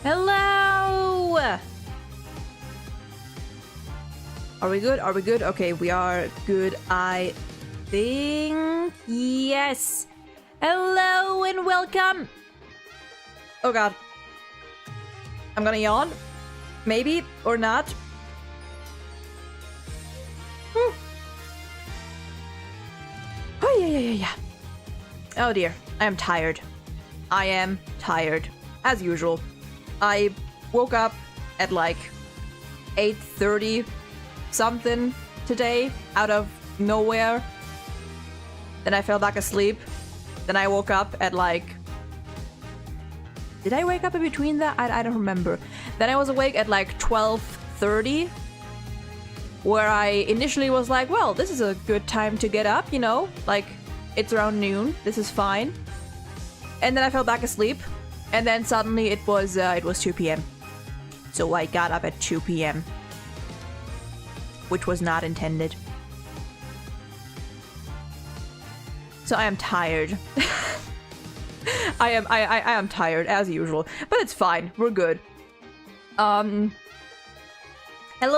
Hello! Are we good? Are we good? Okay, we are good, I think. Yes! Hello and welcome! Oh god. I'm gonna yawn. Maybe, or not. Oh, yeah. Oh dear, I am tired. I am tired. As usual. I woke up at like 8:30 something today, out of nowhere. Then I fell back asleep. Then I woke up at like... Did I wake up in between that? I don't remember. Then I was awake at like 12:30, where I initially was like, well, this is a good time to get up, you know? Like, it's around noon. This is fine. And then I fell back asleep. And then suddenly it was 2 p.m. So I got up at 2 p.m. Which was not intended. So I am tired. I am tired as usual, but it's fine. We're good. Hello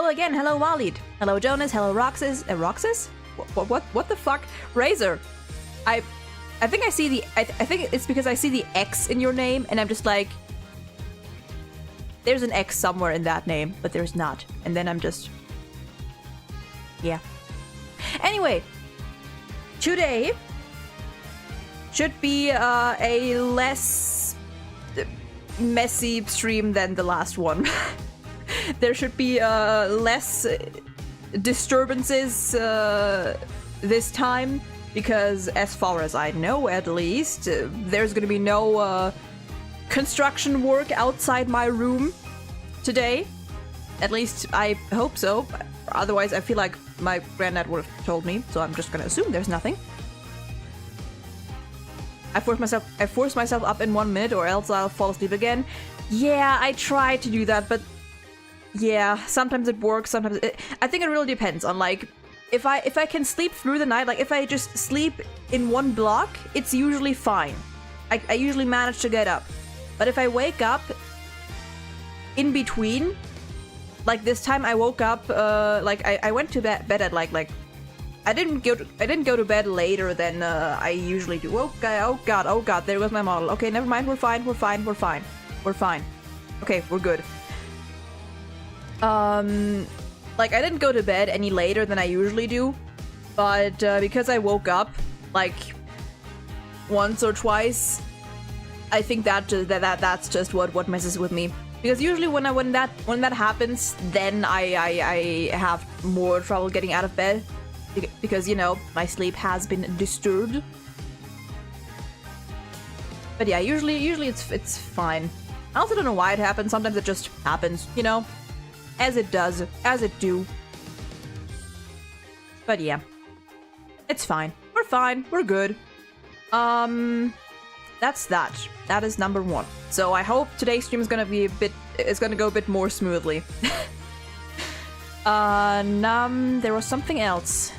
again. Hello Walid. Hello Jonas. Hello Roxas. Roxas? What the fuck? Razor. I think I see the... I think it's because I see the X in your name, and I'm just like... There's an X somewhere in that name, but there's not. And then I'm just... Yeah. Anyway. Today... should be a less messy stream than the last one. There should be less disturbances this time, because as far as I know, at least, there's gonna be no construction work outside my room today. At least I hope so. Otherwise, I feel like my granddad would have told me, so I'm just gonna assume there's nothing. I forced myself up in 1 minute, or else I'll fall asleep again. Yeah, I try to do that, but yeah, sometimes it works, sometimes I think it really depends on, like, if I can sleep through the night, like if I just sleep in one block, it's usually fine. I usually manage to get up. But if I wake up in between, like this time I woke up, like I went to bed at like I didn't go to bed later than I usually do. Okay, oh god, there was my model. Okay, never mind, we're fine. Okay, we're good. Like I didn't go to bed any later than I usually do, but because I woke up like once or twice, I think that's just what messes with me. Because usually when that happens, then I have more trouble getting out of bed. Because, you know, my sleep has been disturbed. But yeah, usually it's fine. I also don't know why it happens. Sometimes it just happens, you know? As it does. As it do. But yeah. It's fine. We're fine. We're good. That's that. That is number one. So I hope today's stream is gonna be gonna go a bit more smoothly. There was something else.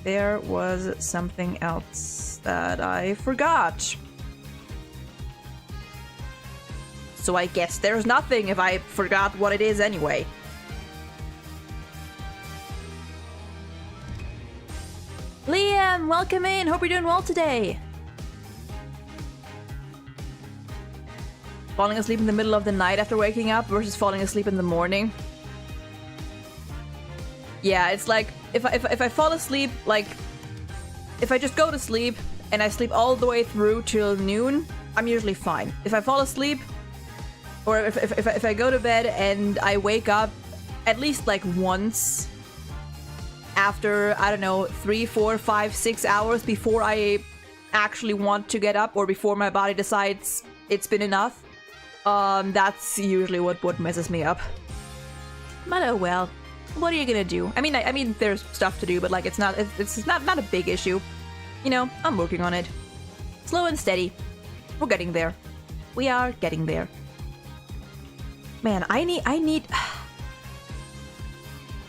There was something else that I forgot. So I guess there's nothing if I forgot what it is anyway. Liam, welcome in. Hope you're doing well today. Falling asleep in the middle of the night after waking up versus falling asleep in the morning. Yeah, it's like, if I fall asleep, like, if I just go to sleep and I sleep all the way through till noon, I'm usually fine. If I fall asleep, or if I go to bed and I wake up at least like once after, I don't know, 3, 4, 5, 6 hours before I actually want to get up, or before my body decides it's been enough, that's usually what messes me up. But oh well. What are you gonna do? I mean, there's stuff to do, but like, it's not a big issue. You know, I'm working on it. Slow and steady. We're getting there. We are getting there. Man, I need...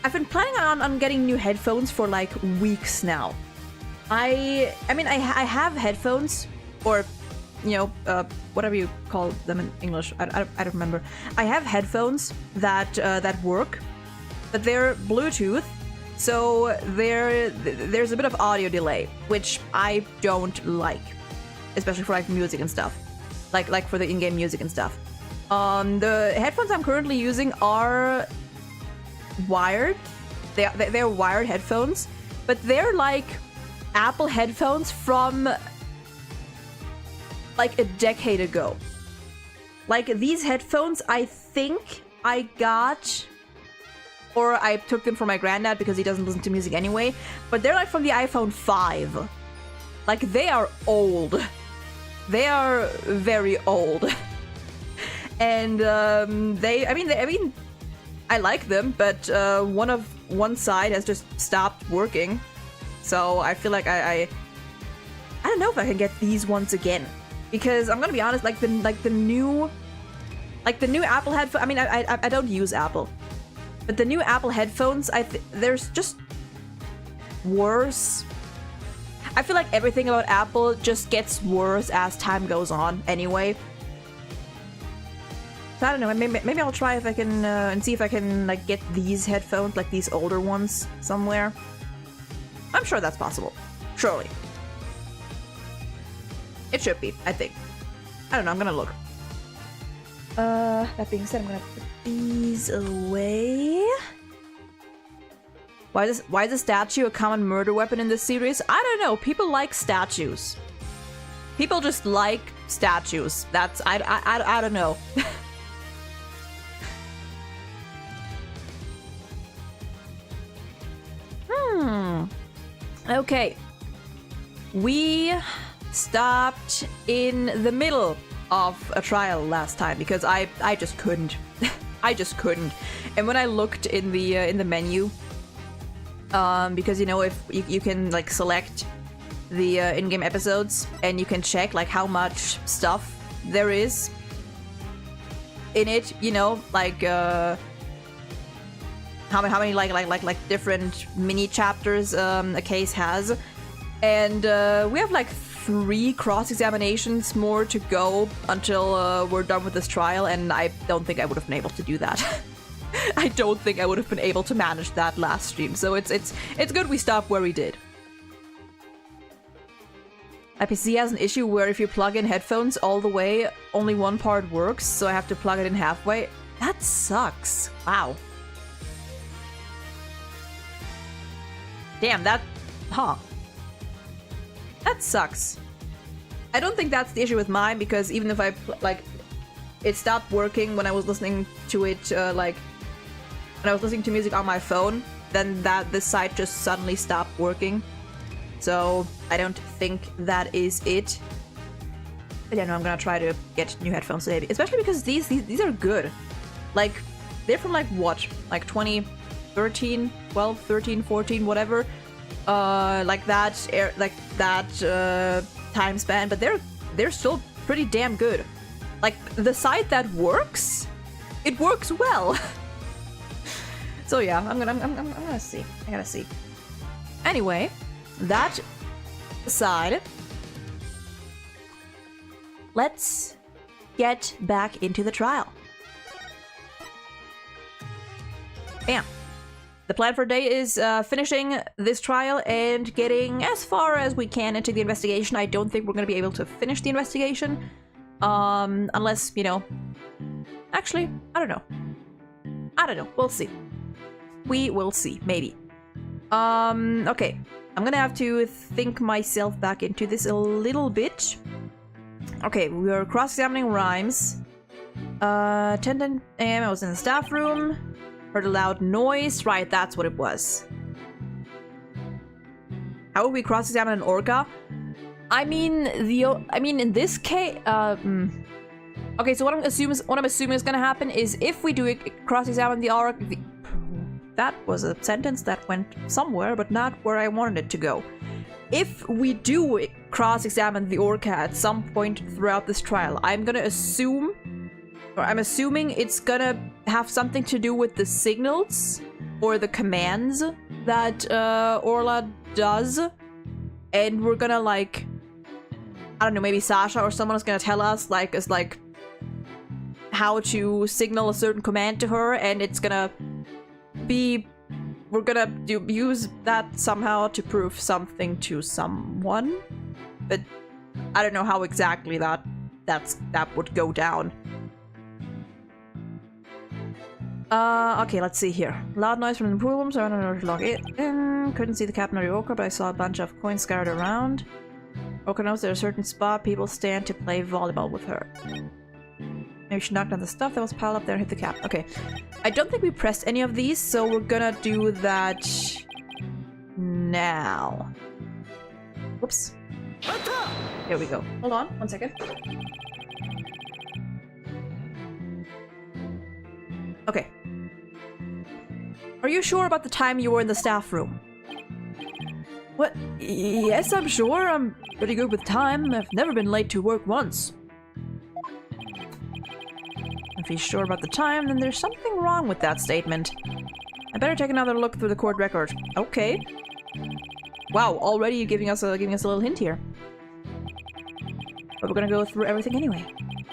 I've been planning on getting new headphones for like weeks now. I mean, I have headphones, or whatever you call them in English. I don't remember. I have headphones that work, but they're Bluetooth, so there's a bit of audio delay, which I don't like, especially for like music and stuff, like for the in-game music and stuff. The headphones I'm currently using are wired. They're wired headphones, but they're like Apple headphones from like a decade ago. Like these headphones, I think I got, or I took them from my granddad because he doesn't listen to music anyway, but they're like from the iPhone 5. Like they are old. They are very old. And I like them, but one side has just stopped working. So I feel like I don't know if I can get these ones again, because I'm gonna be honest, like the new Apple headphones. I mean, I don't use Apple, but the new Apple headphones, there's just worse. I feel like everything about Apple just gets worse as time goes on. Anyway. So I don't know. Maybe I'll try if I can and see if I can like get these headphones, like these older ones, somewhere. I'm sure that's possible. Surely. It should be, I think. I don't know, I'm gonna look. That being said, I'm gonna put these away. Why is a statue a common murder weapon in this series? I don't know. People like statues. People just like statues. That's I don't know. Okay. We stopped in the middle of a trial last time because I just couldn't. I just couldn't. And when I looked in the menu, because if you can like select the in-game episodes and you can check like how much stuff there is in it, like how many like different mini chapters a case has, and we have like 3 cross-examinations more to go until we're done with this trial, and I don't think I would have been able to do that. I don't think I would have been able to manage that last stream, so it's good we stopped where we did. My PC has an issue where if you plug in headphones all the way, only one part works, so I have to plug it in halfway. That sucks. Wow. Damn, that sucks. I don't think that's the issue with mine, because even if it stopped working when I was listening to it, when I was listening to music on my phone, then this side just suddenly stopped working. So I don't think that is it. But yeah, no, I'm gonna try to get new headphones today, especially because these are good. Like, they're from like what? Like 2013, 12, 13, 14, whatever. Like that time span, but they're still pretty damn good. Like the side that works, it works well. So yeah, I'm gonna see. I gotta see. Anyway, that aside, let's get back into the trial. Bam. The plan for today is finishing this trial and getting as far as we can into the investigation. I don't think we're going to be able to finish the investigation. Unless, Actually, I don't know. We'll see. We will see. Maybe. Okay. I'm going to have to think myself back into this a little bit. Okay, we are cross-examining rhymes. 10 a.m. I was in the staff room. Heard a loud noise. Right, that's what it was. How would we cross-examine an orca? I mean, in this case, okay, so what I'm assuming is gonna happen is if we do cross-examine the orca, that was a sentence that went somewhere, but not where I wanted it to go. If we do cross-examine the orca at some point throughout this trial, I'm assuming it's gonna have something to do with the signals or the commands that Orla does, and we're gonna I don't know, maybe Sasha or someone is gonna tell us, like, how to signal a certain command to her, and it's gonna be... We're gonna use that somehow to prove something to someone. But I don't know how exactly that would go down. Okay, let's see here. Loud noise from the pool room, so I don't know where to log it in. Couldn't see the captain or the Orca, but I saw a bunch of coins scattered around. Orca knows there's a certain spot people stand to play volleyball with her. Maybe she knocked on the stuff that was piled up there and hit the cap. Okay. I don't think we pressed any of these, so we're gonna do that now. Whoops. Here we go. Hold on, 1 second. Okay. Are you sure about the time you were in the staff room? What? Yes, I'm sure. I'm pretty good with time. I've never been late to work once. If he's sure about the time, then there's something wrong with that statement. I better take another look through the court record. Okay. Wow, already you're giving us a little hint here. But we're gonna go through everything anyway.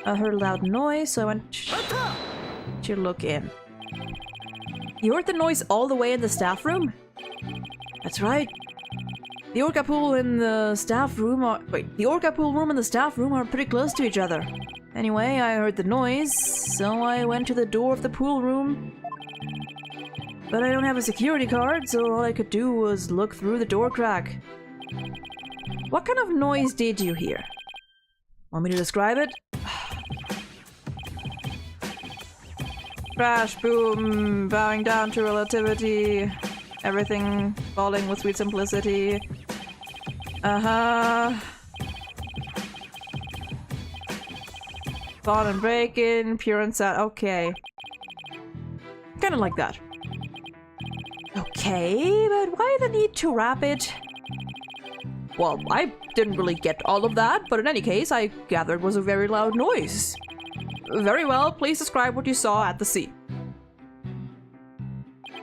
I heard a loud noise, so I went to look in. You heard the noise all the way in the staff room? That's right. The Orca pool and the staff room are... Wait, the Orca pool room and the staff room are pretty close to each other. Anyway, I heard the noise, so I went to the door of the pool room. But I don't have a security card, so all I could do was look through the door crack. What kind of noise did you hear? Want me to describe it? Crash, boom, bowing down to relativity, everything falling with sweet simplicity. Fall and break-in, pure and sad. Okay. Kinda like that. Okay, but why the need to wrap it? Well, I didn't really get all of that, but in any case, I gathered it was a very loud noise. Very well, please describe what you saw at the scene.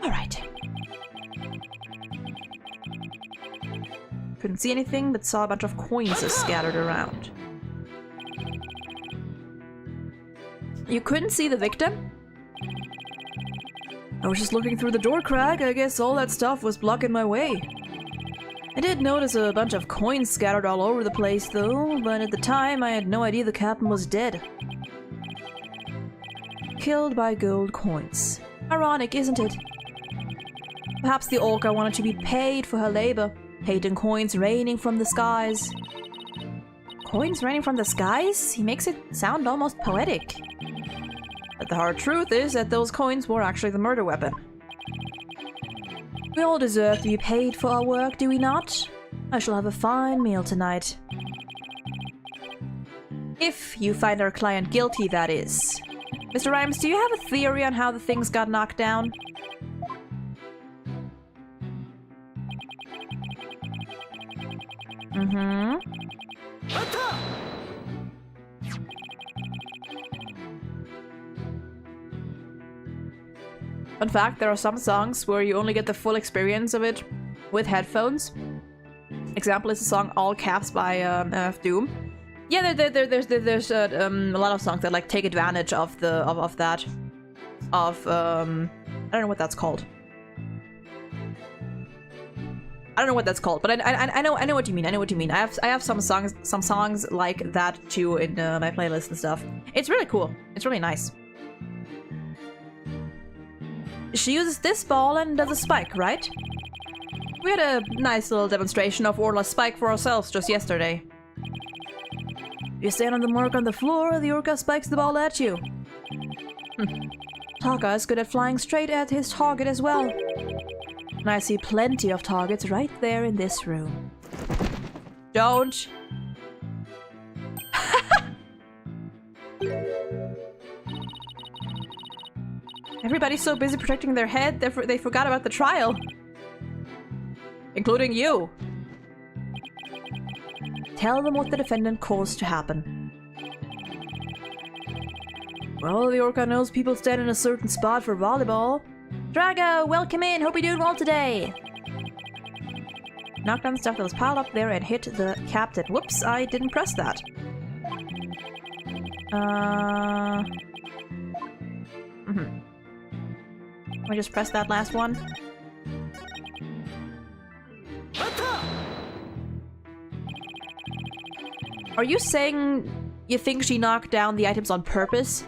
Alright. Couldn't see anything, but saw a bunch of coins scattered around. You couldn't see the victim? I was just looking through the door crack. I guess all that stuff was blocking my way. I did notice a bunch of coins scattered all over the place, though, but at the time I had no idea the captain was dead. Killed by gold coins. Ironic, isn't it? Perhaps the Orca wanted to be paid for her labor, hating coins raining from the skies. Coins raining from the skies? He makes it sound almost poetic. But the hard truth is that those coins were actually the murder weapon. We all deserve to be paid for our work, do we not? I shall have a fine meal tonight. If you find our client guilty, that is. Mr. Rhymes, do you have a theory on how the things got knocked down? Fun fact, there are some songs where you only get the full experience of it with headphones. Example is the song All Caps by Doom. Yeah, there's a lot of songs that like take advantage of that. I don't know what that's called. I don't know what that's called, but I know what you mean. I know what you mean. I have some songs like that too in my playlist and stuff. It's really cool. It's really nice. She uses this ball and does a spike, right? We had a nice little demonstration of Orla's spike for ourselves just yesterday. You stand on the mark on the floor, the Orca spikes the ball at you. Taka is good at flying straight at his target as well. And I see plenty of targets right there in this room. Don't! Everybody's so busy protecting their head, they forgot about the trial. Including you. Tell them what the defendant caused to happen. Well, the Orca knows people stand in a certain spot for volleyball. Drago, welcome in. Hope you're doing well today. knocked down the stuff that was piled up there and hit the captain. Whoops, I didn't press that. Let me just press that last one. Are you saying you think she knocked down the items on purpose?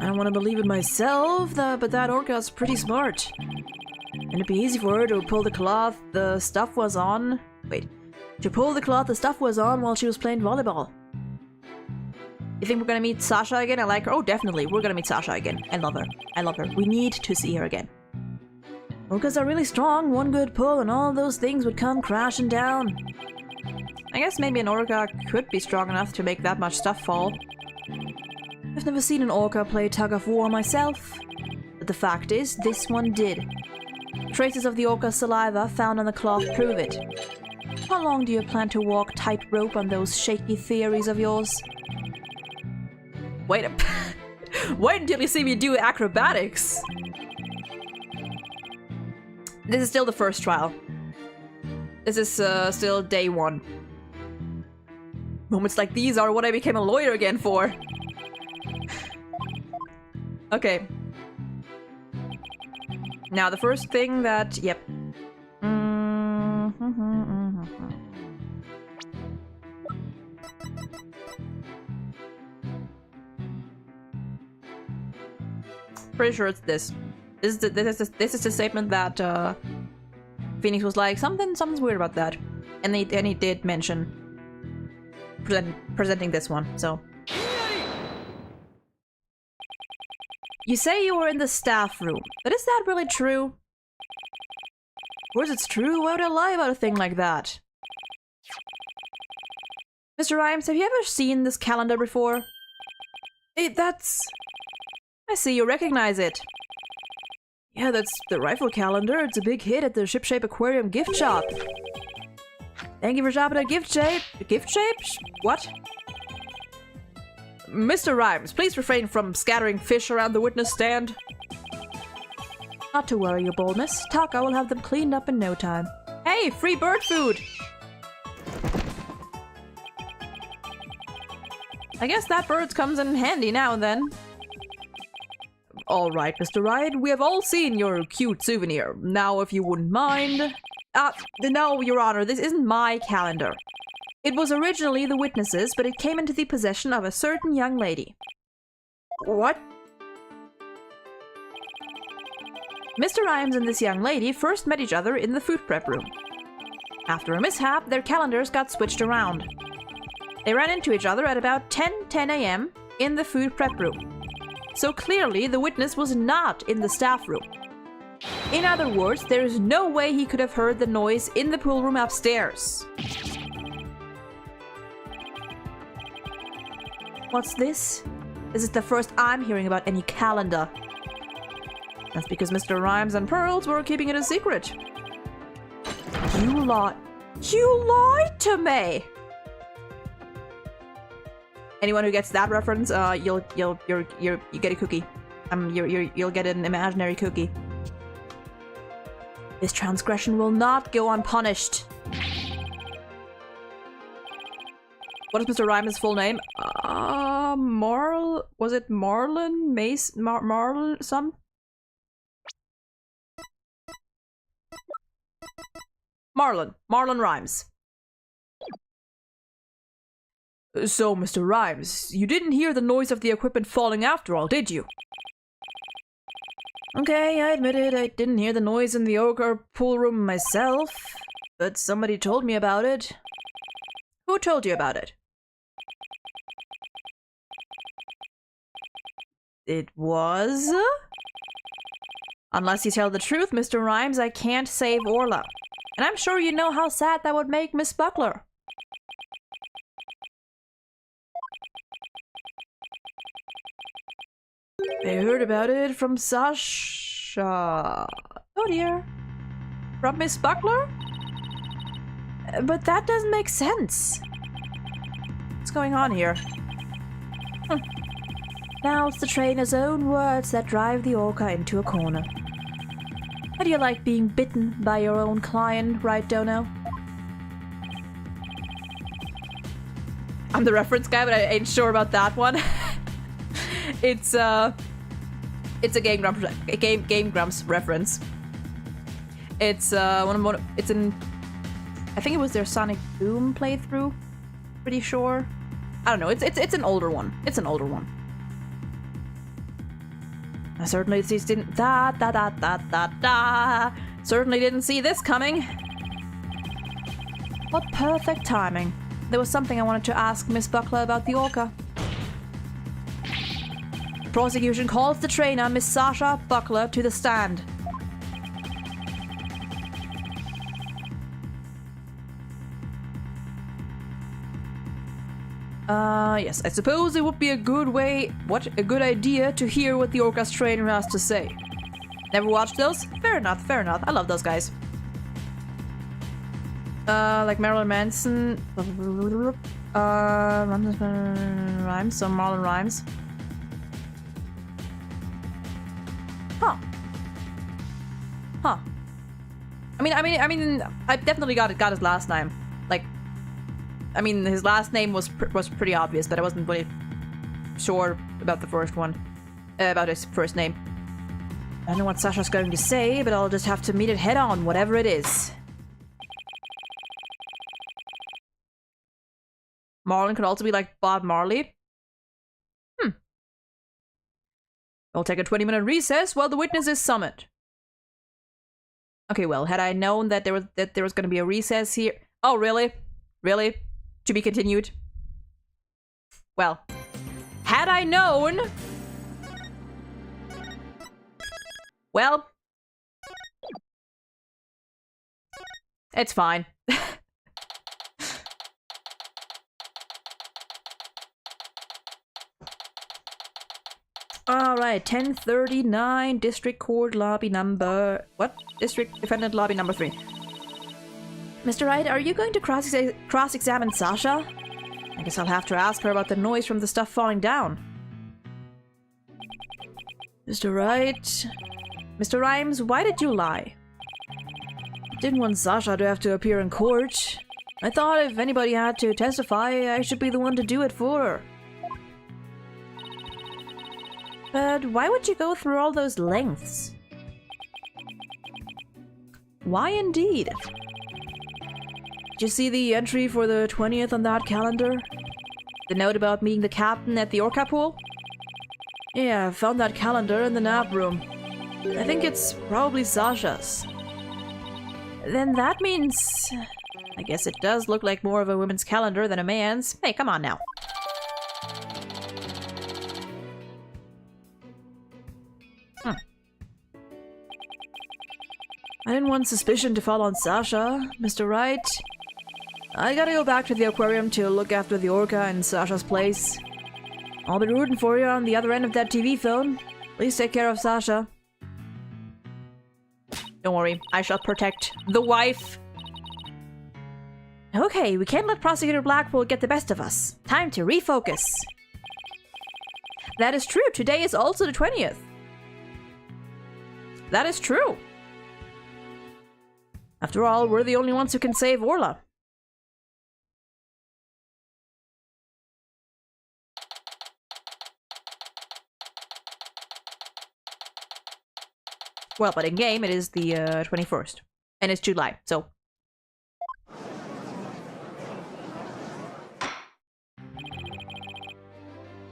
I don't want to believe it myself, but that orca's pretty smart. And it'd be easy for her to pull the cloth the stuff was on. Wait. To pull the cloth the stuff was on while she was playing volleyball. You think we're gonna meet Sasha again? I like her. Oh, definitely. We're gonna meet Sasha again. I love her. I love her. We need to see her again. Orcas are really strong. One good pull and all those things would come crashing down. I guess maybe an orca could be strong enough to make that much stuff fall. I've never seen an orca play tug of war myself. But the fact is, this one did. Traces of the orca's saliva found on the cloth prove it. How long do you plan to walk tightrope on those shaky theories of yours? Wait until you see me do acrobatics! This is still the first trial. This is still day one. Moments like these are what I became a lawyer again for. Okay. Now the first thing that... Yep. Pretty sure it's this. This is the statement that Phoenix was like, something's weird about that. And he did mention presenting this one, so. You say you were in the staff room, but is that really true? Of course it's true, why would I lie about a thing like that? Mr. Rhymes, have you ever seen this calendar before? That's... I see you recognize it. Yeah, that's the rifle calendar. It's a big hit at the Ship Shape Aquarium gift shop. Thank you for shopping at Gift Shape. Gift Shape? What? Mr. Rhymes, please refrain from scattering fish around the witness stand. Not to worry, your boldness. Taka will have them cleaned up in no time. Hey, free bird food! I guess that bird comes in handy now and then. Alright, Mr. Ryan, we have all seen your cute souvenir. Now, if you wouldn't mind... no, Your Honor, this isn't my calendar. It was originally the witness's, but it came into the possession of a certain young lady. What? Mr. Rhymes and this young lady first met each other in the food prep room. After a mishap, their calendars got switched around. They ran into each other at about 10 a.m. in the food prep room. So clearly, the witness was not in the staff room. In other words, there is no way he could have heard the noise in the pool room upstairs. What's this? This is the first I'm hearing about any calendar. That's because Mr. Rhymes and Pearls were keeping it a secret. You lied to me! Anyone who gets that reference, you get a cookie. You'll get an imaginary cookie. This transgression will not go unpunished. What is Mr. Rhymes' full name? Was it Marlon Mace? Marlon some? Marlon Rhymes. So, Mr. Rhymes, you didn't hear the noise of the equipment falling after all, did you? Okay, I admit it, I didn't hear the noise in the ogre pool room myself, but somebody told me about it. Who told you about it? It was? Unless you tell the truth, Mr. Rhymes, I can't save Orla. And I'm sure you know how sad that would make Miss Buckler. I heard about it from Sasha. Oh dear. From Miss Buckler? But that doesn't make sense. What's going on here? Now it's the trainer's own words that drive the orca into a corner. How do you like being bitten by your own client, right, Dono? I'm the reference guy, but I ain't sure about that one. It's a Game Grumps reference. It's it's in, I think it was their Sonic Boom playthrough. Pretty sure. I don't know. It's an older one. It's an older one. I certainly didn't certainly didn't see this coming. What perfect timing. There was something I wanted to ask Miss Buckler about the orca. The prosecution calls the trainer, Miss Sasha Buckler, to the stand. Yes, I suppose it would be a good idea to hear what the orca's trainer has to say. Never watched those? Fair enough, fair enough. I love those guys. Like Marilyn Manson. Rhymes, so Marlon Rhymes. Huh. Huh. I mean, I definitely got his last name. Like, I mean, his last name was pretty obvious, but I wasn't really sure about the first one. About his first name. I don't know what Sasha's going to say, but I'll just have to meet it head on, whatever it is. Marlon could also be like Bob Marley. We'll take a 20-minute recess while the witnesses summit. Okay, well, had I known that there was going to be a recess here... Oh, really? Really? To be continued? Well, had I known... Well... It's fine. Alright, 1039, District Court Lobby number... What? District Defendant Lobby number 3. Mr. Wright, are you going to cross-examine Sasha? I guess I'll have to ask her about the noise from the stuff falling down. Mr. Wright... Mr. Rhymes, why did you lie? I didn't want Sasha to have to appear in court. I thought if anybody had to testify, I should be the one to do it for her. But why would you go through all those lengths? Why indeed? Did you see the entry for the 20th on that calendar? The note about meeting the captain at the orca pool? Yeah, I found that calendar in the nap room. I think it's probably Sasha's. Then that means... I guess it does look like more of a woman's calendar than a man's. Hey, come on now. I didn't want suspicion to fall on Sasha, Mr. Wright. I gotta go back to the aquarium to look after the orca in Sasha's place. I'll be rooting for you on the other end of that TV phone. Please take care of Sasha. Don't worry, I shall protect the wife. Okay, we can't let Prosecutor Blackwell get the best of us. Time to refocus. That is true, today is also the 20th. That is true. After all, we're the only ones who can save Orla. Well, but in game it is the 21st. And it's July, so...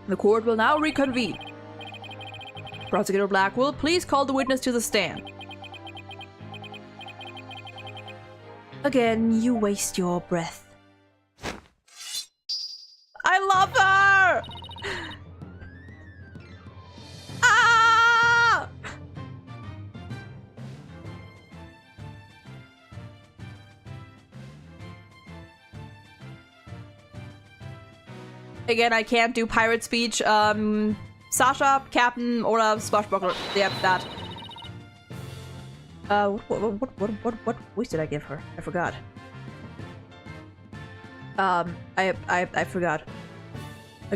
The court will now reconvene. Prosecutor Blackwell, please call the witness to the stand. Again, you waste your breath. I love her! Ah! Again, I can't do pirate speech. Sasha, Captain, Orla, Swashbuckler. Yep, that. What voice did I give her? I forgot. I forgot.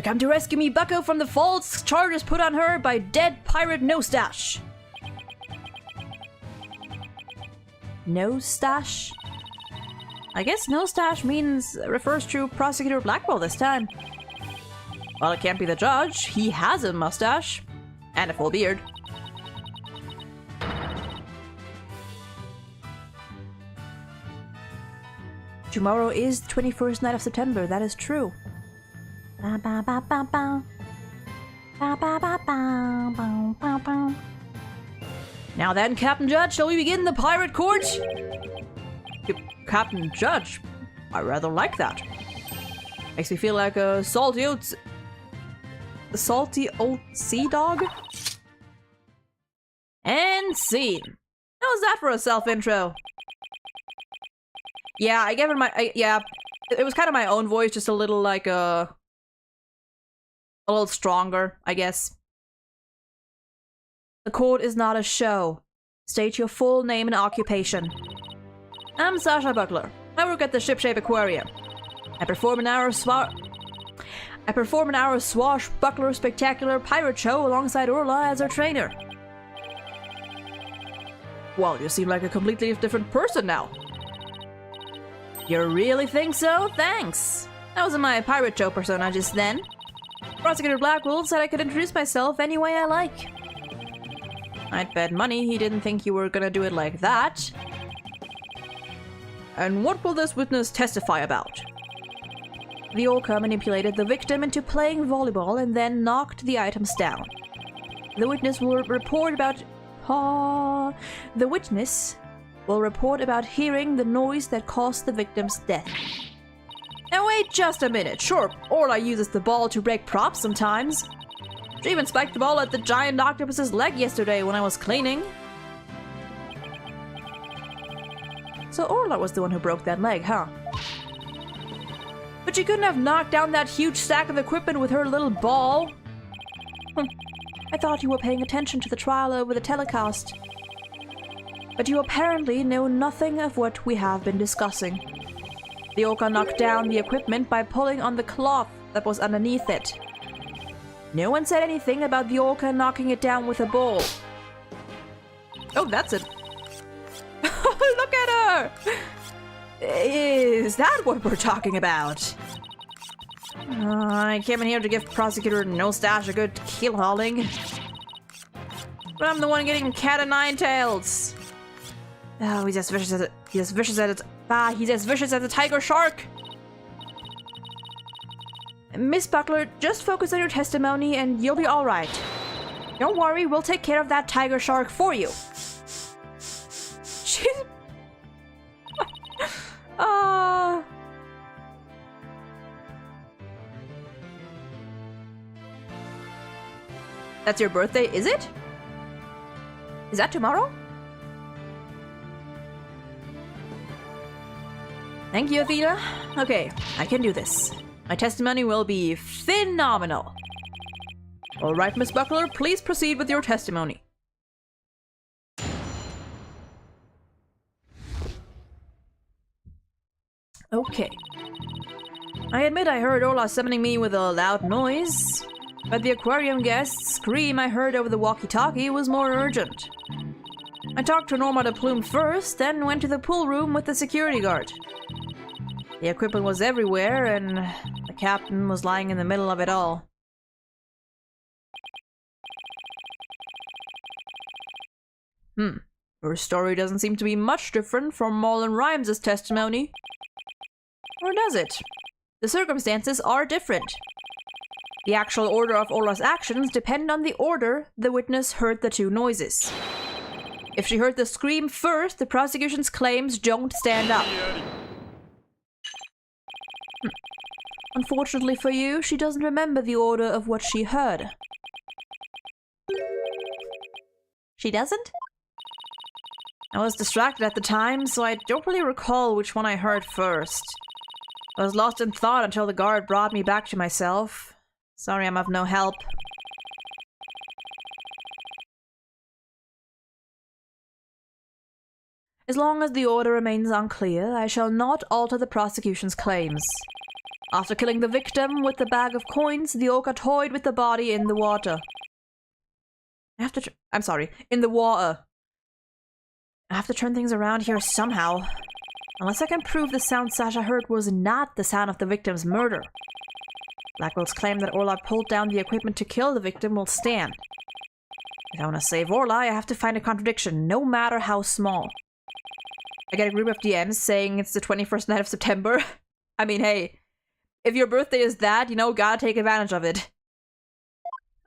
Come to rescue me, Bucko, from the false charges put on her by dead pirate Nostache. No stash? I guess no stash refers to Prosecutor Blackwell this time. Well, it can't be the judge. He has a mustache. And a full beard. Tomorrow is the 21st night of September. That is true. Ba ba ba ba ba. Ba ba ba ba ba ba ba. Now then, Captain Judge, shall we begin the pirate court? Captain Judge? I rather like that. Makes me feel like a salty old sea dog? And scene. How's that for a self-intro? Yeah, I gave it my... yeah, it was kind of my own voice, just a little like a little stronger, I guess. The court is not a show. State your full name and occupation. I'm Sasha Buckler. I work at the Shipshape Aquarium. I perform an hour swashbuckler spectacular pirate show alongside Orla as our trainer. Well, you seem like a completely different person now. You really think so? Thanks. That wasn't my pirate show persona just then. Prosecutor Blackwell said I could introduce myself any way I like. I'd bet money he didn't think you were gonna do it like that. And what will this witness testify about? The orca manipulated the victim into playing volleyball and then knocked the items down. The witness will report about... The witness will report about hearing the noise that caused the victim's death. Now wait just a minute. Sure, Orla uses the ball to break props sometimes. She even spiked the ball at the giant octopus's leg yesterday when I was cleaning. So Orla was the one who broke that leg, huh? But she couldn't have knocked down that huge stack of equipment with her little ball. I thought you were paying attention to the trial over the telecast. But you apparently know nothing of what we have been discussing. The orca knocked down the equipment by pulling on the cloth that was underneath it. No one said anything about the orca knocking it down with a ball. Oh, that's it. Look at her! Is that what we're talking about? I came in here to give Prosecutor No Stash a good keel hauling. But I'm the one getting cat o' nine tails. Oh, he's as vicious as he's as vicious as a tiger shark. Miss Buckler, just focus on your testimony and you'll be alright. Don't worry, we'll take care of that tiger shark for you. She's... That's your birthday, is it? Is that tomorrow? Thank you, Athena. Okay, I can do this. My testimony will be phenomenal. All right, Miss Buckler, please proceed with your testimony. Okay. I admit I heard Orla summoning me with a loud noise, but the aquarium guest's scream I heard over the walkie-talkie was more urgent. I talked to Norma de Plume first, then went to the pool room with the security guard. The equipment was everywhere, and the captain was lying in the middle of it all. Her story doesn't seem to be much different from Marlon Rhymes' testimony. Or does it? The circumstances are different. The actual order of Orla's actions depend on the order the witness heard the two noises. If she heard the scream first, the prosecution's claims don't stand up. Unfortunately for you, she doesn't remember the order of what she heard. She doesn't? I was distracted at the time, so I don't really recall which one I heard first. I was lost in thought until the guard brought me back to myself. Sorry I'm of no help. As long as the order remains unclear, I shall not alter the prosecution's claims. After killing the victim with the bag of coins, the orca toyed with the body in the water. In the water. I have to turn things around here somehow. Unless I can prove the sound Sasha heard was not the sound of the victim's murder. Blackwell's claim that Orla pulled down the equipment to kill the victim will stand. If I want to save Orla, I have to find a contradiction, no matter how small. I get a group of DMs saying it's the 21st night of September. I mean, hey, if your birthday is that, you know, gotta take advantage of it.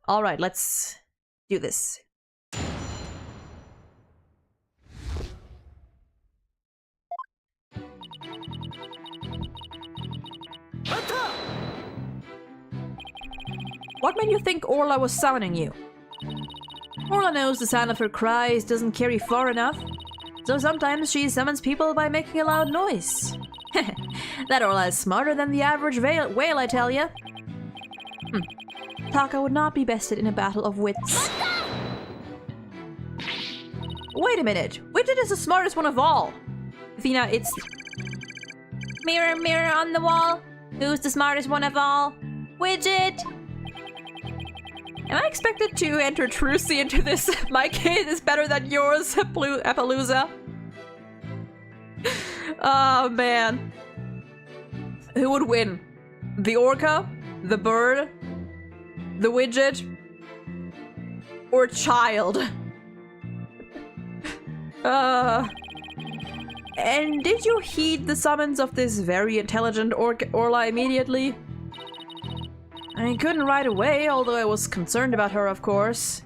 Alright, let's do this. What made you think Orla was summoning you? Orla knows the sound of her cries doesn't carry far enough, so sometimes she summons people by making a loud noise. That Orla is smarter than the average whale, I tell ya. Taka would not be bested in a battle of wits. Wait a minute, Widget is the smartest one of all. Athena, it's... Mirror, mirror on the wall, who's the smartest one of all? Widget! Am I expected to enter trucy into this? My kid is better than yours, Appaloosa. Oh, man. Who would win? The orca? The bird? The widget? Or child? And did you heed the summons of this very intelligent Orla immediately? I couldn't right away, although I was concerned about her, of course.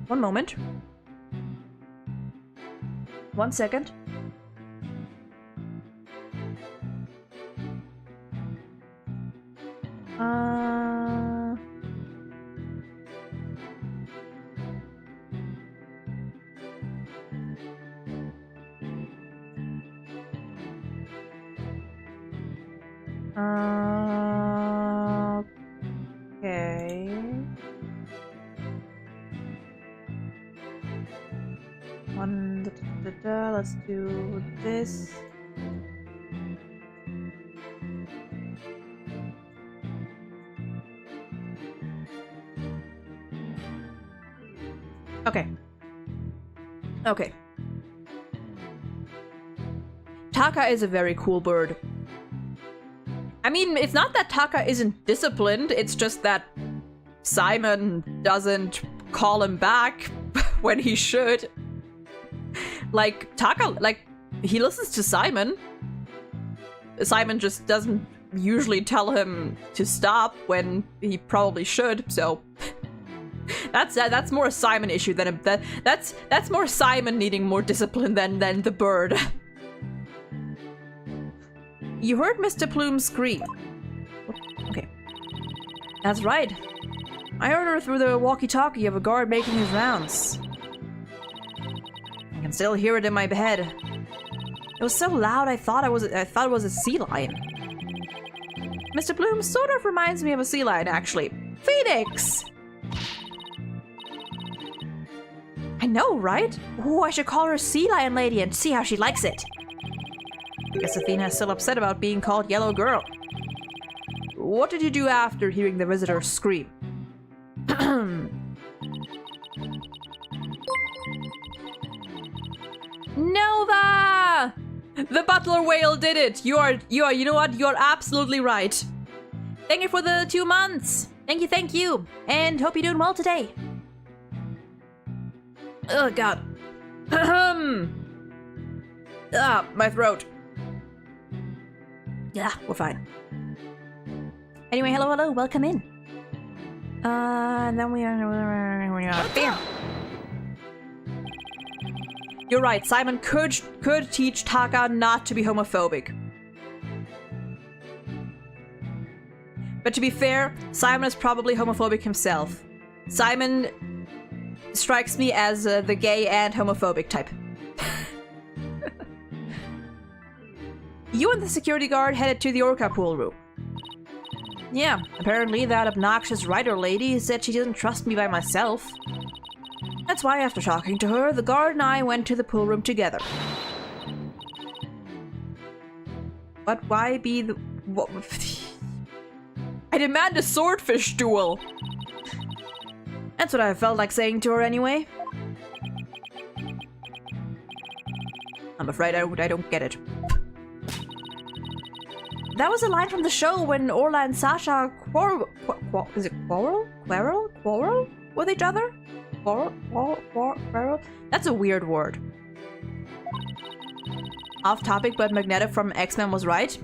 One moment. 1 second. Okay. Let's do this. Okay. Okay. Taka is a very cool bird. I mean, it's not that Taka isn't disciplined, it's just that Simon doesn't call him back when he should. Like, Taka, like, he listens to Simon. Simon just doesn't usually tell him to stop when he probably should, so... That's more a Simon issue than that's more Simon needing more discipline than the bird. You heard Mr. Plume scream. Okay. That's right. I heard her through the walkie-talkie of a guard making his rounds. I can still hear it in my head. It was so loud I thought it was a sea lion. Mr. Plume sort of reminds me of a sea lion, actually. Phoenix! I know, right? Oh, I should call her Sea Lion Lady and see how she likes it. I guess Athena is still upset about being called Yellow Girl. What did you do after hearing the visitor scream? Nova! The butler whale did it! You know what? You're absolutely right. Thank you for the 2 months. Thank you. And hope you're doing well today. Oh, God. My throat. Yeah, we're fine. Anyway, hello, welcome in. And then we are bam. You're right, Simon could teach Taka not to be homophobic. But to be fair, Simon is probably homophobic himself. Simon strikes me as the gay and homophobic type. You and the security guard headed to the Orca pool room. Yeah, apparently that obnoxious writer lady said she didn't trust me by myself. That's why after talking to her, the guard and I went to the pool room together. But why be the... I demand a swordfish duel. That's what I felt like saying to her anyway. I'm afraid I don't get it. That was a line from the show when Orla and Sasha quarrel with each other? Quarrel? That's a weird word. Off topic, but Magneto from X-Men was right.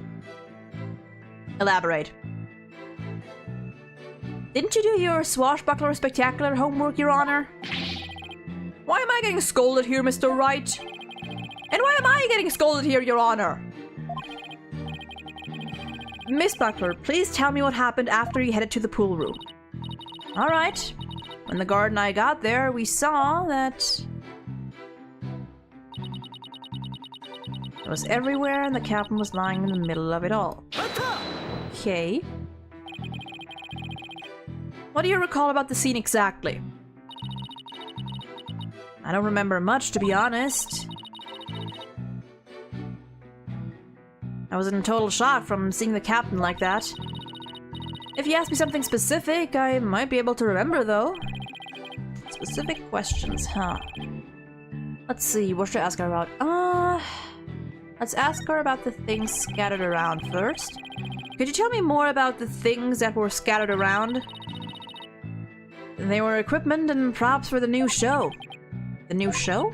Elaborate. Didn't you do your swashbuckler spectacular homework, Your Honor? Why am I getting scolded here, Mr. Wright? And why am I getting scolded here, Your Honor? Miss Buckler, please tell me what happened after you headed to the pool room. Alright. When the guard and I got there, we saw that it was everywhere and the captain was lying in the middle of it all. Okay. What do you recall about the scene exactly? I don't remember much, to be honest. I was in total shock from seeing the captain like that. If you ask me something specific, I might be able to remember, though. Specific questions, huh? Let's see, what should I ask her about? Let's ask her about the things scattered around first. Could you tell me more about the things that were scattered around? They were equipment and props for the new show. The new show?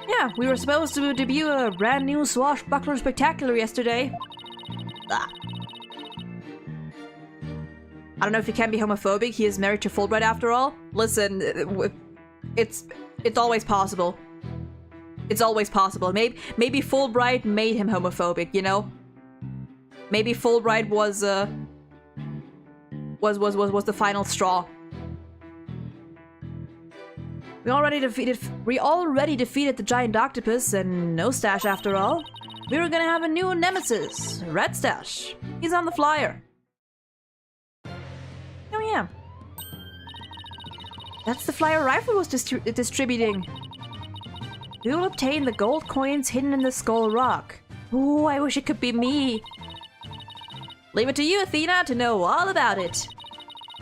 Yeah, we were supposed to debut a brand new Swashbuckler Spectacular yesterday. Ah. I don't know if he can be homophobic. He is married to Fulbright after all. Listen, it's always possible. It's always possible. Maybe Fulbright made him homophobic, you know? Maybe Fulbright was the final straw. We already defeated the giant octopus and No Stash after all. We were gonna have a new nemesis, Red Stash. He's on the flyer. Oh yeah. That's the flyer Rifle was distributing. We will obtain the gold coins hidden in the Skull Rock. Ooh, I wish it could be me. Leave it to you, Athena, to know all about it.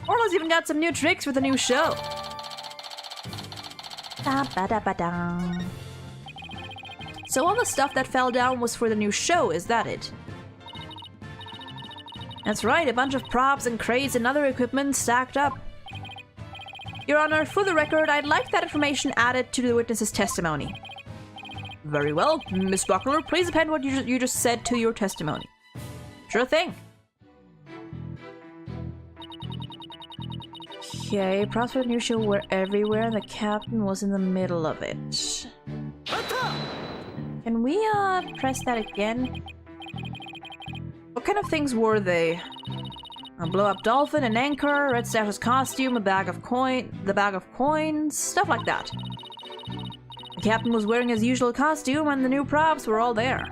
Orla's even got some new tricks for the new show. So all the stuff that fell down was for the new show, is that it? That's right, a bunch of props and crates and other equipment stacked up. Your Honor, for the record, I'd like that information added to the witness's testimony. Very well. Miss Buckler, please append what you just said to your testimony. Sure thing. Okay, props for the new show were everywhere and the captain was in the middle of it. Can we, press that again? What kind of things were they? A blow-up dolphin, an anchor, Red Stash's costume, the bag of coins, stuff like that. The captain was wearing his usual costume and the new props were all there.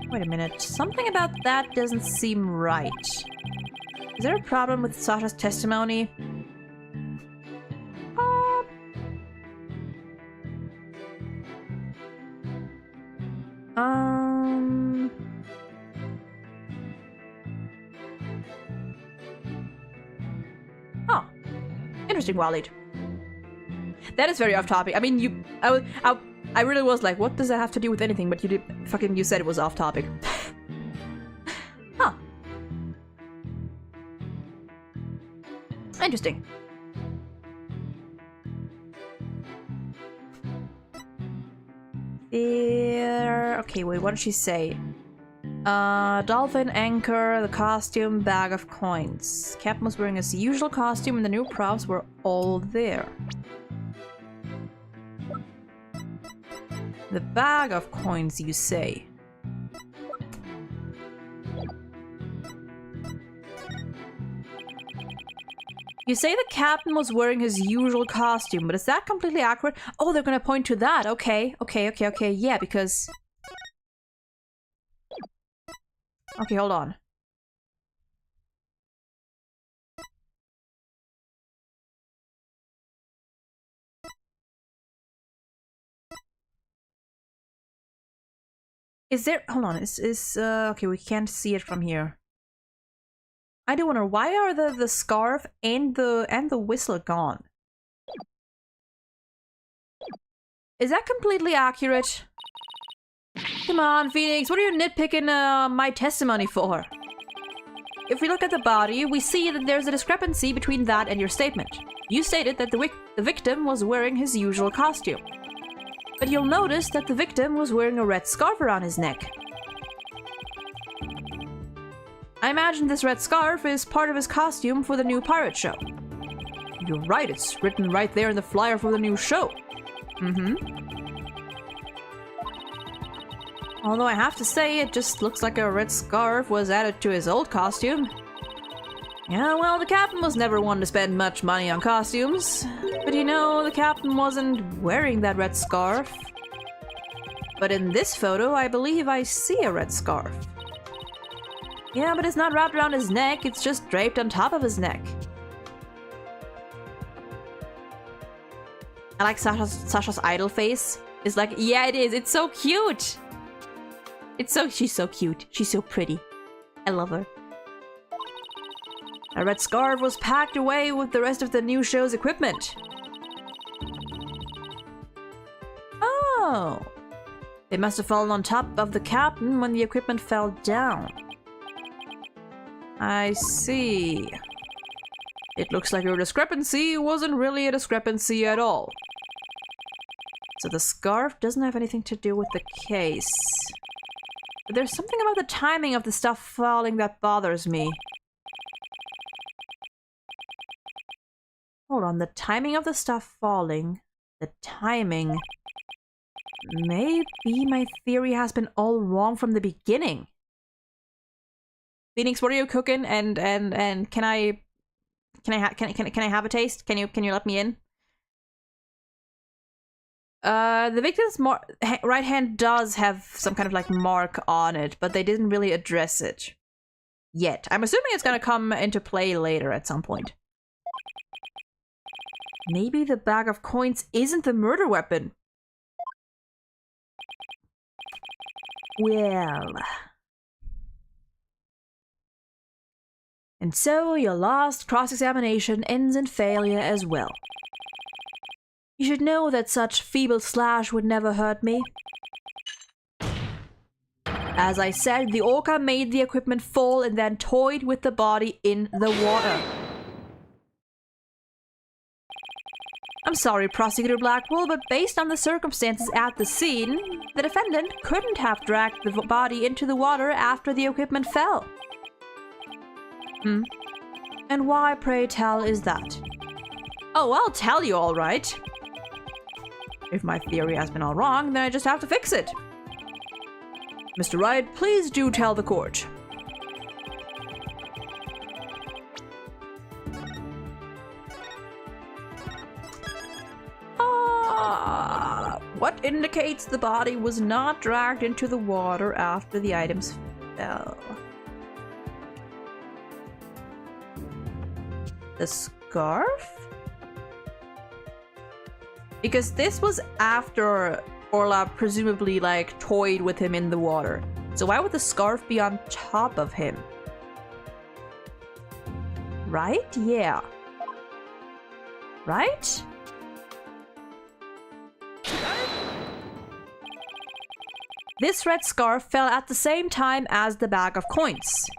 Wait a minute, something about that doesn't seem right. Is there a problem with Sasha's testimony? Oh. Interesting, Walid. That is very off topic. I mean, I really was like, what does that have to do with anything? But you said it was off topic. Huh. Interesting. There. Okay, wait, what did she say? Dolphin, anchor, the costume, bag of coins. Captain was wearing his usual costume and the new props were all there. The bag of coins, you say? You say the captain was wearing his usual costume, but is that completely accurate? Oh, they're gonna point to that. Okay, yeah, because... Okay, hold on. Is there... Hold on, okay, we can't see it from here. I do wonder, why are the scarf and the whistle gone? Is that completely accurate? Come on, Phoenix, what are you nitpicking my testimony for? If we look at the body, we see that there's a discrepancy between that and your statement. You stated that the victim was wearing his usual costume. But you'll notice that the victim was wearing a red scarf around his neck. I imagine this red scarf is part of his costume for the new pirate show. You're right, it's written right there in the flyer for the new show. Although I have to say, it just looks like a red scarf was added to his old costume. Yeah, well, the captain was never one to spend much money on costumes. But you know, the captain wasn't wearing that red scarf. But in this photo, I believe I see a red scarf. Yeah, but it's not wrapped around his neck, it's just draped on top of his neck. I like Sasha's idle face. It's like, yeah, it is. It's so cute. She's so cute. She's so pretty. I love her. A red scarf was packed away with the rest of the new show's equipment. Oh. It must have fallen on top of the captain when the equipment fell down. I see. It looks like your discrepancy wasn't really a discrepancy at all. So the scarf doesn't have anything to do with the case. But there's something about the timing of the stuff falling that bothers me. Hold on, the timing of the stuff falling. The timing. Maybe my theory has been all wrong from the beginning. Phoenix, what are you cooking? And can I have a taste? Can you let me in? The victim's right hand does have some kind of like mark on it, but they didn't really address it yet. I'm assuming it's gonna come into play later at some point. Maybe the bag of coins isn't the murder weapon. Well. And so your last cross-examination ends in failure as well. You should know that such feeble slash would never hurt me. As I said, the orca made the equipment fall and then toyed with the body in the water. I'm sorry, Prosecutor Blackwell, but based on the circumstances at the scene, the defendant couldn't have dragged the body into the water after the equipment fell. And why, pray tell, is that? Oh, I'll tell you all right. If my theory has been all wrong, then I just have to fix it. Mr. Wright, please do tell the court. What indicates the body was not dragged into the water after the items fell? The scarf? Because this was after Orla presumably like toyed with him in the water. So why would the scarf be on top of him? Right? Yeah. Right? This red scarf fell at the same time as the bag of coins.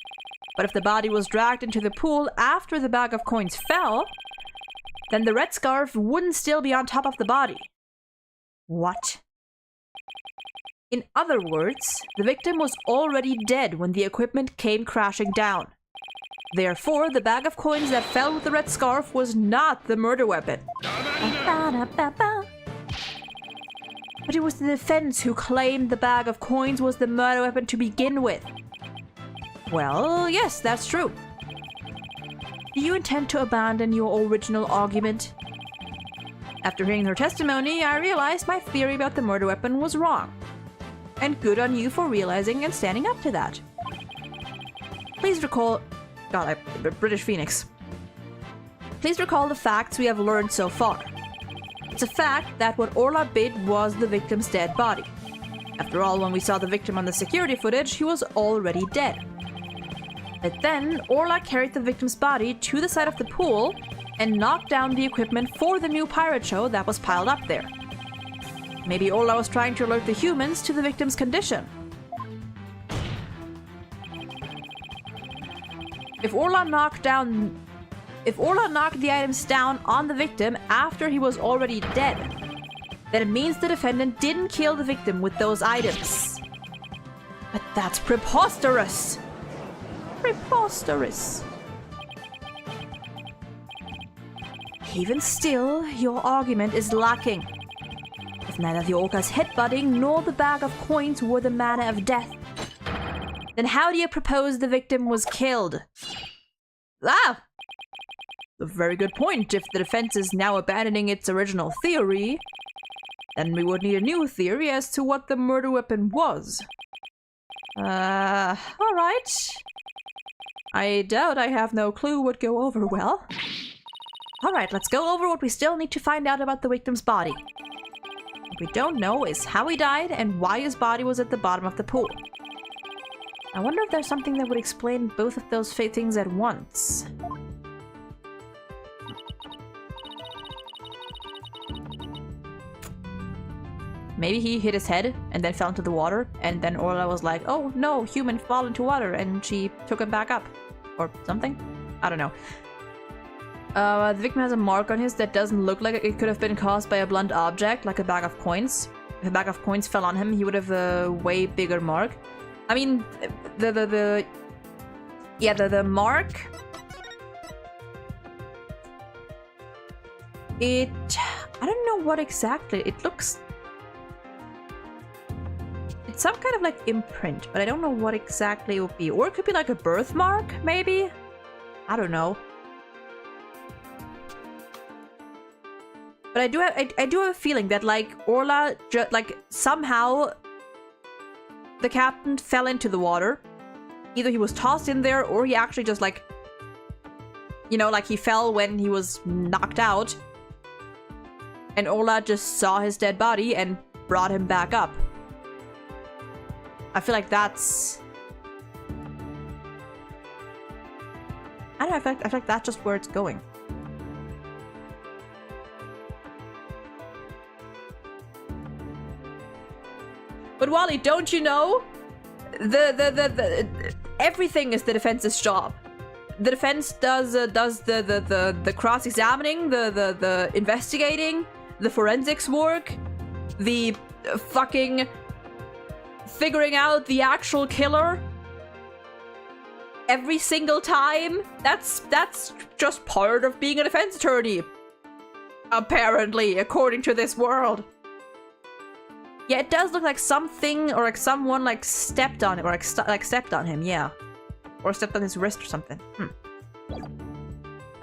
But if the body was dragged into the pool after the bag of coins fell, then the red scarf wouldn't still be on top of the body. What? In other words, the victim was already dead when the equipment came crashing down. Therefore, the bag of coins that fell with the red scarf was not the murder weapon. But it was the defense who claimed the bag of coins was the murder weapon to begin with. Well, yes, that's true. Do you intend to abandon your original argument? After hearing her testimony, I realized my theory about the murder weapon was wrong. And good on you for realizing and standing up to that. Please recall... God, British Phoenix. Please recall the facts we have learned so far. It's a fact that what Orla bid was the victim's dead body. After all, when we saw the victim on the security footage, he was already dead. But then Orla carried the victim's body to the side of the pool and knocked down the equipment for the new pirate show that was piled up there. Maybe Orla was trying to alert the humans to the victim's condition. If Orla knocked the items down on the victim after he was already dead, then it means the defendant didn't kill the victim with those items. But that's preposterous! Preposterous. Even still, your argument is lacking. If neither the orca's headbutting nor the bag of coins were the manner of death, then how do you propose the victim was killed? Ah! A very good point. If the defense is now abandoning its original theory, then we would need a new theory as to what the murder weapon was. Alright. I doubt I have no clue would go over well. Alright, let's go over what we still need to find out about the victim's body. What we don't know is how he died and why his body was at the bottom of the pool. I wonder if there's something that would explain both of those things at once. Maybe he hit his head and then fell into the water, and then Orla was like, oh no, human fall into water, and she took him back up. Or something? I don't know. The victim has a mark on his that doesn't look like it could have been caused by a blunt object, like a bag of coins. If a bag of coins fell on him, he would have a way bigger mark. I mean, the mark... I don't know what exactly, it looks... It's some kind of like imprint, but I don't know what exactly it would be. Or it could be like a birthmark, maybe? I don't know. But I do have a feeling that like Orla somehow the captain fell into the water. Either he was tossed in there or he actually just like, you know, like he fell when he was knocked out. And Orla just saw his dead body and brought him back up. I feel like that's... I don't know, I feel like that's just where it's going. But Wally, don't you know? Everything is the defense's job. The defense does the cross-examining, the investigating, the forensics work, the fucking figuring out the actual killer every single time. That's just part of being a defense attorney. Apparently, according to this world. Yeah, it does look like something or like someone like stepped on it or like stepped on him, yeah. Or stepped on his wrist or something.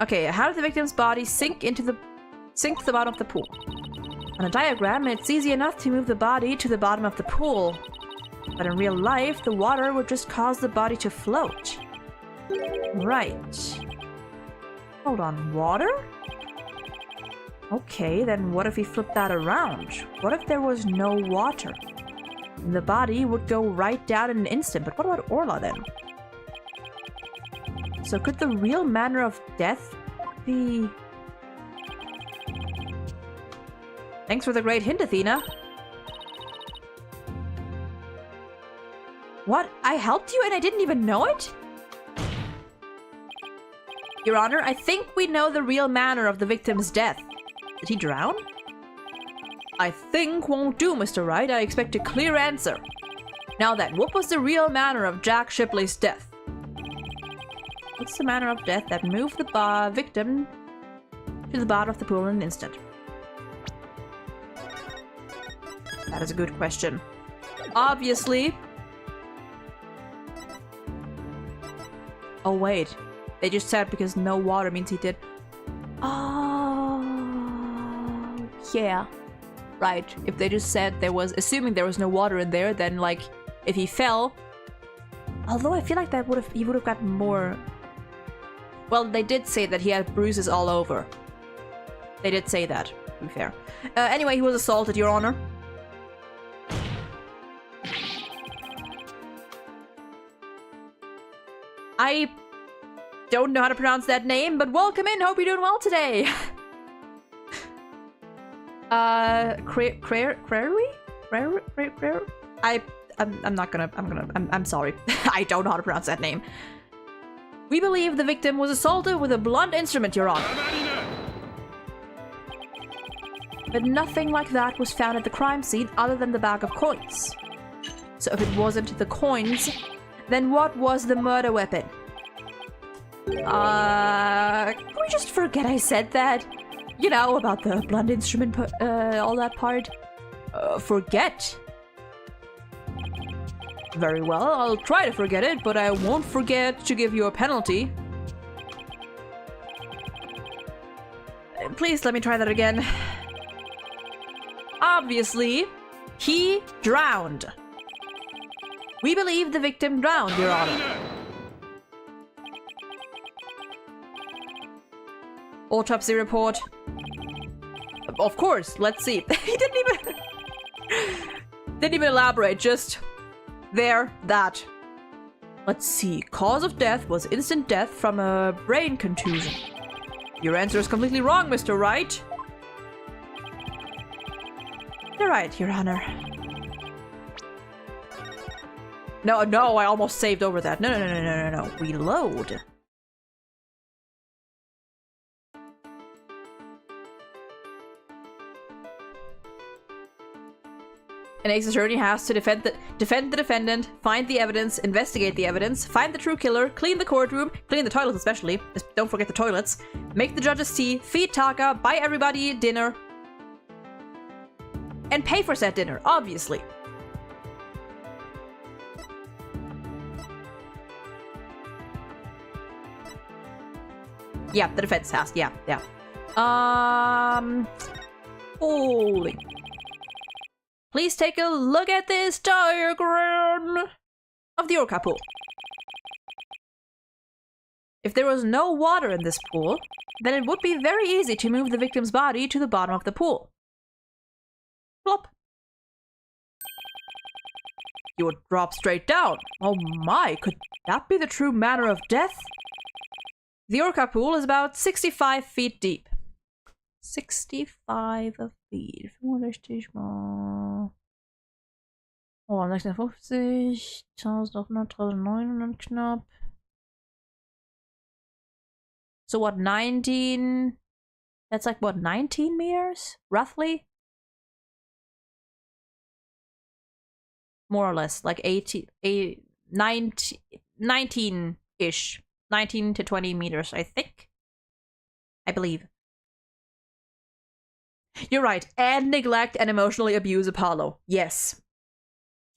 Okay, how did the victim's body sink to the bottom of the pool? On a diagram, it's easy enough to move the body to the bottom of the pool. But in real life, the water would just cause the body to float. Right. Hold on, water? Okay, then what if we flip that around? What if there was no water? The body would go right down in an instant, but what about Orla then? So could the real manner of death be... Thanks for the great hint, Athena. What? I helped you and I didn't even know it? Your Honor, I think we know the real manner of the victim's death. Did he drown? I think won't do, Mr. Wright. I expect a clear answer. Now then, what was the real manner of Jack Shipley's death? What's the manner of death that moved the victim to the bottom of the pool in an instant? That is a good question. Obviously. Oh wait, they just said because no water means he did. Oh, yeah. Right, if they just said there was, assuming there was no water in there, then like, if he fell, although I feel like that he would have gotten more. Well, they did say that he had bruises all over. They did say that, to be fair. Anyway, he was assaulted, Your Honor. I don't know how to pronounce that name, but welcome in. Hope you're doing well today. I'm sorry. I don't know how to pronounce that name. We believe the victim was assaulted with a blunt instrument, Your Honor. But nothing like that was found at the crime scene other than the bag of coins. So if it wasn't the coins, then what was the murder weapon? Can we just forget I said that? You know, about the blunt instrument, all that part. Forget? Very well, I'll try to forget it, but I won't forget to give you a penalty. Please let me try that again. Obviously, he drowned. We believe the victim drowned, Your Honor. Autopsy report. Of course, let's see. He didn't even elaborate, just there, that. Let's see. Cause of death was instant death from a brain contusion. Your answer is completely wrong, Mr. Wright. You're right, Your Honor. No, I almost saved over that. No. Reload. An ex-attorney has to defend the defendant, find the evidence, investigate the evidence, find the true killer, clean the courtroom, clean the toilets especially, just don't forget the toilets, make the judges tea, feed Taka, buy everybody dinner, and pay for said dinner, obviously. Yeah, the defense has, yeah. Holy. Please take a look at this diagram of the Orca pool. If there was no water in this pool, then it would be very easy to move the victim's body to the bottom of the pool. Plop. You would drop straight down. Oh my, could that be the true manner of death? The Orca pool is about 65 feet deep. 65 feet. 65 mal. Oh, 650. 1800, knapp. So what, 19? That's like what, 19 meters? Roughly? More or less, like 19-ish. 19 to 20 meters, I think. I believe. You're right. And neglect and emotionally abuse Apollo. Yes.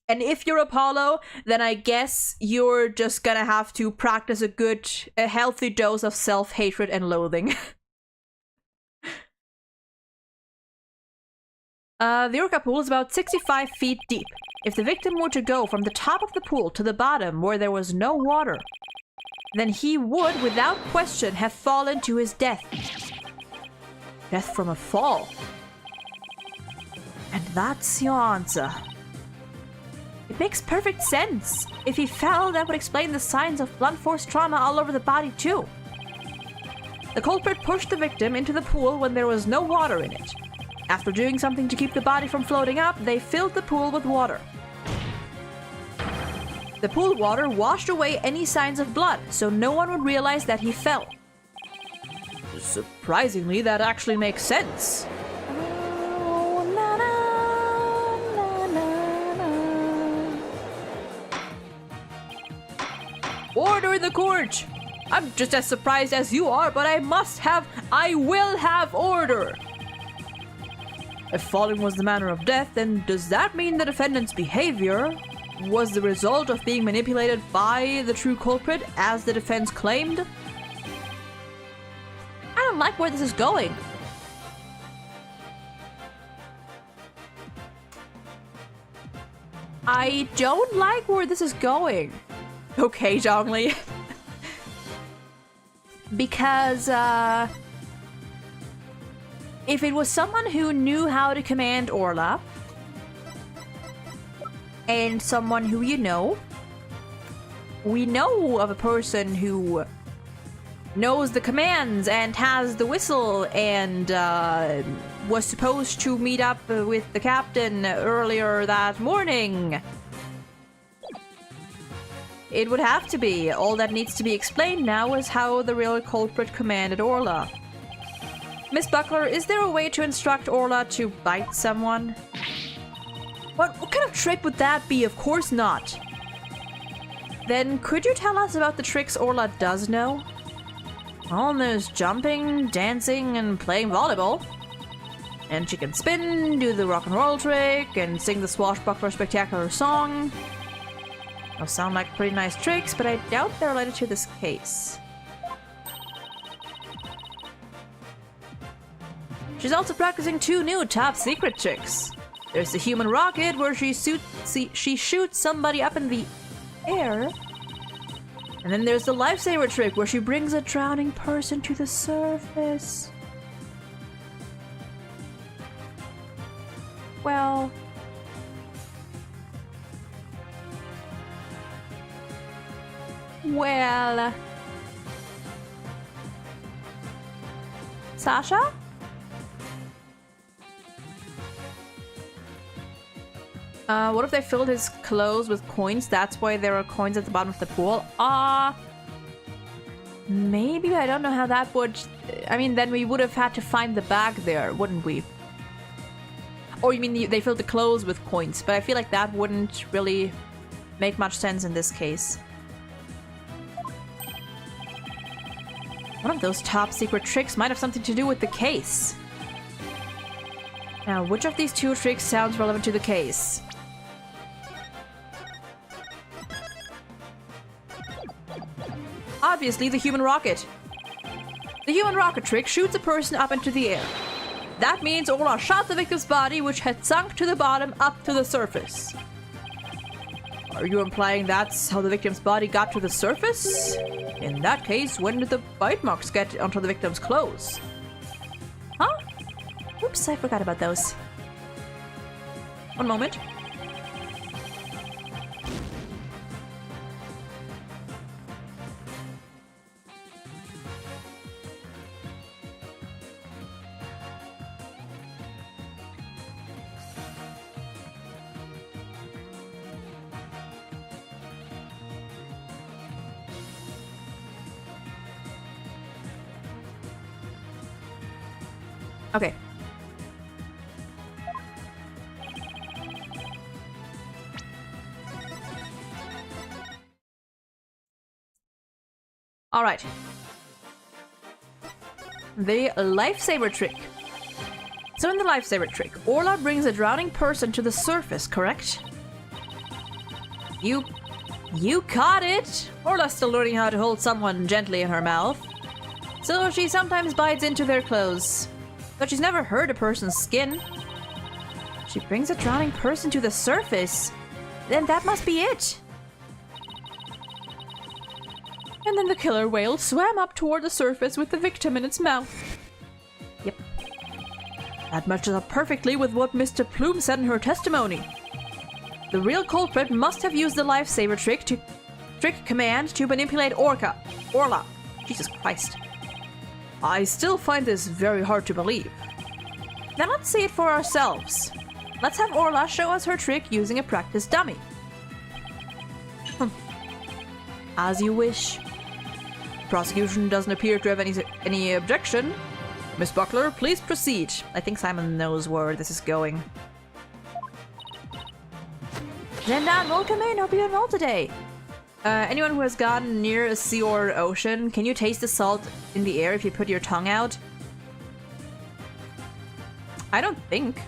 And if you're Apollo, then I guess you're just gonna have to practice a healthy dose of self-hatred and loathing. The Orca pool is about 65 feet deep. If the victim were to go from the top of the pool to the bottom where there was no water, then he would, without question, have fallen to his death. Death from a fall. And that's your answer. It makes perfect sense. If he fell, that would explain the signs of blunt force trauma all over the body too. The culprit pushed the victim into the pool when there was no water in it. After doing something to keep the body from floating up, they filled the pool with water. The pool water washed away any signs of blood, so no one would realize that he fell. Surprisingly, that actually makes sense. Order in the court! I'm just as surprised as you are, but I will have order! If falling was the manner of death, then does that mean the defendant's behavior was the result of being manipulated by the true culprit, as the defense claimed? I don't like where this is going. I don't like where this is going. Okay, Zhongli. Because, if it was someone who knew how to command Orla, and someone who you know, we know of a person who knows the commands and has the whistle and was supposed to meet up with the captain earlier that morning. It would have to be. All that needs to be explained now is how the real culprit commanded Orla. Miss Buckler, is there a way to instruct Orla to bite someone? What kind of trick would that be? Of course not. Then could you tell us about the tricks Orla does know? Well, there's jumping, dancing, and playing volleyball. And she can spin, do the rock and roll trick, and sing the swashbuckler spectacular song. Those sound like pretty nice tricks, but I doubt they're related to this case. She's also practicing 2 new top secret tricks. There's the human rocket, where she shoots somebody up in the air. And then there's the lifesaver trick, where she brings a drowning person to the surface. Well... Sasha? What if they filled his clothes with coins? That's why there are coins at the bottom of the pool? Maybe. I don't know how that would... I mean, then we would have had to find the bag there, wouldn't we? Or you mean they filled the clothes with coins, but I feel like that wouldn't really make much sense in this case. One of those top secret tricks might have something to do with the case. Now, which of these 2 tricks sounds relevant to the case? Obviously, the human rocket. The human rocket trick shoots a person up into the air. That means Orla shot the victim's body, which had sunk to the bottom, up to the surface. Are you implying that's how the victim's body got to the surface? In that case, when did the bite marks get onto the victim's clothes? Huh? Oops, I forgot about those. One moment. Okay. All right. The lifesaver trick. So in the lifesaver trick, Orla brings a drowning person to the surface, correct? You caught it! Orla's still learning how to hold someone gently in her mouth. So she sometimes bites into their clothes. But she's never hurt a person's skin. She brings a drowning person to the surface. Then that must be it. And then the killer whale swam up toward the surface with the victim in its mouth. Yep. That matches up perfectly with what Mr. Plume said in her testimony. The real culprit must have used the lifesaver trick command to manipulate Orla. Jesus Christ. I still find this very hard to believe. Then let's see it for ourselves. Let's have Orla show us her trick using a practice dummy. As you wish. Prosecution doesn't appear to have any objection. Miss Buckler, please proceed. I think Simon knows where this is going. Zendan, welcome in. Hope you're doing well today. Anyone who has gone near a sea or ocean, can you taste the salt in the air if you put your tongue out? I don't think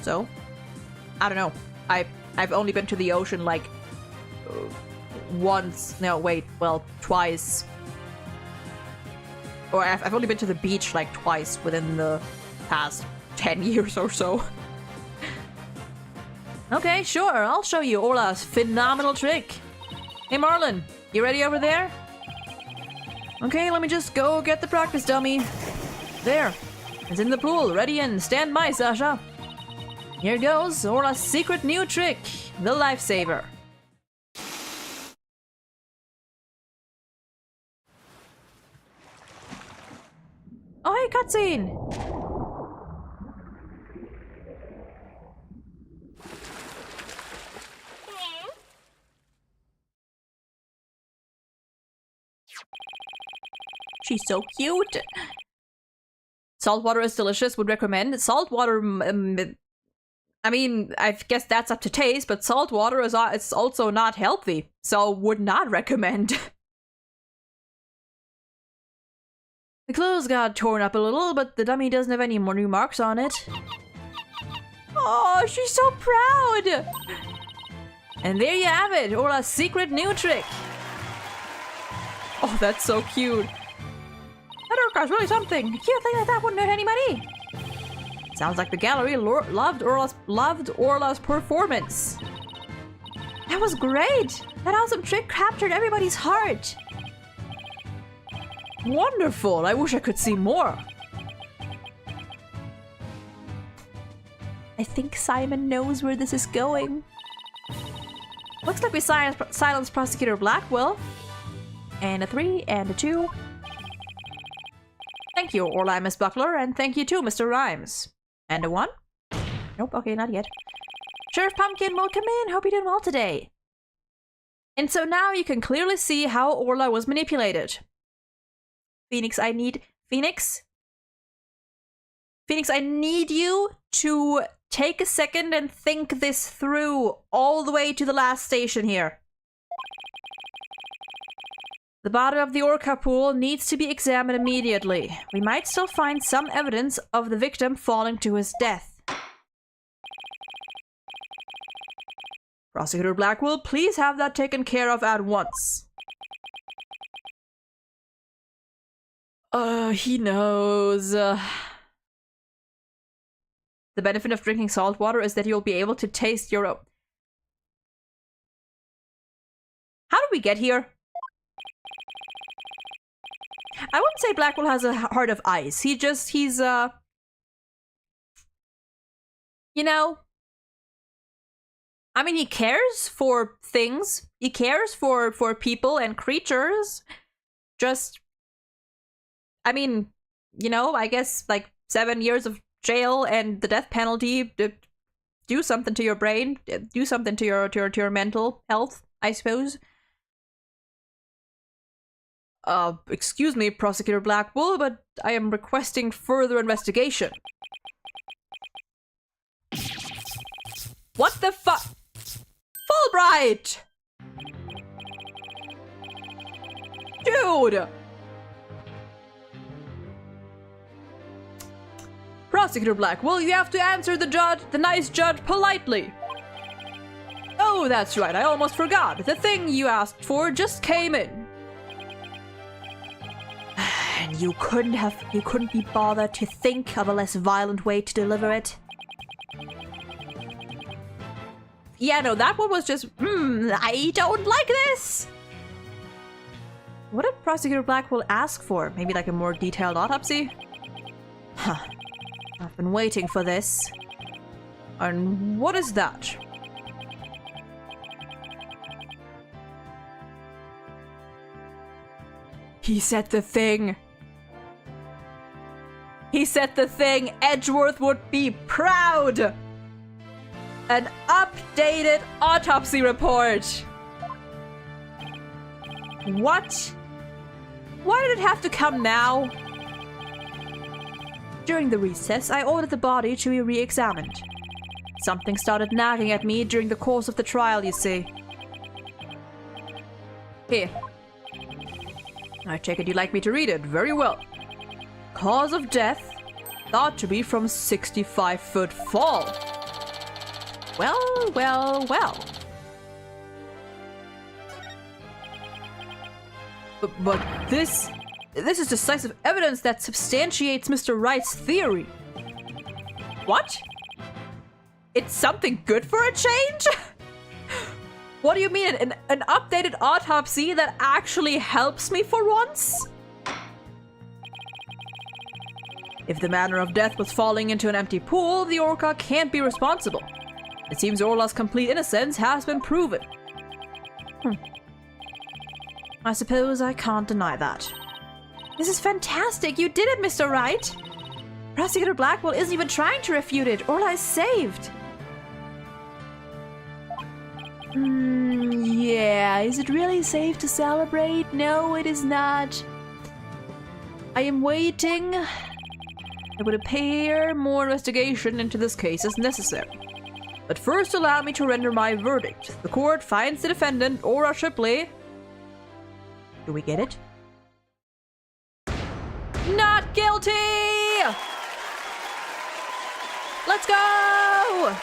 so. I don't know. I've only been to the ocean like once. No, wait. Well, twice. Or I've only been to the beach like twice within the past 10 years or so. Okay, sure. I'll show you Orla's phenomenal trick. Hey, Marlon, you ready over there? Okay, let me just go get the practice dummy. There. It's in the pool, ready and stand by, Sasha. Here goes Orla's secret new trick, the lifesaver. Yay, cutscene! She's so cute. Saltwater is delicious, would recommend. Saltwater, I mean, I guess that's up to taste, but saltwater is it's also not healthy, so would not recommend. The clothes got torn up a little, but the dummy doesn't have any more new marks on it. Oh, she's so proud! And there you have it, Orla's secret new trick. Oh, that's so cute. That orca's really something. A cute thing like that wouldn't hurt anybody. Sounds like the gallery loved Orla's performance. That was great! That awesome trick captured everybody's heart. Wonderful! I wish I could see more. I think Simon knows where this is going. Looks like we silenced Prosecutor Blackwell. And a 3 and a 2. Thank you, Orla and Miss Buckler, and thank you too, Mr. Rhymes. And a 1? Nope, okay, not yet. Sheriff Pumpkin, welcome in. Hope you're doing well today. And so now you can clearly see how Orla was manipulated. Phoenix, I need you to take a second and think this through all the way to the last station here. The bottom of the orca pool needs to be examined immediately. We might still find some evidence of the victim falling to his death. Prosecutor Blackwell, please have that taken care of at once. He knows. The benefit of drinking salt water is that you'll be able to taste your own. How did we get here? I wouldn't say Blackwell has a heart of ice. He's, you know, I mean, he cares for things. He cares for people and creatures. Just, I mean, you know, I guess like 7 years of jail and the death penalty do something to your brain, do something to your mental health, I suppose. Excuse me, Prosecutor Blackwell, but I am requesting further investigation. What the fuck? Fulbright! Dude! Prosecutor Blackwell, you have to answer the nice judge politely. Oh, that's right, I almost forgot. The thing you asked for just came in. And you couldn't be bothered to think of a less violent way to deliver it? Yeah, no, that one was just, I don't like this! What did Prosecutor Blackwell ask for? Maybe like a more detailed autopsy? Huh. I've been waiting for this. And what is that? He said the thing. He said the thing. Edgeworth would be proud. An updated autopsy report. What? Why did it have to come now? During the recess, I ordered the body to be re-examined. Something started nagging at me during the course of the trial, you see. Here. I take it you'd like me to read it. Very well. Cause of death, thought to be from 65-foot fall. Well, well, well. But this is decisive evidence that substantiates Mr. Wright's theory. What? It's something good for a change? What do you mean? An updated autopsy that actually helps me for once? If the manner of death was falling into an empty pool, the orca can't be responsible. It seems Orla's complete innocence has been proven. I suppose I can't deny that. This is fantastic. You did it, Mr. Wright. Prosecutor Blackwell isn't even trying to refute it. Orla is saved. Yeah, is it really safe to celebrate? No, it is not. I am waiting. It would appear more investigation into this case is necessary. But first allow me to render my verdict. The court finds the defendant, Orla Shipley. Do we get it? Not guilty! Let's go!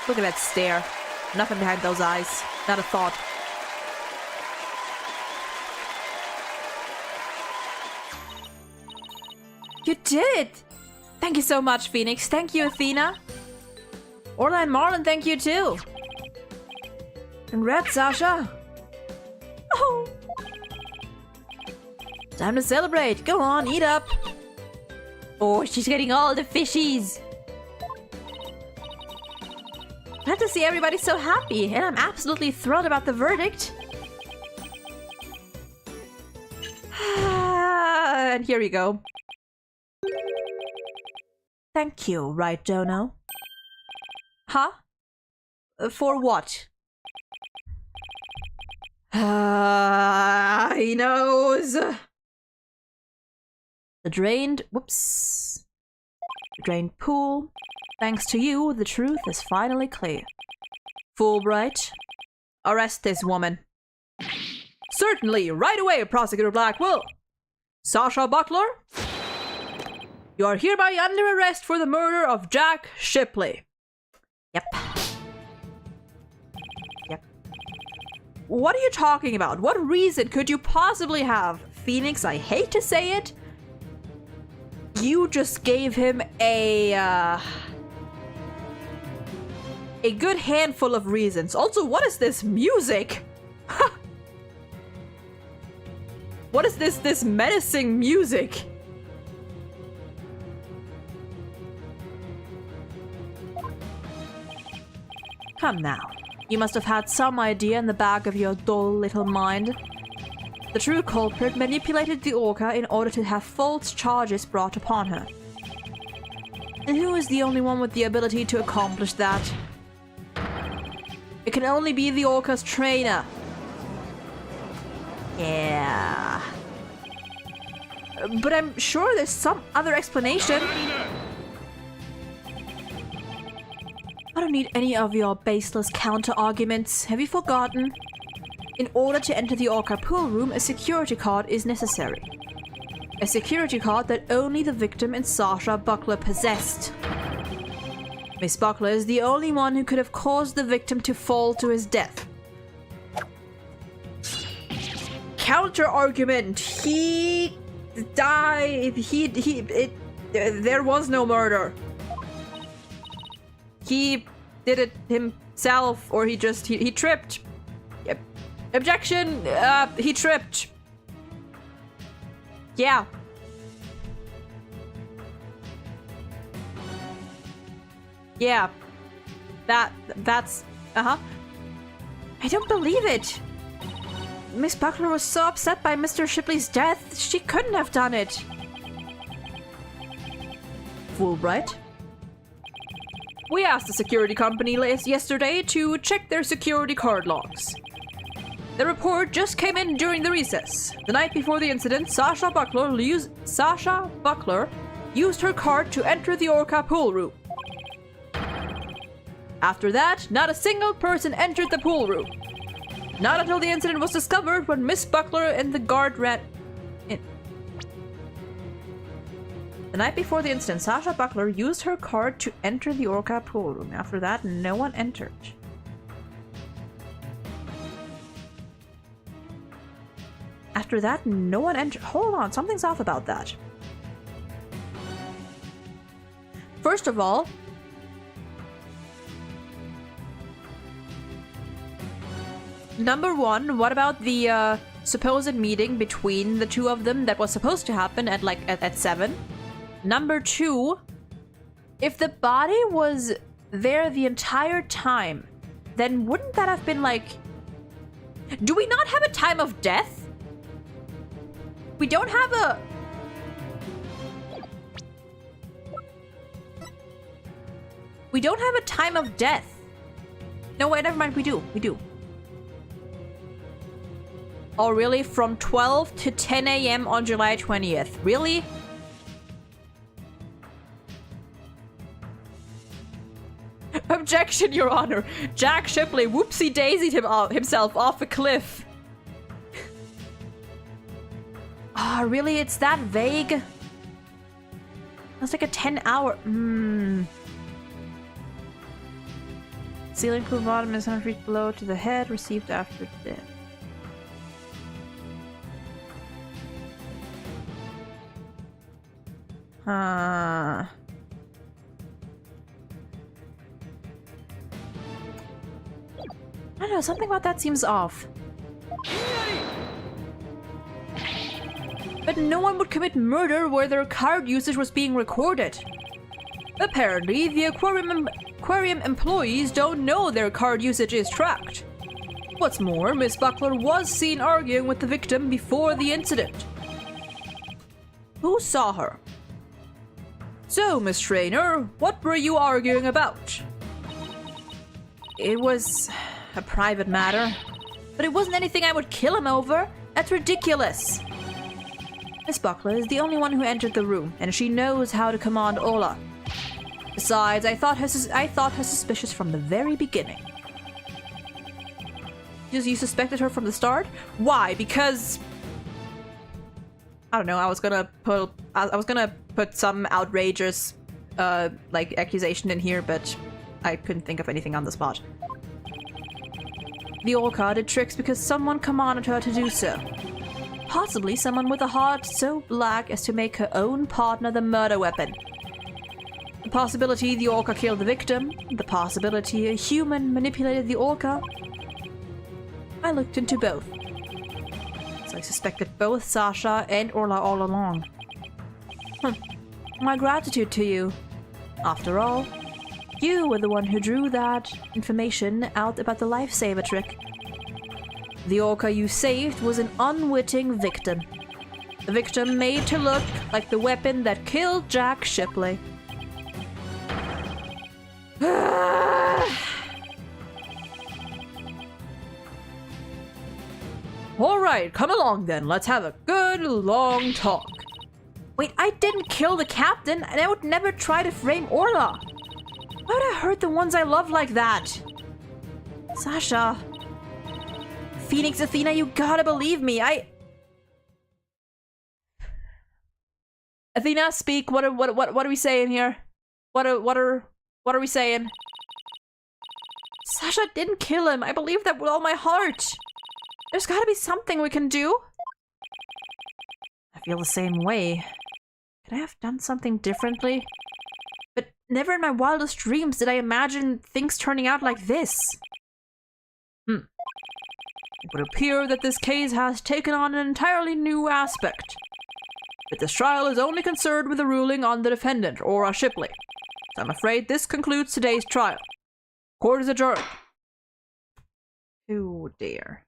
Look at that stare. Nothing behind those eyes. Not a thought. You did it! Thank you so much, Phoenix. Thank you, Athena. Orla and Marlon, thank you too. Congrats, Sasha. Oh. Time to celebrate. Go on, eat up. Oh, she's getting all the fishies. Glad to see everybody so happy, and I'm absolutely thrilled about the verdict. And here we go. Thank you, right, Dono? Huh? For what? He knows. The drained pool. Thanks to you, the truth is finally clear. Fulbright, arrest this woman. Certainly, right away, Prosecutor Blackwell. Sasha Buckler, you are hereby under arrest for the murder of Jack Shipley. Yep. What are you talking about? What reason could you possibly have? Phoenix, I hate to say it. You just gave him a good handful of reasons. Also, what is this music? What is this menacing music? Come now. You must have had some idea in the back of your dull little mind. The true culprit manipulated the Orca in order to have false charges brought upon her. And who is the only one with the ability to accomplish that? It can only be the Orca's trainer. Yeah. But I'm sure there's some other explanation. I don't need any of your baseless counter-arguments. Have you forgotten? In order to enter the Orca pool room, a security card is necessary. A security card that only the victim and Sasha Buckler possessed. Miss Buckler is the only one who could have caused the victim to fall to his death. Counter-argument. He died. There was no murder. He did it himself, or he tripped. Yep. Objection! He tripped. Yeah. Yeah. That's... I don't believe it. Miss Buckler was so upset by Mr. Shipley's death, she couldn't have done it. Fulbright? We asked the security company yesterday to check their security card logs. The report just came in during the recess. The night before the incident, Sasha Buckler used her card to enter the Orca pool room. After that, not a single person entered the pool room. Not until the incident was discovered when Miss Buckler and the guard ran in. The night before the incident, Sasha Buckler used her card to enter the Orca pool room. After that, no one entered. After that, no one entered. Hold on, something's off about that. First of all, number one, what about the supposed meeting between the two of them that was supposed to happen at 7? Number two, if the body was there the entire time, then wouldn't that have been like... Do we not have a time of death? We don't have a... We don't have a time of death. No, wait, never mind. We do. We do. Oh, really? From 12 to 10 a.m. on July 20th. Really? Objection, Your Honor. Jack Shipley whoopsie-daisied himself off a cliff. Ah, really? It's that vague? That's like a 10-hour... Ceiling pool bottom is 100 feet below to the head, received after death. I don't know, something about that seems off. But no one would commit murder where their card usage was being recorded. Apparently, the aquarium employees don't know their card usage is tracked. What's more, Miss Buckler was seen arguing with the victim before the incident. Who saw her? So, Miss Traynor, what were you arguing about? It was a private matter. But it wasn't anything I would kill him over. That's ridiculous. Miss Buckler is the only one who entered the room, and she knows how to command Ola. Besides, I thought her suspicious from the very beginning. You suspected her from the start? Why? Because... I don't know, I was gonna put some outrageous, like, accusation in here, but I couldn't think of anything on the spot. The Orca did tricks because someone commanded her to do so. Possibly someone with a heart so black as to make her own partner the murder weapon. The possibility the Orca killed the victim, the possibility a human manipulated the Orca. I looked into both. So I suspected both Sasha and Orla all along. My gratitude to you. After all, you were the one who drew that information out about the lifesaver trick. The Orca you saved was an unwitting victim. The victim made to look like the weapon that killed Jack Shipley. Alright, come along then. Let's have a good long talk. Wait, I didn't kill the captain, and I would never try to frame Orla. Why would I hurt the ones I love like that? Sasha. Phoenix Athena, you gotta believe me. Athena, speak. What are we saying here? What are we saying? Sasha didn't kill him. I believe that with all my heart. There's gotta be something we can do. I feel the same way. Could I have done something differently? But never in my wildest dreams did I imagine things turning out like this. It would appear that this case has taken on an entirely new aspect. But this trial is only concerned with the ruling on the defendant, Ora Shipley. So I'm afraid this concludes today's trial. Court is adjourned. Oh dear.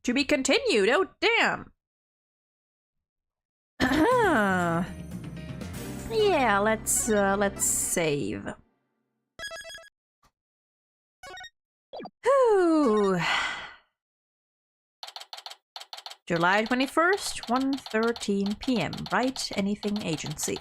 To be continued. Oh damn. Yeah, let's save. Whew. July 21st, 1:13 p.m. Write anything agency.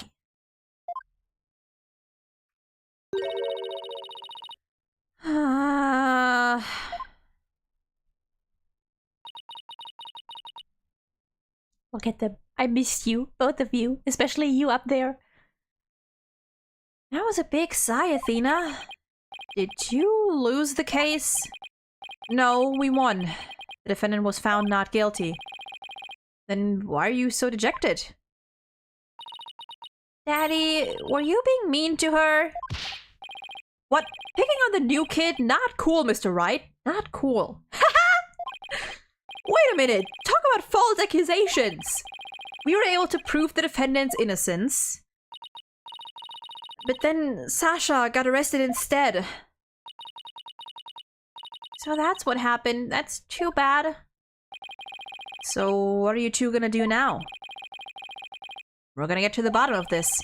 Look at them. I missed you, both of you, especially you up there. That was a big sigh, Athena. Did you lose the case? No, we won. The defendant was found not guilty. Then why are you so dejected? Daddy, were you being mean to her? What? Picking on the new kid? Not cool, Mr. Wright. Not cool. Wait a minute! Talk about false accusations! We were able to prove the defendant's innocence. But then Sasha got arrested instead. So that's what happened. That's too bad. So what are you two gonna do now? We're gonna get to the bottom of this.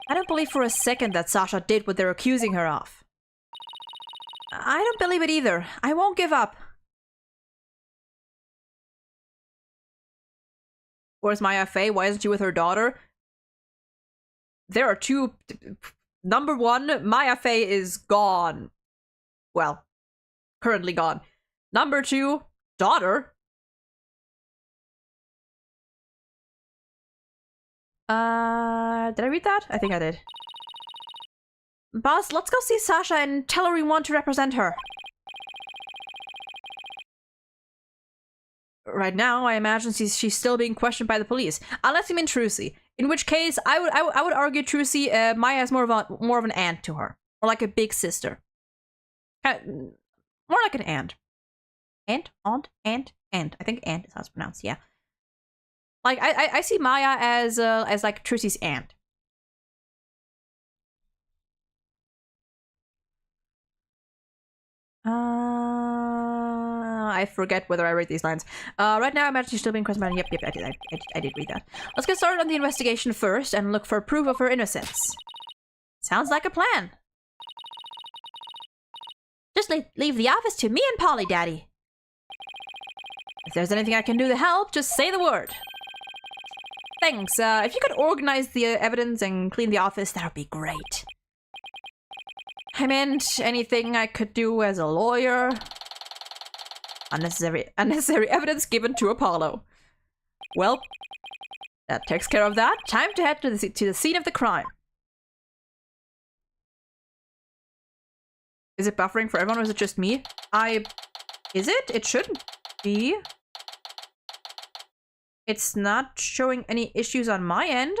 I don't believe for a second that Sasha did what they're accusing her of. I don't believe it either. I won't give up. Where's Maya Fey? Why isn't she with her daughter? There are two... Number one, Maya Fey is gone. Well, currently gone. Number two, daughter. Did I read that? I think I did. Boss, let's go see Sasha and tell her we want to represent her. Right now, I imagine she's still being questioned by the police. Unless you mean Trucy. In which case, I would argue Trucy, Maya is more of an aunt to her. Or like a big sister. More like an aunt. Aunt? Aunt? Aunt? Aunt. I think aunt is how it's pronounced, yeah. Like, I see Maya as like Trucy's aunt. I forget whether I read these lines. Right now, I imagine she's still being questioned. Yep, I did read that. Let's get started on the investigation first and look for proof of her innocence. Sounds like a plan. Just leave the office to me and Polly, Daddy. If there's anything I can do to help, just say the word. Thanks. If you could organize the evidence and clean the office, that would be great. I meant anything I could do as a lawyer. Unnecessary evidence given to Apollo. Well, that takes care of that. Time to head to the scene of the crime. Is it buffering for everyone or is it just me? Is it? It shouldn't be. It's not showing any issues on my end.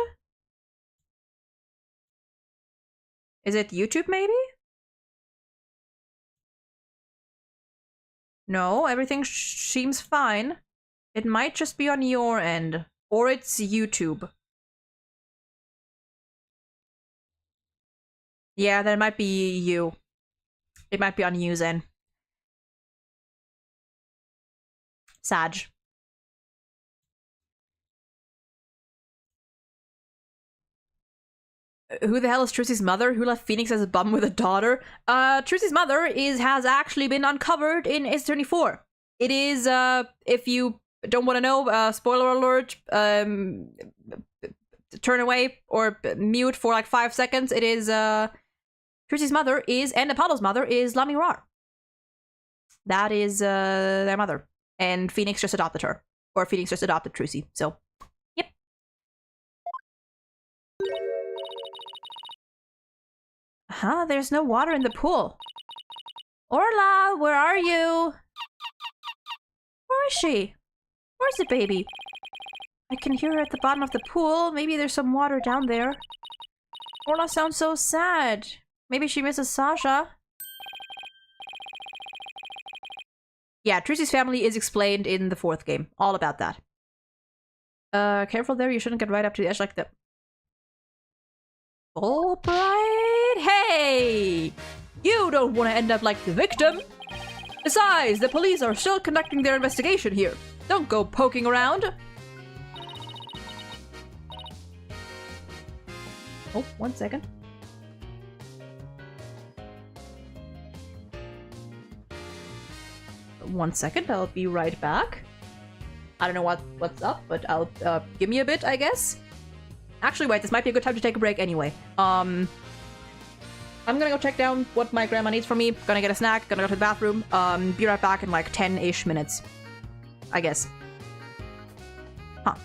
Is it YouTube maybe? No, everything seems fine. It might just be on your end. Or it's YouTube. Yeah, that might be you. It might be on you's end. Sag. Who the hell is Trucy's mother? Who left Phoenix as a bum with a daughter? Trucy's mother has actually been uncovered in S24. It is, if you don't want to know, spoiler alert, turn away or mute for like 5 seconds. It is, Trucy's mother is, and Apollo's mother is Lami Rar. That is, their mother. And Phoenix just adopted her. Or Phoenix just adopted Trucy, so, yep. Huh? There's no water in the pool. Orla, where are you? Where is she? Where's the baby? I can hear her at the bottom of the pool. Maybe there's some water down there. Orla sounds so sad. Maybe she misses Sasha. Yeah, Trucy's family is explained in the 4th game. All about that. Careful there. You shouldn't get right up to the edge like that. Albright? Hey! You don't want to end up like the victim! Besides, the police are still conducting their investigation here. Don't go poking around! Oh, 1 second. One second, I'll be right back. I don't know what's up, but I'll give me a bit, I guess. Actually, wait, this might be a good time to take a break anyway. I'm gonna go check down what my grandma needs from me. Gonna get a snack, gonna go to the bathroom. Be right back in like 10-ish minutes. I guess. Huh.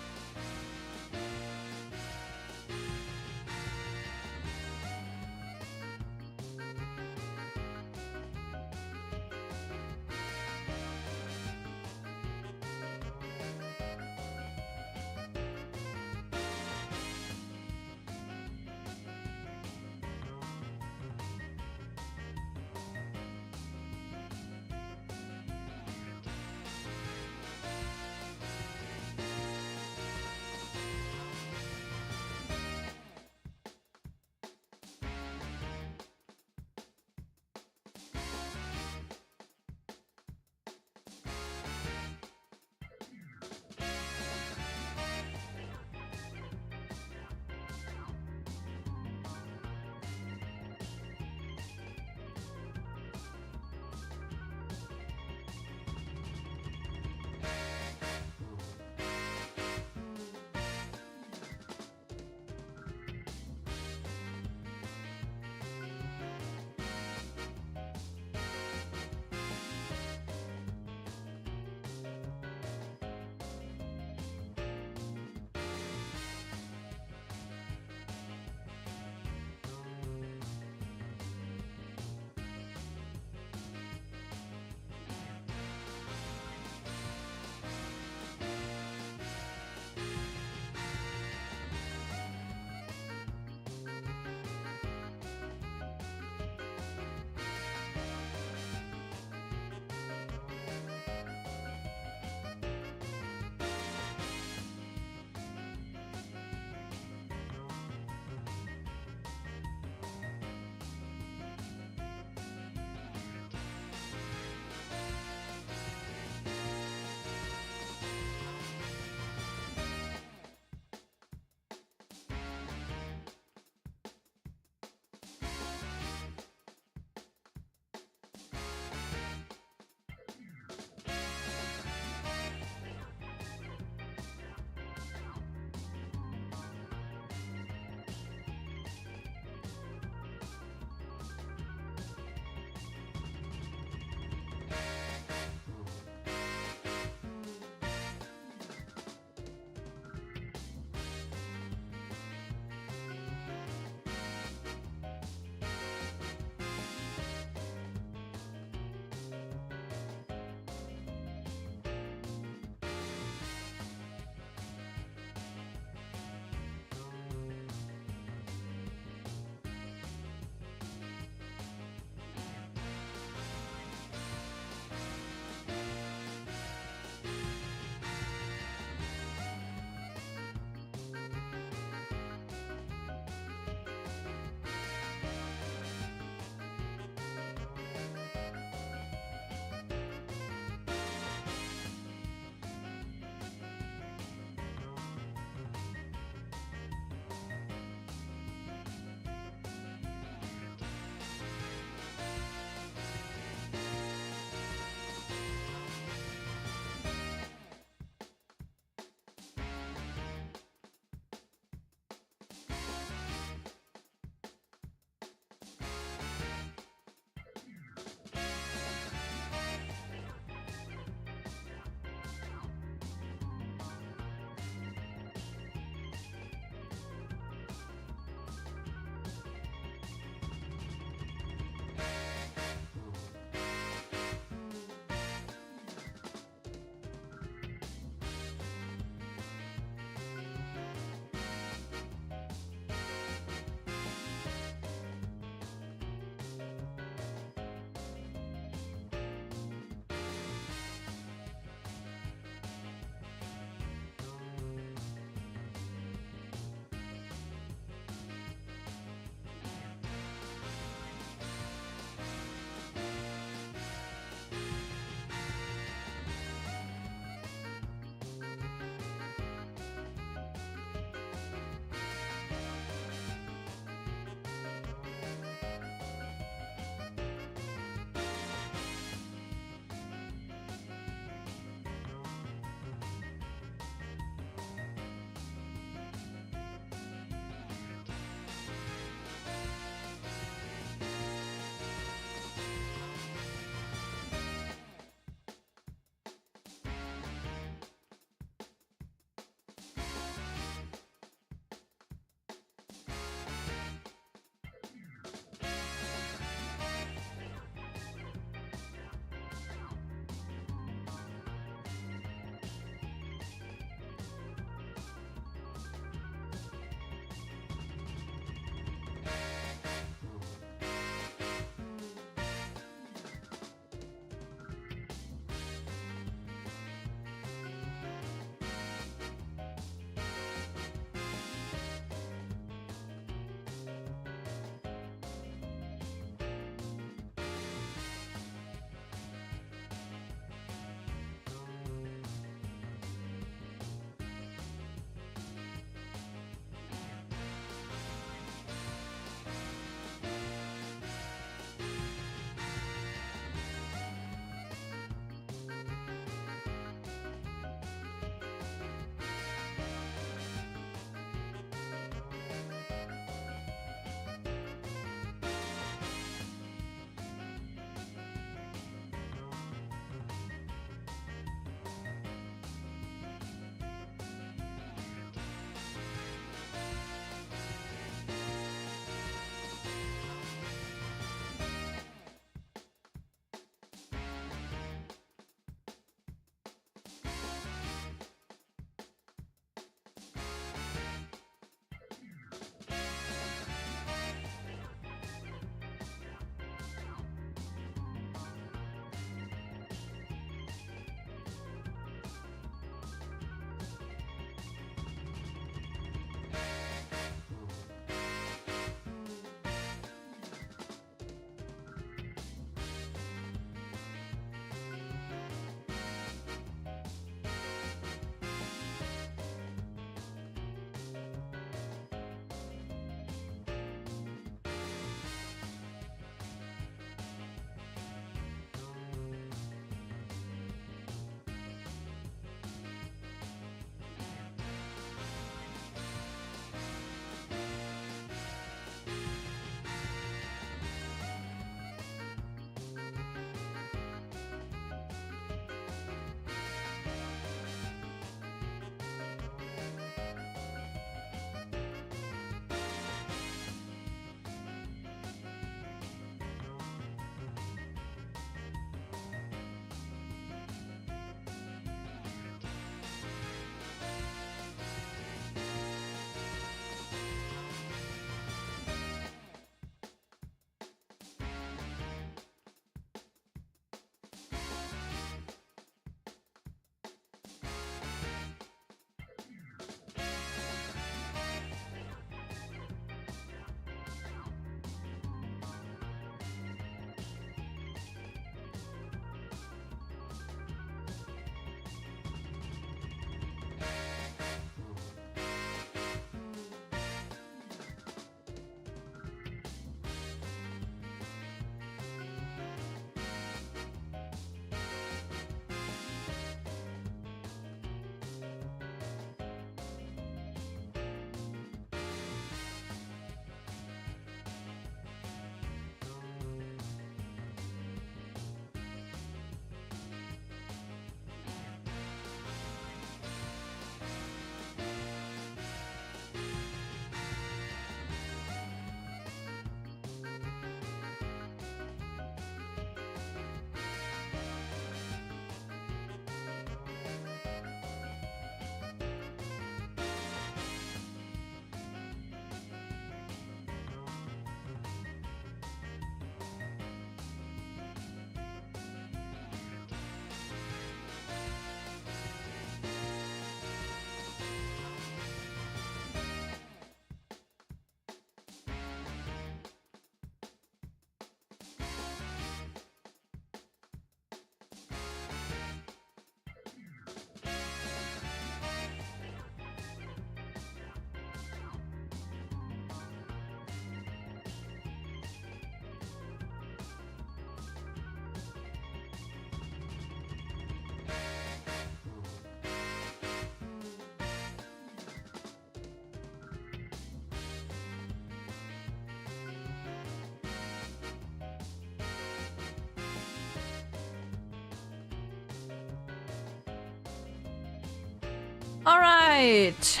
Alright.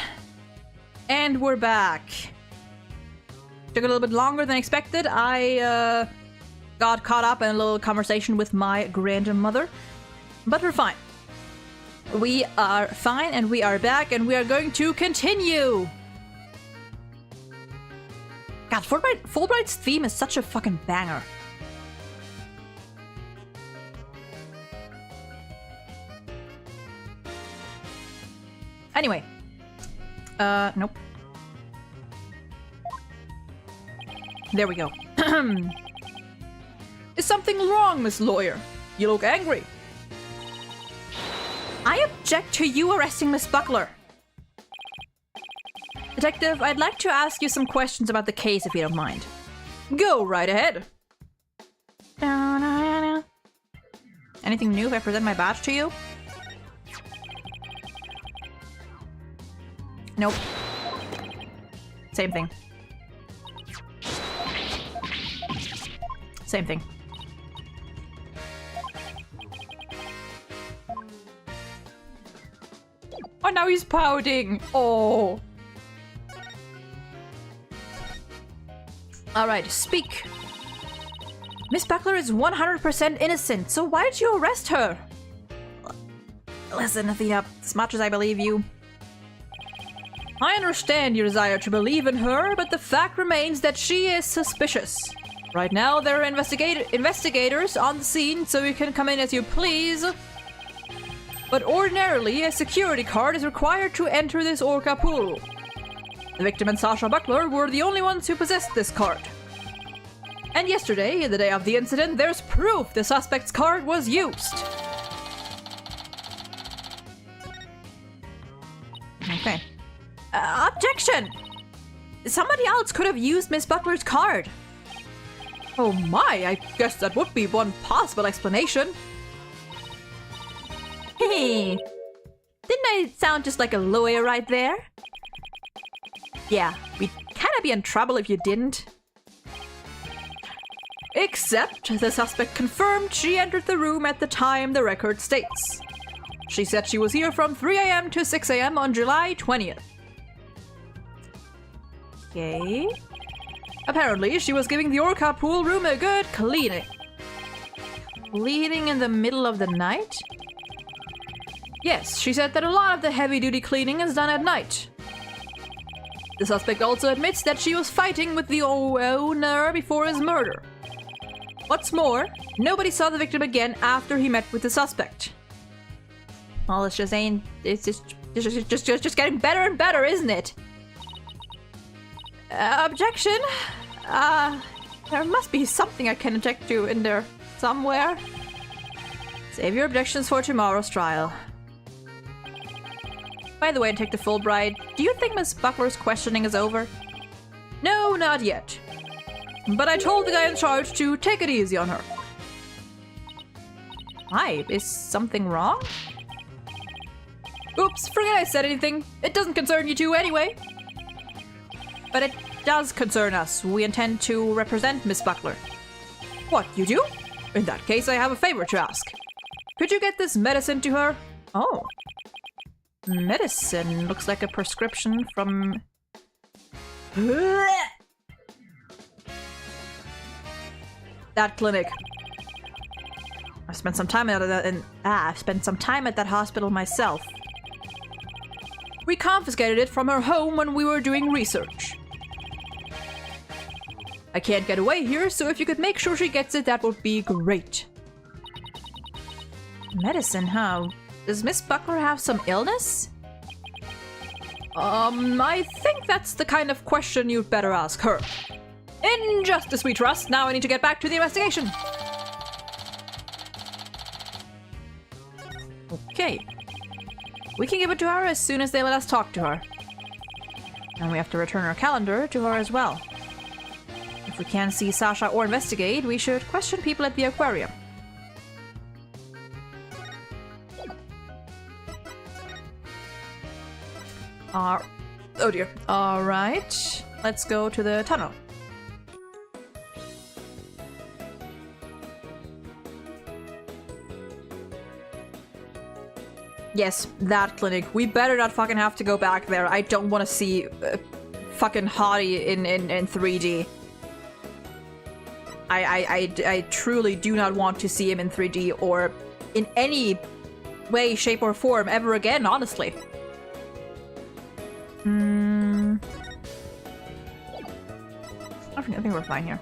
And we're back. Took a little bit longer than expected. I got caught up in a little conversation with my grandmother. But we're fine. We are fine and we are back and we are going to continue. God, Fulbright's theme is such a fucking banger. Anyway. Nope. There we go. Is something wrong, Miss Lawyer? You look angry. I object to you arresting Miss Buckler. Detective, I'd like to ask you some questions about the case if you don't mind. Go right ahead. Anything new if I present my badge to you? Nope. Same thing. Same thing. Oh, now he's pouting. Oh. Alright, speak. Miss Buckler is 100% innocent, so why did you arrest her? Listen, Athena, as much as I believe you, I understand your desire to believe in her, but the fact remains that she is suspicious. Right now, there are investigators on the scene, so you can come in as you please. But ordinarily, a security card is required to enter this orca pool. The victim and Sasha Buckler were the only ones who possessed this card. And yesterday, the day of the incident, there's proof the suspect's card was used. Okay. Objection! Somebody else could have used Miss Buckler's card. Oh my, I guess that would be one possible explanation. Hey, didn't I sound just like a lawyer right there? Yeah, we'd kinda be in trouble if you didn't. Except the suspect confirmed she entered the room at the time the record states. She said she was here from 3 a.m. to 6 a.m. on July 20th. Okay. Apparently, she was giving the orca pool room a good cleaning. Cleaning in the middle of the night? Yes, she said that a lot of the heavy-duty cleaning is done at night. The suspect also admits that she was fighting with the owner before his murder. What's more, nobody saw the victim again after he met with the suspect. Well, it's just getting better and better, isn't it? Objection? There must be something I can object to in there somewhere. Save your objections for tomorrow's trial. By the way, Detective Fulbright, do you think Miss Buckler's questioning is over? No, not yet. But I told the guy in charge to take it easy on her. Why? Is something wrong? Oops, forget I said anything. It doesn't concern you two anyway. But it does concern us. We intend to represent Miss Buckler. What, you do? In that case, I have a favor to ask. Could you get this medicine to her? Oh. Medicine looks like a prescription from... that clinic. I've spent some time at that hospital myself. We confiscated it from her home when we were doing research. I can't get away here, so if you could make sure she gets it, that would be great. Medicine, huh? Does Miss Buckler have some illness? I think that's the kind of question you'd better ask her. In justice we trust. Now I need to get back to the investigation. Okay. We can give it to her as soon as they let us talk to her. And we have to return our calendar to her as well. If we can't see Sasha or investigate, we should question people at the aquarium. Oh dear. Alright. Let's go to the tunnel. Yes, that clinic. We better not fucking have to go back there. I don't want to see fucking Hottie in 3D. I truly do not want to see him in 3D or in any way, shape, or form ever again, honestly. I think we're fine here.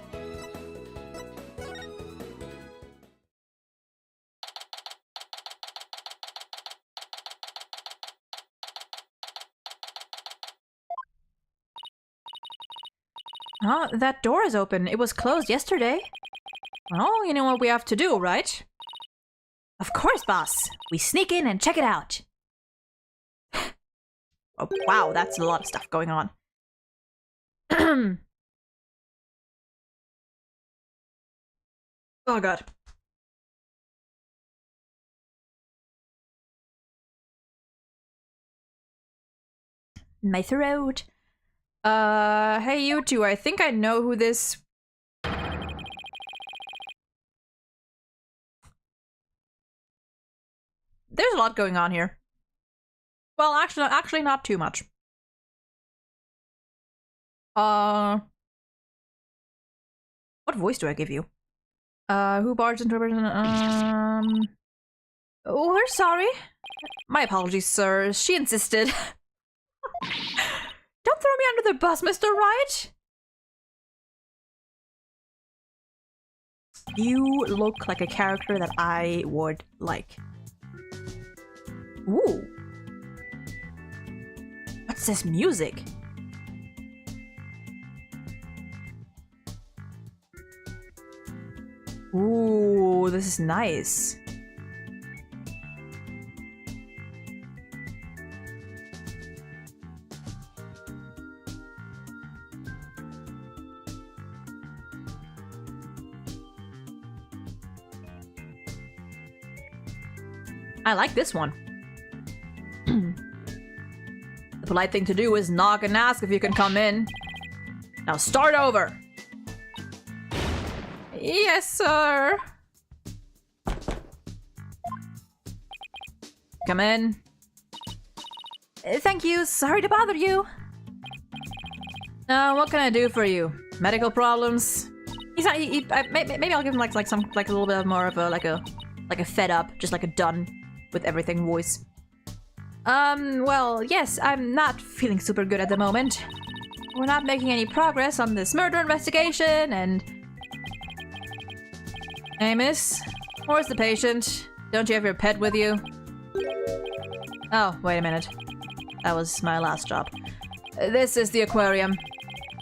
Oh, that door is open. It was closed yesterday. Well, you know what we have to do, right? Of course, boss. We sneak in and check it out. Oh, wow, that's a lot of stuff going on. Oh, God. My throat. Hey, you two, I think I know who this... There's a lot going on here. Well, actually not too much. What voice do I give you? Who barged into a person? Oh, we're sorry. My apologies, sir. She insisted. Don't throw me under the bus, Mr. Wright! You look like a character that I would like. Ooh. What's this music? Ooh, this is nice. I like this one. The polite thing to do is knock and ask if you can come in. Now start over. Yes, sir. Come in. Thank you. Sorry to bother you. What can I do for you? Medical problems? He's not. Maybe I'll give him like a little bit more of a fed up, just like a done with everything voice. Well, yes, I'm not feeling super good at the moment. We're not making any progress on this murder investigation, and... Hey, miss? Where's the patient? Don't you have your pet with you? Oh, wait a minute. That was my last job. This is the aquarium.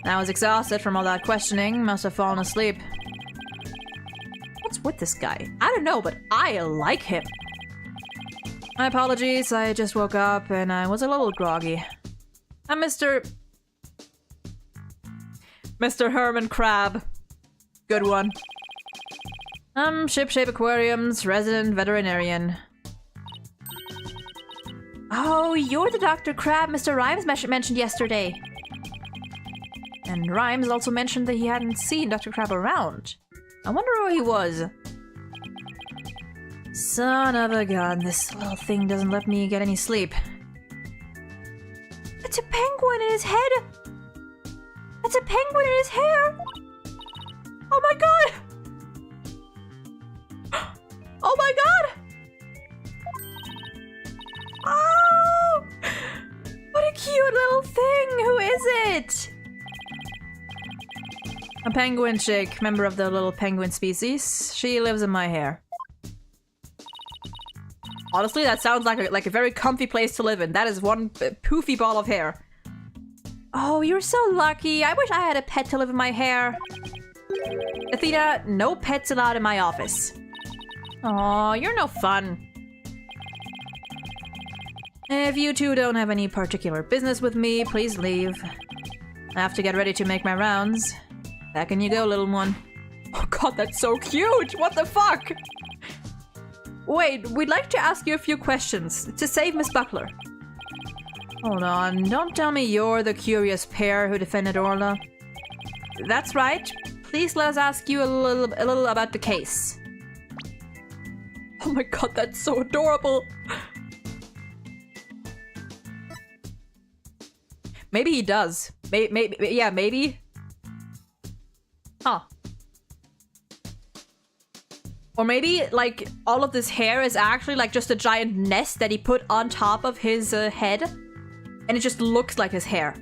I was exhausted from all that questioning, must have fallen asleep. What's with this guy? I don't know, but I like him. My apologies, I just woke up and I was a little groggy. I'm Mr. Herman Crab. Good one. I'm Shipshape Aquarium's resident veterinarian. Oh, you're the Dr. Crab Mr. Rhymes mentioned yesterday. And Rhymes also mentioned that he hadn't seen Dr. Crab around. I wonder where he was. Son of a gun, this little thing doesn't let me get any sleep. It's a penguin in his head! It's a penguin in his hair! Oh my god! Oh my god! Oh! What a cute little thing! Who is it? A penguin chick, member of the little penguin species. She lives in my hair. Honestly, that sounds like a very comfy place to live in. That is one poofy ball of hair. Oh, you're so lucky. I wish I had a pet to live in my hair. Athena, no pets allowed in my office. Aw, you're no fun. If you two don't have any particular business with me, please leave. I have to get ready to make my rounds. Back in you go, little one. Oh god, that's so cute! What the fuck? Wait, we'd like to ask you a few questions to save Miss Buckler. Hold on, don't tell me you're the curious pair who defended Orla. That's right. Please let us ask you a little about the case. Oh my god, that's so adorable. Maybe he does. Yeah, maybe. Huh. Or maybe, like, all of this hair is actually, like, just a giant nest that he put on top of his head. And it just looks like his hair.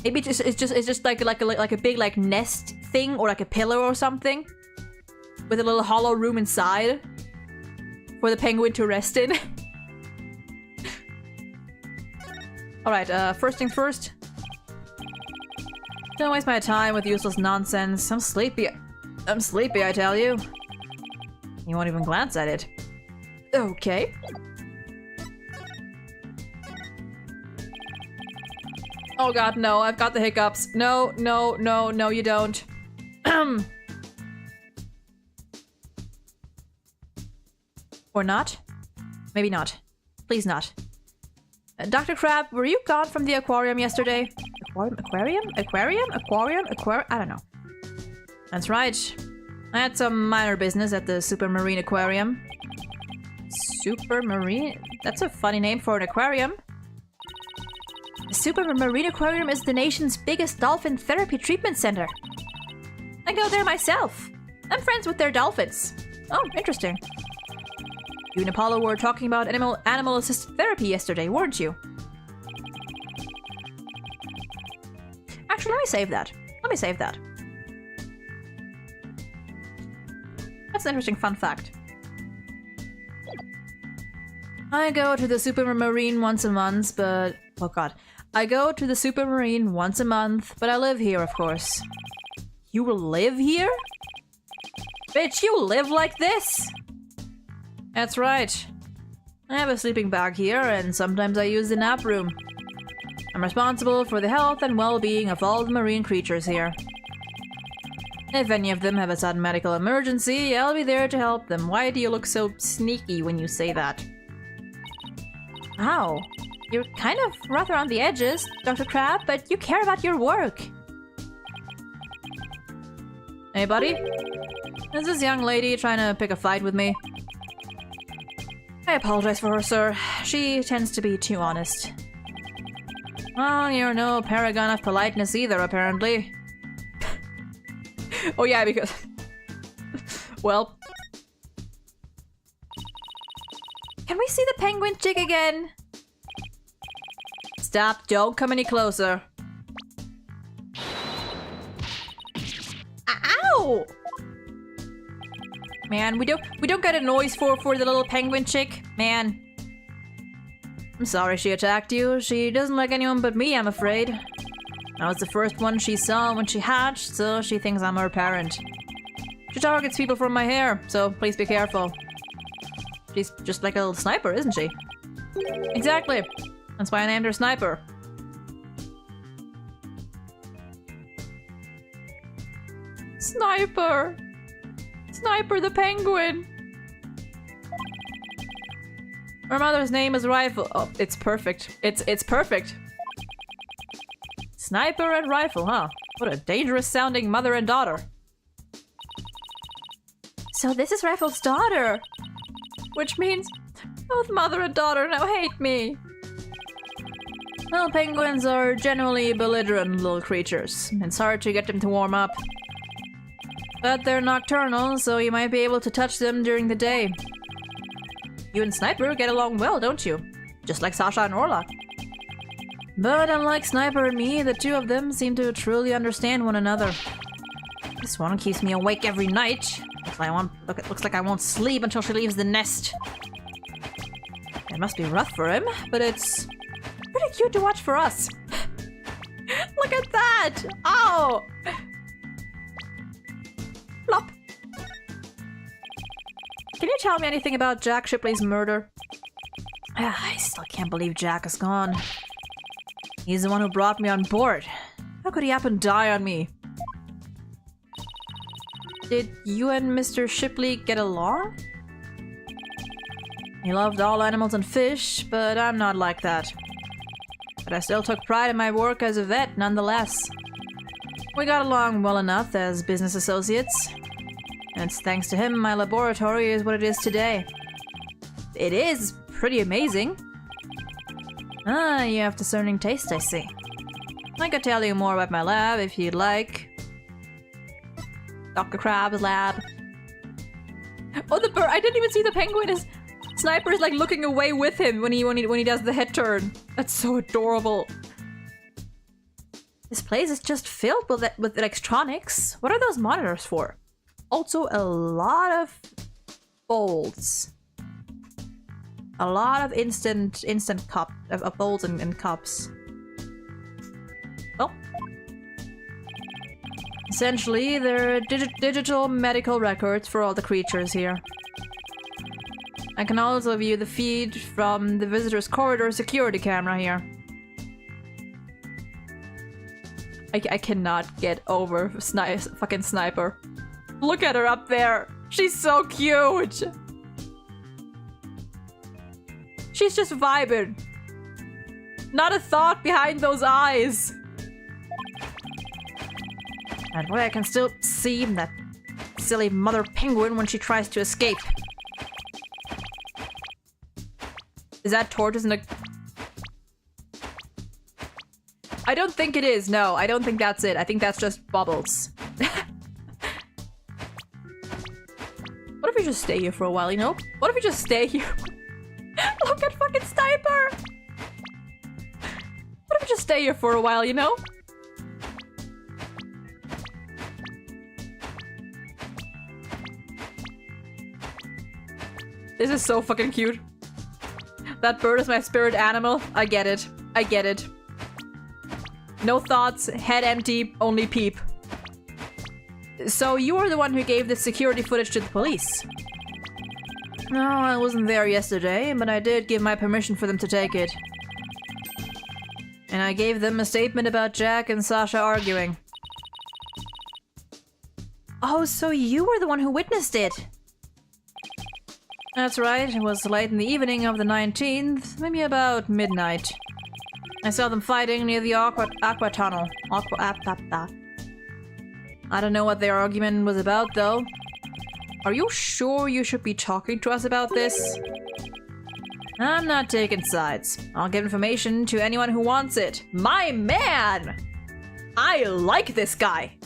Maybe it's just like a big, like, nest thing, or like a pillow or something. With a little hollow room inside. For the penguin to rest in. Alright, first thing first. Don't waste my time with useless nonsense. I'm sleepy, I tell you. You won't even glance at it. Okay. Oh god, no, I've got the hiccups. No, no, no, no, you don't. Or not? Maybe not. Please not. Dr. Crab, were you gone from the aquarium yesterday? Aquarium? I don't know. That's right. I had some minor business at the Supermarine Aquarium. Supermarine? That's a funny name for an aquarium. The Supermarine Aquarium is the nation's biggest dolphin therapy treatment center. I go there myself. I'm friends with their dolphins. Oh, interesting. You and Apollo were talking about animal-assisted therapy yesterday, weren't you? Actually, let me save that. That's an interesting fun fact. I go to the Supermarine once a month, but... Oh god. I go to the Supermarine once a month, but I live here, of course. You live here? Bitch, you live like this? That's right. I have a sleeping bag here, and sometimes I use the nap room. I'm responsible for the health and well-being of all the marine creatures here. If any of them have a sudden medical emergency, I'll be there to help them. Why do you look so sneaky when you say that? Ow. You're kind of rough around the edges, Dr. Crab, but you care about your work. Hey, buddy? Is this young lady trying to pick a fight with me? I apologize for her, sir. She tends to be too honest. Oh, you're no paragon of politeness either, apparently. Oh yeah, because... Well... Can we see the penguin chick again? Stop, don't come any closer. Ow! Man, we don't get a noise for the little penguin chick. Man. I'm sorry she attacked you. She doesn't like anyone but me, I'm afraid. I was the first one she saw when she hatched, so she thinks I'm her parent. She targets people from my hair, so please be careful. She's just like a little sniper, isn't she? Exactly. That's why I named her Sniper. Sniper! Sniper the penguin! Her mother's name is Rifle. Oh, it's perfect. It's perfect. Sniper and Rifle, huh? What a dangerous sounding mother and daughter. So this is Rifle's daughter! Which means both mother and daughter now hate me. Well, penguins are generally belligerent little creatures. It's hard to get them to warm up. But they're nocturnal, so you might be able to touch them during the day. You and Sniper get along well, don't you? Just like Sasha and Orla. But unlike Sniper and me, the two of them seem to truly understand one another. This one keeps me awake every night. Looks like I won't sleep until she leaves the nest. It must be rough for him, but it's pretty cute to watch for us. Look at that! Oh! Plop. Can you tell me anything about Jack Shipley's murder? I still can't believe Jack is gone. He's the one who brought me on board. How could he happen to die on me? Did you and Mr. Shipley get along? He loved all animals and fish, but I'm not like that. But I still took pride in my work as a vet, nonetheless. We got along well enough as business associates. And it's thanks to him my laboratory is what it is today. It is pretty amazing. Ah, you have discerning taste, I see. I could tell you more about my lab if you'd like. Dr. Crab's lab. Oh, the bird! I didn't even see the penguin. His sniper is like looking away with him when he does the head turn. That's so adorable. This place is just filled with electronics. What are those monitors for? Also, a lot of bowls. A lot of instant cup of bowls and cups. Well, essentially, they're digital medical records for all the creatures here. I can also view the feed from the visitor's corridor security camera here. I cannot get over fucking Sniper. Look at her up there. She's so cute. She's just vibing. Not a thought behind those eyes. And boy, I can still see that silly mother penguin when she tries to escape. Is that tortoise in a... I don't think it is, no. I don't think that's it. I think that's just bubbles. What if we just stay here for a while, you know? What if we just stay here? Look at fucking Sniper! What if we just stay here for a while, you know? This is so fucking cute. That bird is my spirit animal. I get it. I get it. No thoughts, head empty, only peep. So you were the one who gave the security footage to the police? No, I wasn't there yesterday, but I did give my permission for them to take it. And I gave them a statement about Jack and Sasha arguing. Oh, so you were the one who witnessed it? That's right, it was late in the evening of the 19th, maybe about midnight. I saw them fighting near the aqua tunnel. I don't know what their argument was about, though. Are you sure you should be talking to us about this? I'm not taking sides. I'll give information to anyone who wants it. My man! I like this guy!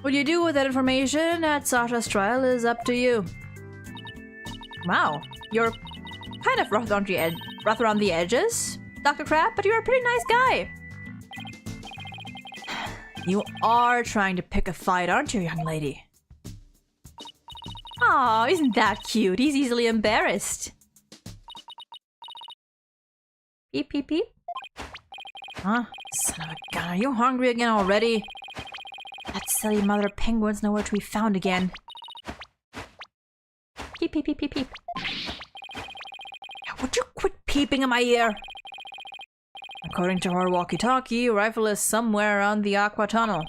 What you do with that information at Sasha's trial is up to you. Wow, you're kind of rough around the edges, Dr. Crab, but you're a pretty nice guy. You are trying to pick a fight, aren't you, young lady? Aw, isn't that cute? He's easily embarrassed. Beep, beep, beep. Huh? Son of a gun, are you hungry again already? That silly mother penguin's nowhere to be found again. Peep, peep, peep, peep, peep. Would you quit peeping in my ear? According to her walkie-talkie, rifle is somewhere around the aqua tunnel.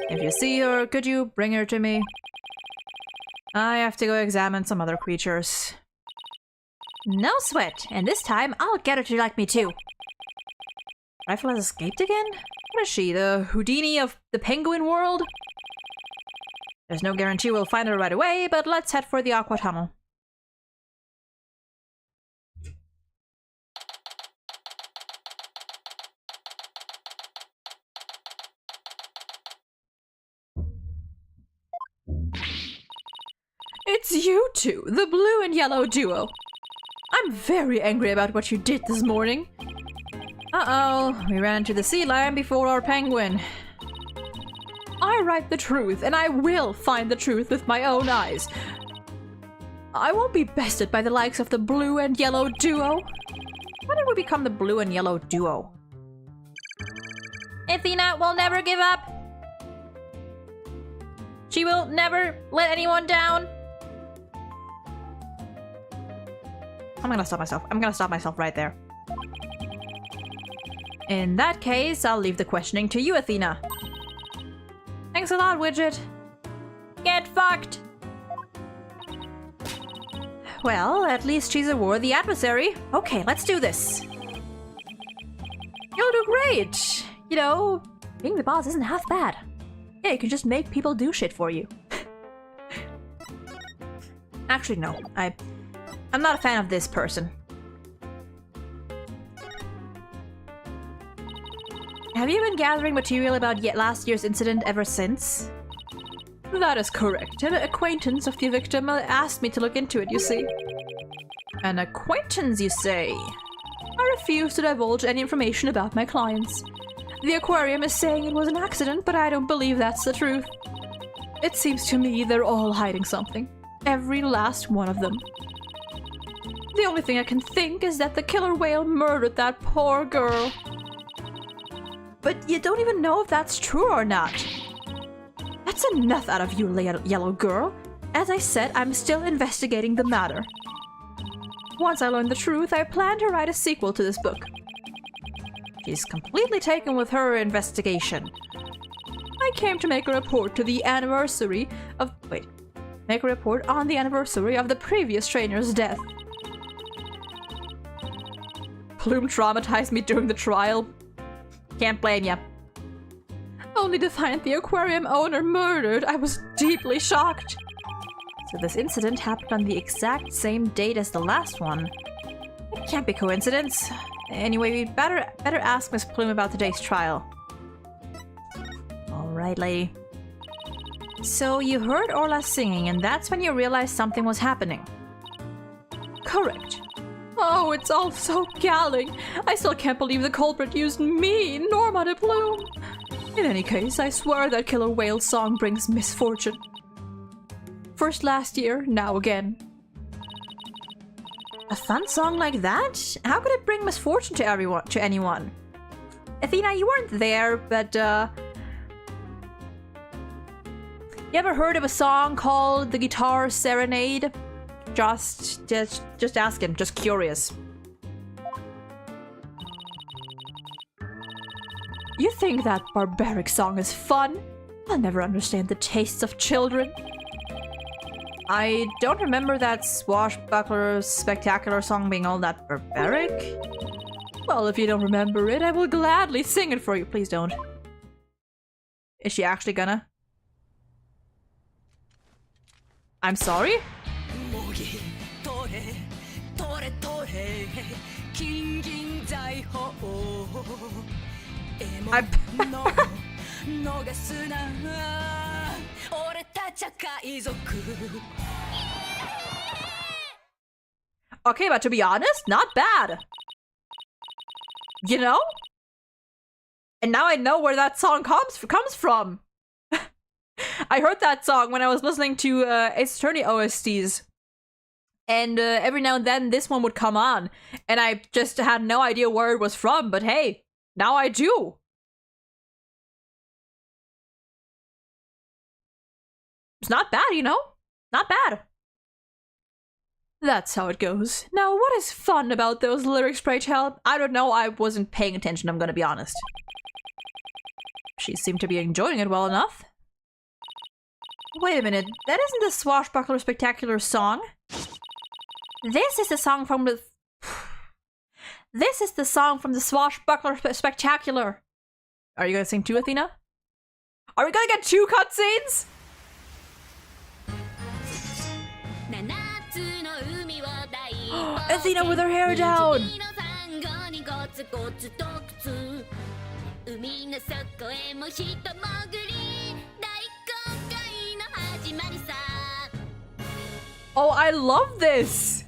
If you see her, could you bring her to me? I have to go examine some other creatures. No sweat, and this time I'll get her to like me too. Rifle has escaped again? What is she, the Houdini of the penguin world? There's no guarantee we'll find her right away, but let's head for the aqua tunnel. It's you two, the blue and yellow duo. I'm very angry about what you did this morning. Uh-oh, we ran into the sea lion before our penguin. I write the truth, and I will find the truth with my own eyes. I won't be bested by the likes of the blue and yellow duo. Why did we become the blue and yellow duo? Athena will never give up. She will never let anyone down. I'm gonna stop myself. I'm gonna stop myself right there. In that case, I'll leave the questioning to you, Athena. Thanks a lot, Widget. Get fucked! Well, at least she's a worthy adversary. Okay, let's do this. You'll do great! You know, being the boss isn't half bad. Yeah, you can just make people do shit for you. Actually, no. I'm not a fan of this person. Have you been gathering material about last year's incident ever since? That is correct. An acquaintance of the victim asked me to look into it, you see. An acquaintance, you say? I refuse to divulge any information about my clients. The aquarium is saying it was an accident, but I don't believe that's the truth. It seems to me they're all hiding something. Every last one of them. The only thing I can think is that the killer whale murdered that poor girl. But you don't even know if that's true or not. That's enough out of you, yellow girl. As I said, I'm still investigating the matter. Once I learn the truth, I plan to write a sequel to this book. She's completely taken with her investigation. I came to make a report to the anniversary of... Wait. Make a report on the anniversary of the previous trainer's death. Plume traumatized me during the trial. Can't blame ya. Only to find the aquarium owner murdered, I was deeply shocked. So this incident happened on the exact same date as the last one. It can't be coincidence. Anyway, we'd better ask Miss Plume about today's trial. Alright, lady. So you heard Orla singing, and that's when you realized something was happening. Correct. Oh, it's all so galling. I still can't believe the culprit used me, Norma de Plume. In any case, I swear that killer whale song brings misfortune. First last year, now again. A fun song like that? How could it bring misfortune to anyone? Athena, you weren't there, but you ever heard of a song called The Guitar Serenade? Just asking, just curious. You think that barbaric song is fun? I'll never understand the tastes of children. I don't remember that swashbuckler spectacular song being all that barbaric. Well, if you don't remember it, I will gladly sing it for you. Please don't. Is she actually gonna? I'm sorry? Okay, but to be honest, not bad. You know? And now I know where that song comes from. I heard that song when I was listening to Ace Attorney OSTs. And every now and then this one would come on. And I just had no idea where it was from, but hey, now I do. It's not bad, you know? Not bad. That's how it goes. Now, what is fun about those lyrics, pray tell? I don't know, I wasn't paying attention, I'm gonna be honest. She seemed to be enjoying it well enough. Wait a minute, that isn't the Swashbuckler Spectacular song. This is the song from the... This is the song from the Swashbuckler Spectacular. Are you gonna sing too, Athena? Are we gonna get 2 cutscenes? Athena with her hair down! Oh, I love this!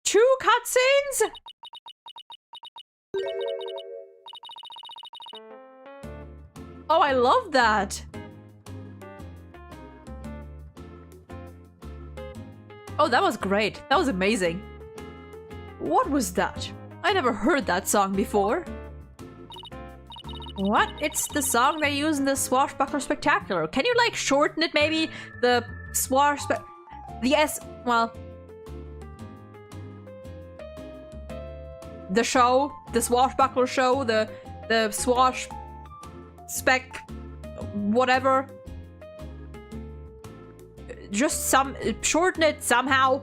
2 cutscenes? Oh, I love that! Oh, that was great. That was amazing. What was that? I never heard that song before. What? It's the song they use in the Swashbuckler Spectacular. Can you, like, shorten it maybe? The the S... well... the show? The Swashbuckler show? The Swash... Spec... whatever. Just shorten it somehow.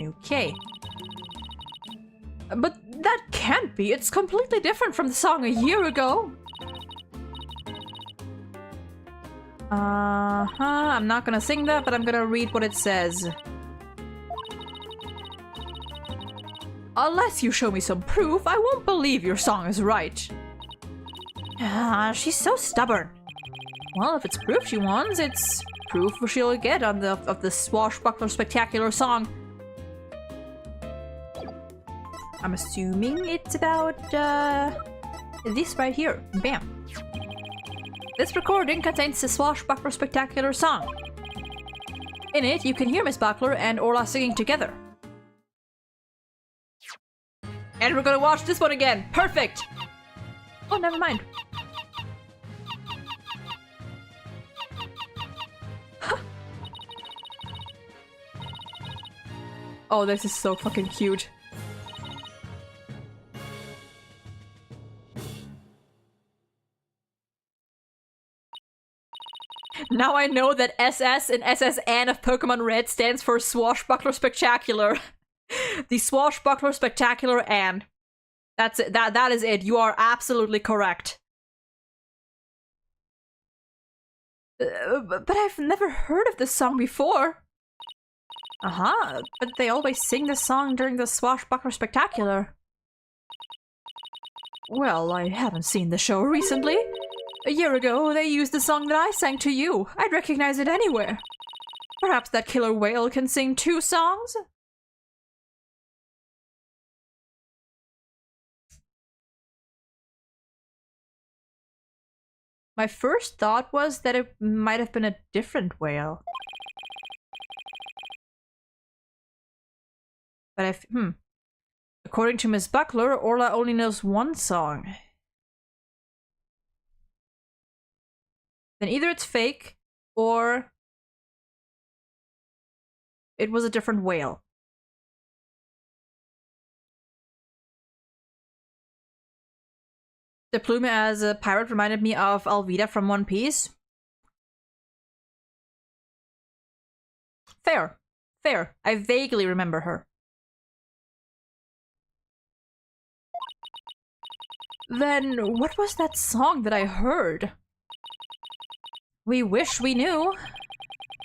Okay. But that can't be. It's completely different from the song a year ago. I'm not gonna sing that, but I'm gonna read what it says. Unless you show me some proof, I won't believe your song is right. She's so stubborn. Well, if it's proof she wants, it's proof she'll get of the swashbuckler spectacular song. I'm assuming it's about, this right here. Bam. This recording contains the swashbuckler spectacular song. In it, you can hear Miss Buckler and Orla singing together. And we're gonna watch this one again. Perfect! Oh, never mind. Oh, this is so fucking cute. Now I know that SS and SSN of Pokemon Red stands for Swashbuckler Spectacular. The Swashbuckler Spectacular Ann. That's it. That is it. You are absolutely correct. But I've never heard of this song before. But they always sing this song during the Swashbuckler Spectacular. Well, I haven't seen the show recently. A year ago, they used the song that I sang to you. I'd recognize it anywhere. Perhaps that killer whale can sing 2 songs? My first thought was that it might have been a different whale. But according to Miss Buckler, Orla only knows 1 song. Then either it's fake, or it was a different whale. The plume as a pirate reminded me of Alvida from One Piece. Fair. Fair. I vaguely remember her. Then what was that song that I heard? We wish we knew.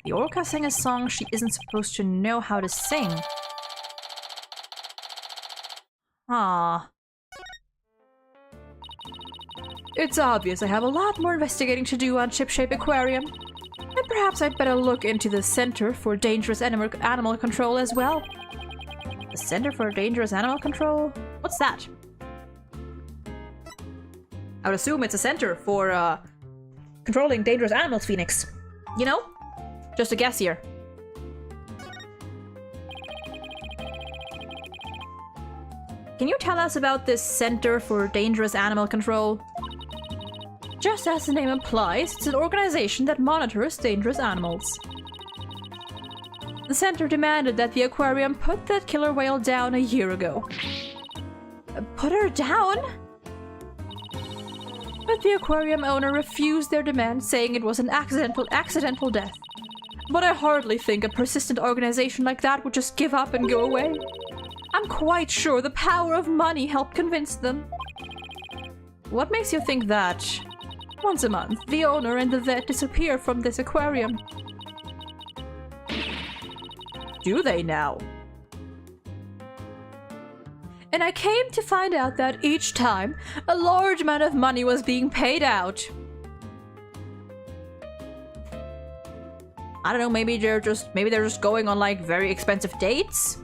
The orca sang a song she isn't supposed to know how to sing. Ah. It's obvious I have a lot more investigating to do on Shipshape Aquarium. And perhaps I'd better look into the Center for Dangerous Animal Control as well. The Center for Dangerous Animal Control? What's that? I would assume it's a center for, controlling dangerous animals, Phoenix. You know? Just a guess here. Can you tell us about this Center for Dangerous Animal Control? Just as the name implies, it's an organization that monitors dangerous animals. The center demanded that the aquarium put that killer whale down a year ago. Put her down? But the aquarium owner refused their demand, saying it was an accidental death. But I hardly think a persistent organization like that would just give up and go away. I'm quite sure the power of money helped convince them. What makes you think that? Once a month, the owner and the vet disappear from this aquarium. Do they now? And I came to find out that each time, a large amount of money was being paid out. I don't know, maybe they're just going on like very expensive dates?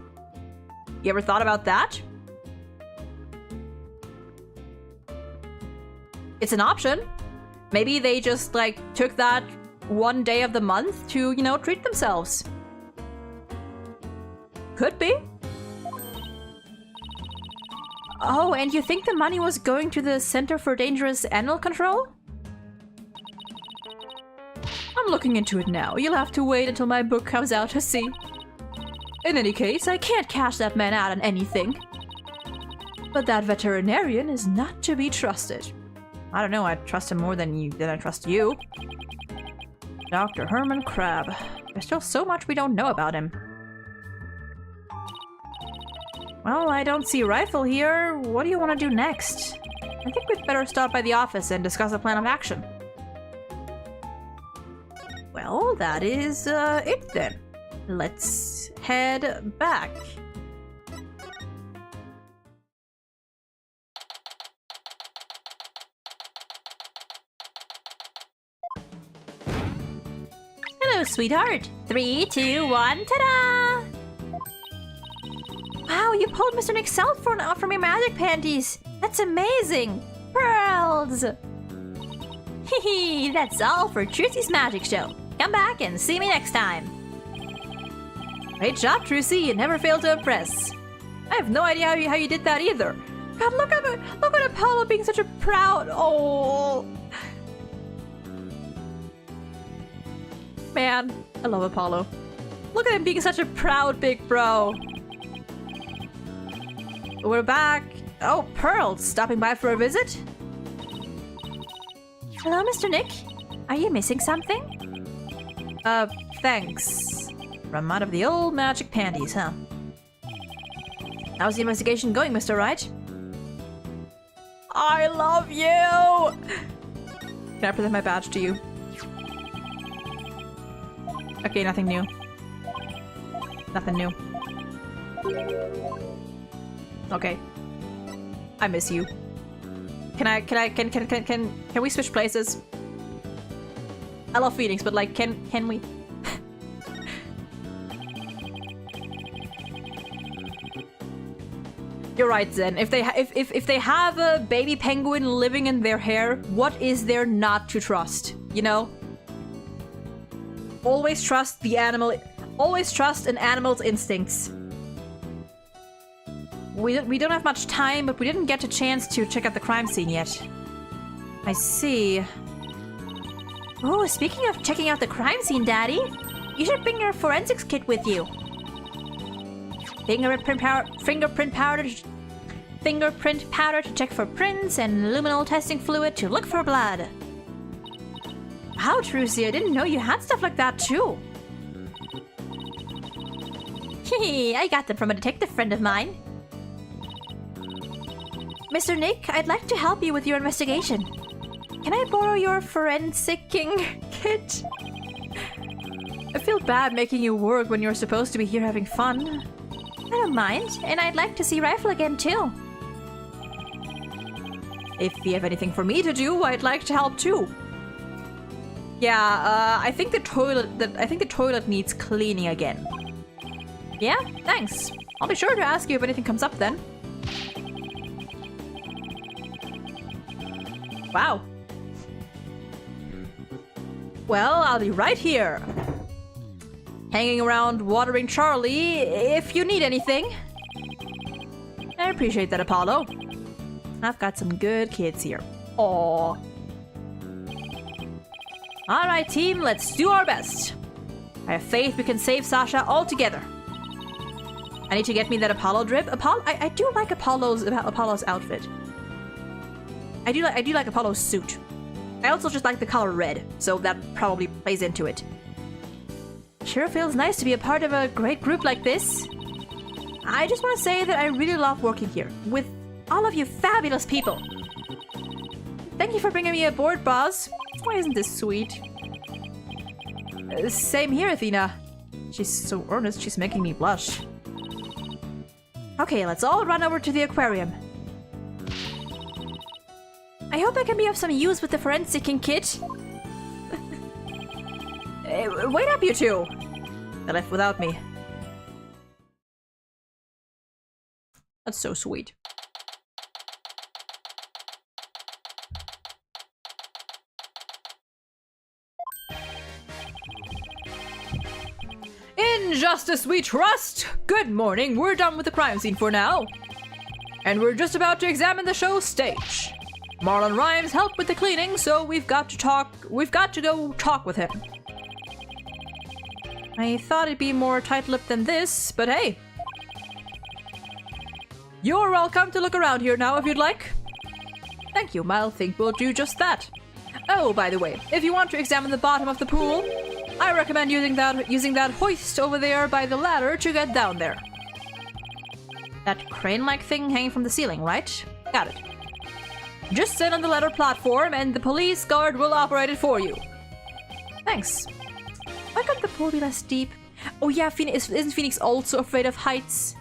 You ever thought about that? It's an option. Maybe they just like took that one day of the month to, you know, treat themselves. Could be. Oh, and you think the money was going to the Center for Dangerous Animal Control? I'm looking into it now. You'll have to wait until my book comes out to see. In any case, I can't cash that man out on anything. But that veterinarian is not to be trusted. I don't know, I trust him more than I trust you. Dr. Herman Crab. There's still so much we don't know about him. Well, I don't see Rifle here. What do you want to do next? I think we'd better stop by the office and discuss a plan of action. Well, that is it then. Let's head back. Hello, sweetheart. 3, 2, 1, ta-da! Wow, you pulled Mr. Nick's cell phone out from your magic panties. That's amazing. Pearls! Hehe, that's all for Trucy's magic show. Come back and see me next time. Great job, Trucy. You never fail to impress. I have no idea how you did that either. God, look at Apollo being such a proud... Oh... Man, I love Apollo. Look at him being such a proud big bro. We're back. Oh, Pearl, stopping by for a visit? Hello, Mr. Nick. Are you missing something? Thanks. From out of the old magic panties, huh? How's the investigation going, Mr. Wright? I love you! Can I present my badge to you? Okay, nothing new. Nothing new. Okay. I miss you. Can we switch places? I love feelings, but like, can we? You're right, Zen. If they have a baby penguin living in their hair, what is there not to trust? You know? Always trust the animal. Always trust an animal's instincts. We don't have much time, but we didn't get a chance to check out the crime scene yet. I see. Oh, speaking of checking out the crime scene, Daddy, you should bring your forensics kit with you. Fingerprint powder to check for prints, and luminol testing fluid to look for blood. Wow, Trucy, I didn't know you had stuff like that too. Hehe, I got them from a detective friend of mine. Mr. Nick, I'd like to help you with your investigation. Can I borrow your forensicing kit? I feel bad making you work when you're supposed to be here having fun. I don't mind, and I'd like to see Rifle again too. If you have anything for me to do, I'd like to help too. Yeah, I think the toilet needs cleaning again. Yeah, thanks. I'll be sure to ask you if anything comes up then. Wow. Well, I'll be right here. Hanging around watering Charlie if you need anything. I appreciate that, Apollo. I've got some good kids here. Aww. Alright, team, let's do our best. I have faith we can save Sasha all together. I need to get me that Apollo drip. I do like Apollo's outfit. I do like Apollo's suit. I also just like the color red, so that probably plays into it. Sure feels nice to be a part of a great group like this. I just want to say that I really love working here with all of you fabulous people. Thank you for bringing me aboard, boss. Why isn't this sweet? Same here, Athena. She's so earnest, she's making me blush. Okay, let's all run over to the aquarium. I hope I can be of some use with the forensicing kit. Wait up, you two! They left without me. That's so sweet. In justice we trust! Good morning, we're done with the crime scene for now. And we're just about to examine the show's stage. Marlon Rhymes helped with the cleaning, so we've got to go talk with him. I thought it'd be more tight-lipped than this, but hey. You're welcome to look around here now if you'd like. Thank you, I think we'll do just that. Oh, by the way, if you want to examine the bottom of the pool, I recommend using that hoist over there by the ladder to get down there. That crane-like thing hanging from the ceiling, right? Got it. Just stand on the ladder platform and the police guard will operate it for you. Thanks. Why can't the pool be less deep? Oh yeah, isn't Phoenix also afraid of heights?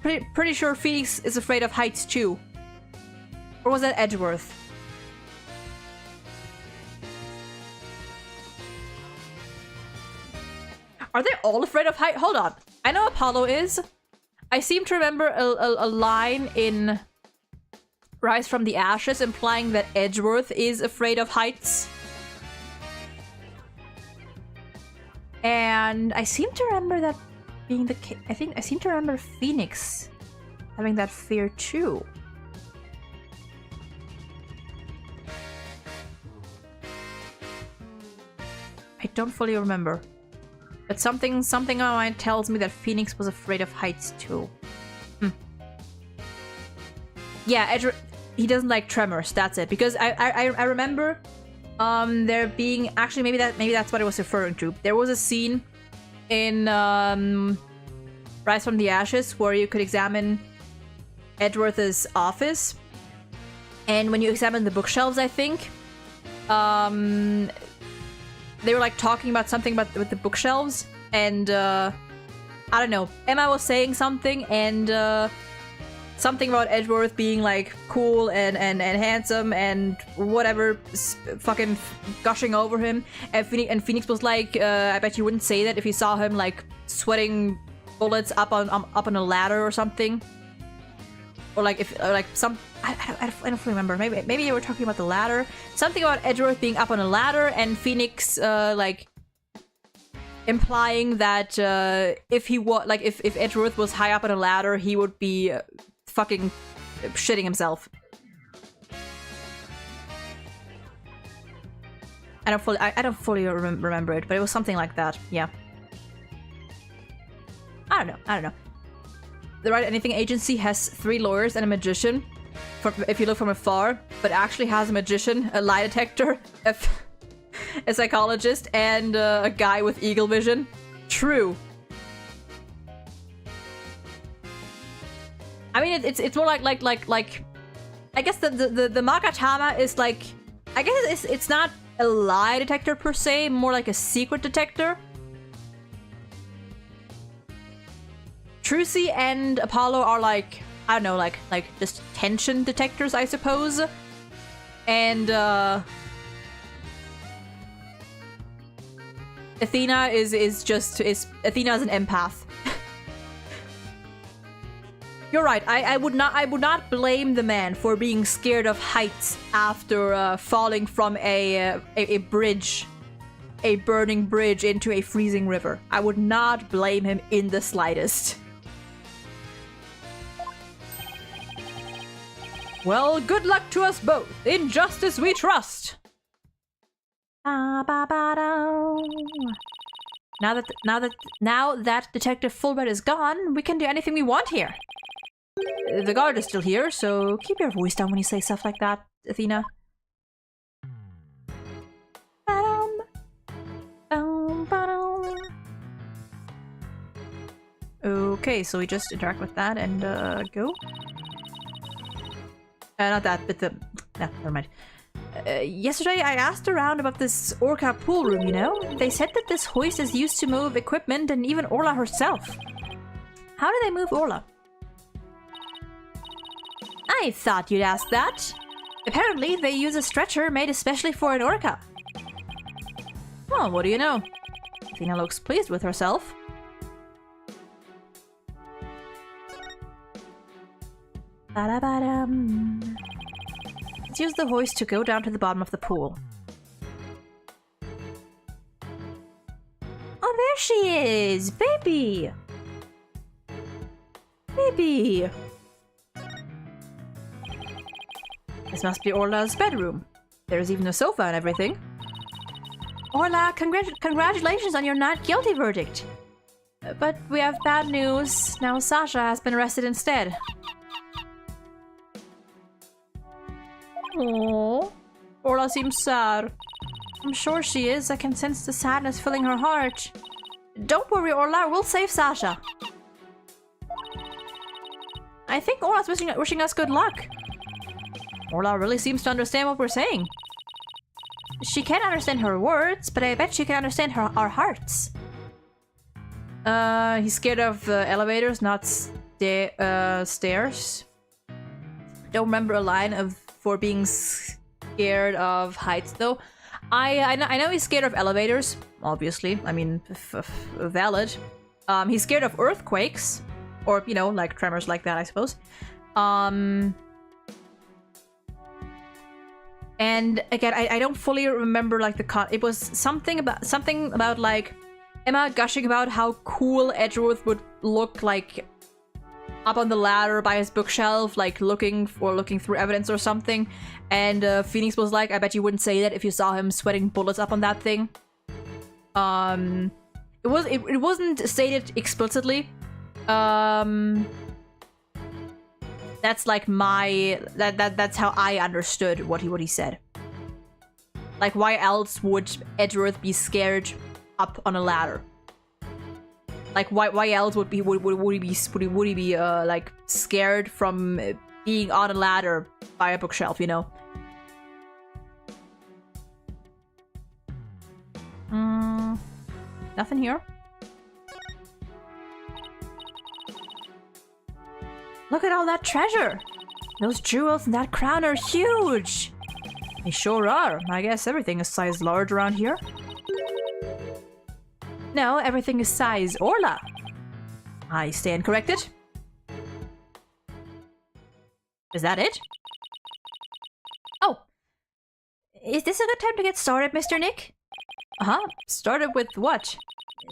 Pretty sure Phoenix is afraid of heights too. Or was that Edgeworth? Are they all afraid of height? Hold on. I know Apollo is. I seem to remember a line in Rise from the Ashes implying that Edgeworth is afraid of heights. And I seem to remember that being the case. I seem to remember Phoenix having that fear too. I don't fully remember. But something on my mind tells me that Phoenix was afraid of heights too. Yeah, Edgeworth, he doesn't like tremors, that's it. Because I remember there being actually maybe that's what I was referring to. There was a scene in Rise from the Ashes where you could examine Edgeworth's office, and when you examine the bookshelves, I think they were like talking about something with the bookshelves, and I don't know, Emma was saying something, and something about Edgeworth being like cool and handsome and whatever, fucking gushing over him. And Phoenix was like, I bet you wouldn't say that if you saw him like sweating bullets up on a ladder or something, or like if like some I don't remember. Maybe you were talking about the ladder. Something about Edgeworth being up on a ladder, and Phoenix like implying that if Edgeworth was high up on a ladder, he would be fucking shitting himself. I don't fully remember it, but it was something like that. Yeah. I don't know. The Right Anything Agency has 3 lawyers and a magician, if you look from afar, but actually has a magician, a lie detector, a psychologist, and a guy with eagle vision. True. I mean, it's more like I guess the Makatama is like, I guess it's not a lie detector per se, more like a secret detector. Trucy and Apollo are like, I don't know, like just tension detectors, I suppose. And Athena is Athena's an empath. You're right. I would not blame the man for being scared of heights after falling from a bridge, a burning bridge into a freezing river. I would not blame him in the slightest. Well, good luck to us both. In justice we trust. Now that Detective Fulbright is gone, we can do anything we want here. The guard is still here, so keep your voice down when you say stuff like that, Athena. Okay, so we just interact with that and go. Not that, but the... No, never mind. Yesterday I asked around about this Orca pool room, you know? They said that this hoist is used to move equipment and even Orla herself. How do they move Orla? I thought you'd ask that. Apparently, they use a stretcher made especially for an orca. Well, what do you know? Athena looks pleased with herself. Ba-da-ba-dum. Let's use the hoist to go down to the bottom of the pool. Oh, there she is! Baby! Baby! This must be Orla's bedroom. There's even a sofa and everything. Orla, congratulations on your not guilty verdict. But we have bad news. Now Sasha has been arrested instead. Aww. Orla seems sad. I'm sure she is. I can sense the sadness filling her heart. Don't worry, Orla. We'll save Sasha. I think Orla's wishing us good luck. Orla really seems to understand what we're saying. She can't understand her words, but I bet she can understand our hearts. He's scared of elevators, not stairs. Don't remember a line for being scared of heights, though. I know he's scared of elevators, obviously. I mean, valid. He's scared of earthquakes, or, you know, like tremors like that, I suppose. And again, I don't fully remember like the it was something about like Emma gushing about how cool Edgeworth would look like up on the ladder by his bookshelf, like looking through evidence or something. And Phoenix was like, I bet you wouldn't say that if you saw him sweating bullets up on that thing. It wasn't stated explicitly. That's like that's how I understood what he said. Like, why else would Edgeworth be scared up on a ladder? Like, why else would he be like scared from being on a ladder by a bookshelf, you know? Nothing here. Look at all that treasure! Those jewels and that crown are huge! They sure are. I guess everything is size large around here. No, everything is size Orla. I stand corrected. Is that it? Oh! Is this a good time to get started, Mr. Nick? Uh-huh. Started with what?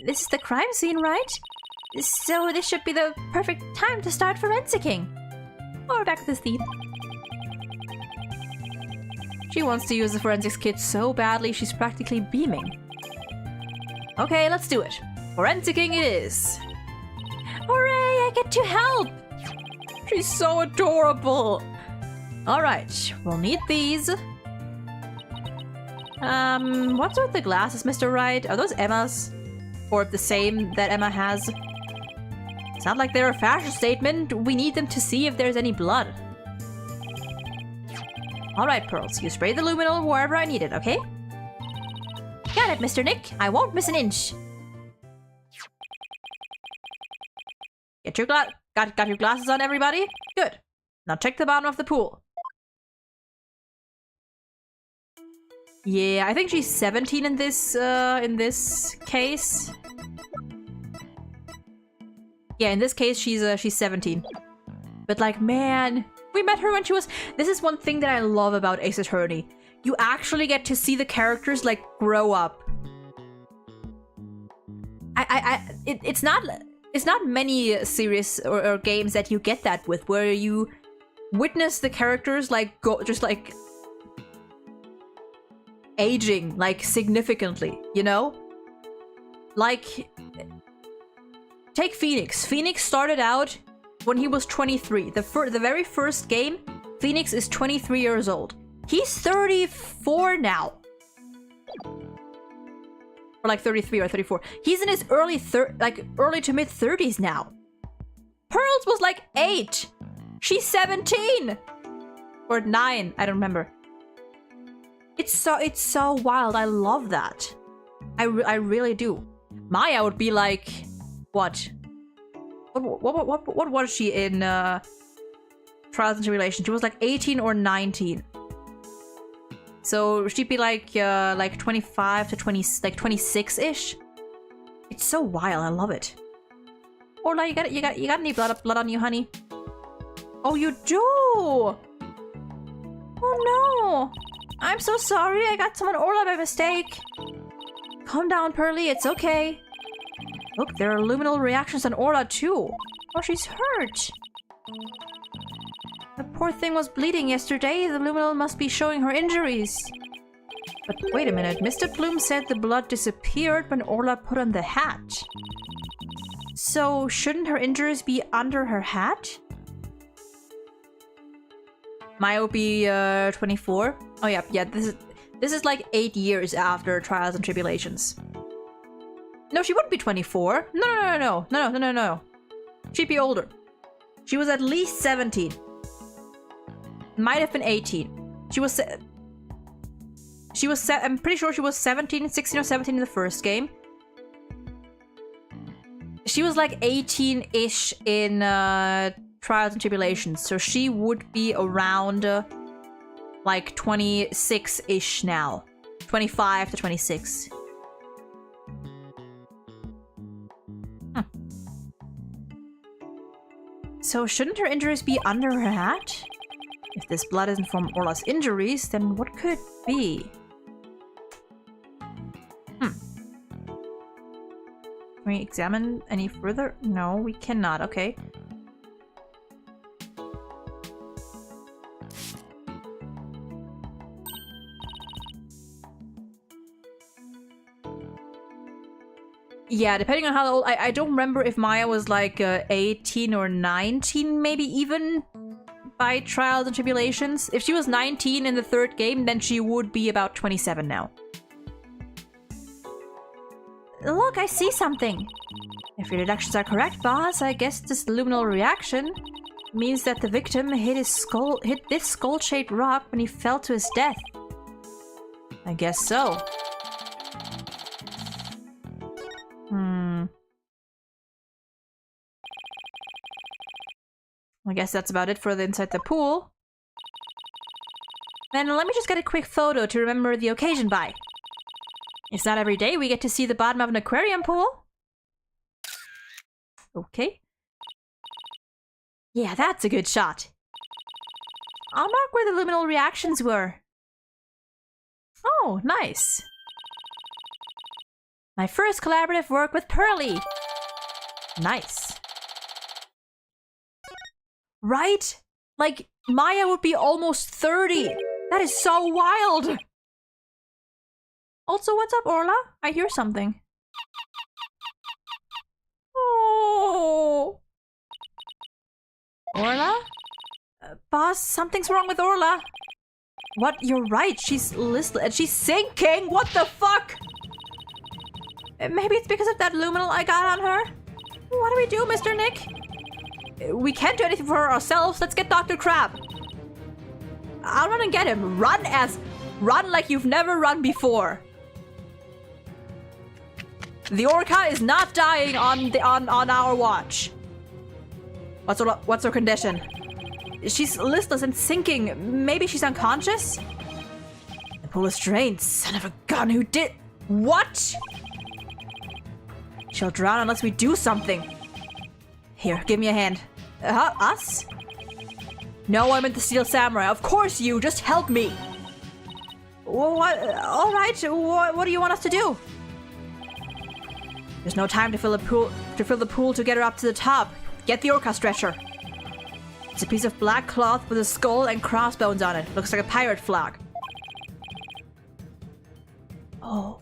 This is the crime scene, right? So this should be the perfect time to start forensicking. Or back to the theme. She wants to use the forensics kit so badly she's practically beaming. Okay, let's do it. Forensicking it is. Hooray, I get to help! She's so adorable! Alright, we'll need these. What's with the glasses, Mr. Wright? Are those Emma's? Or the same that Emma has? It's not like they're a fashion statement. We need them to see if there's any blood. Alright, Pearls. You spray the luminol wherever I need it, okay? Got it, Mr. Nick. I won't miss an inch. Get your got your glasses on, everybody? Good. Now check the bottom of the pool. Yeah, I think she's 17 in this case. Yeah, in this case, she's 17. But like, man, we met her when she was... This is one thing that I love about Ace Attorney. You actually get to see the characters, like, grow up. It's not many series or games that you get that with, where you witness the characters, like, aging, like, significantly, you know? Like... Take Phoenix. Phoenix started out when he was 23. The very first game, Phoenix is 23 years old. He's 34 now. Or like 33 or 34. He's in his early to mid 30s now. Pearls was like 8. She's 17. Or 9, I don't remember. It's so wild. I love that. I really do. Maya would be like... What was she in Trials and Tribulations? She was like 18 or 19. So she'd be like 25 to 20, like 26-ish. It's so wild. I love it. Orla, you got any blood on you, honey? Oh, you do. Oh no. I'm so sorry. I got someone Orla by mistake. Calm down, Pearly. It's okay. Look, there are luminal reactions on Orla too. Oh, she's hurt. The poor thing was bleeding yesterday. The luminal must be showing her injuries. But wait a minute. Mr. Bloom said the blood disappeared when Orla put on the hat. So shouldn't her injuries be under her hat? Maya will be 24. Oh yeah, this is like 8 years after Trials and Tribulations. No, she wouldn't be 24. No. She'd be older. She was at least 17. Might have been 18. I'm pretty sure she was 17, 16 or 17 in the first game. She was like 18-ish in Trials and Tribulations, so she would be around like 26-ish now. 25 to 26. So shouldn't her injuries be under her hat? If this blood isn't from Orla's injuries, then what could it be? Can we examine any further? No, we cannot. Okay. Yeah, depending on how old... I don't remember if Maya was like 18 or 19, maybe even by Trials and Tribulations. If she was 19 in the third game, then she would be about 27 now. Look, I see something. If your deductions are correct, boss, I guess this luminal reaction means that the victim hit this skull-shaped rock when he fell to his death. I guess so. I guess that's about it for the inside the pool. Then let me just get a quick photo to remember the occasion by. It's not every day we get to see the bottom of an aquarium pool. Okay. Yeah, that's a good shot. I'll mark where the luminal reactions were. Oh, nice. My first collaborative work with Pearly. Nice. Right? Like, Maya would be almost 30. That is so wild. Also, what's up, Orla? I hear something. Oh. Orla? Boss, something's wrong with Orla. What? You're right. She's listless. She's sinking. What the fuck? Maybe it's because of that luminal I got on her. What do we do, Mr. Nick? We can't do anything for her ourselves. Let's get Dr. Crab. I'll run and get him. Run like you've never run before. The orca is not dying on our watch. What's her condition? She's listless and sinking. Maybe she's unconscious? The pool is drained. Son of a gun, who did... What? She'll drown unless we do something. Here, give me a hand. Us? No, I meant the Steel Samurai. Of course you, just help me. What? Alright, what do you want us to do? There's no time to fill the pool to get her up to the top. Get the orca stretcher. It's a piece of black cloth with a skull and crossbones on it. Looks like a pirate flag. Oh.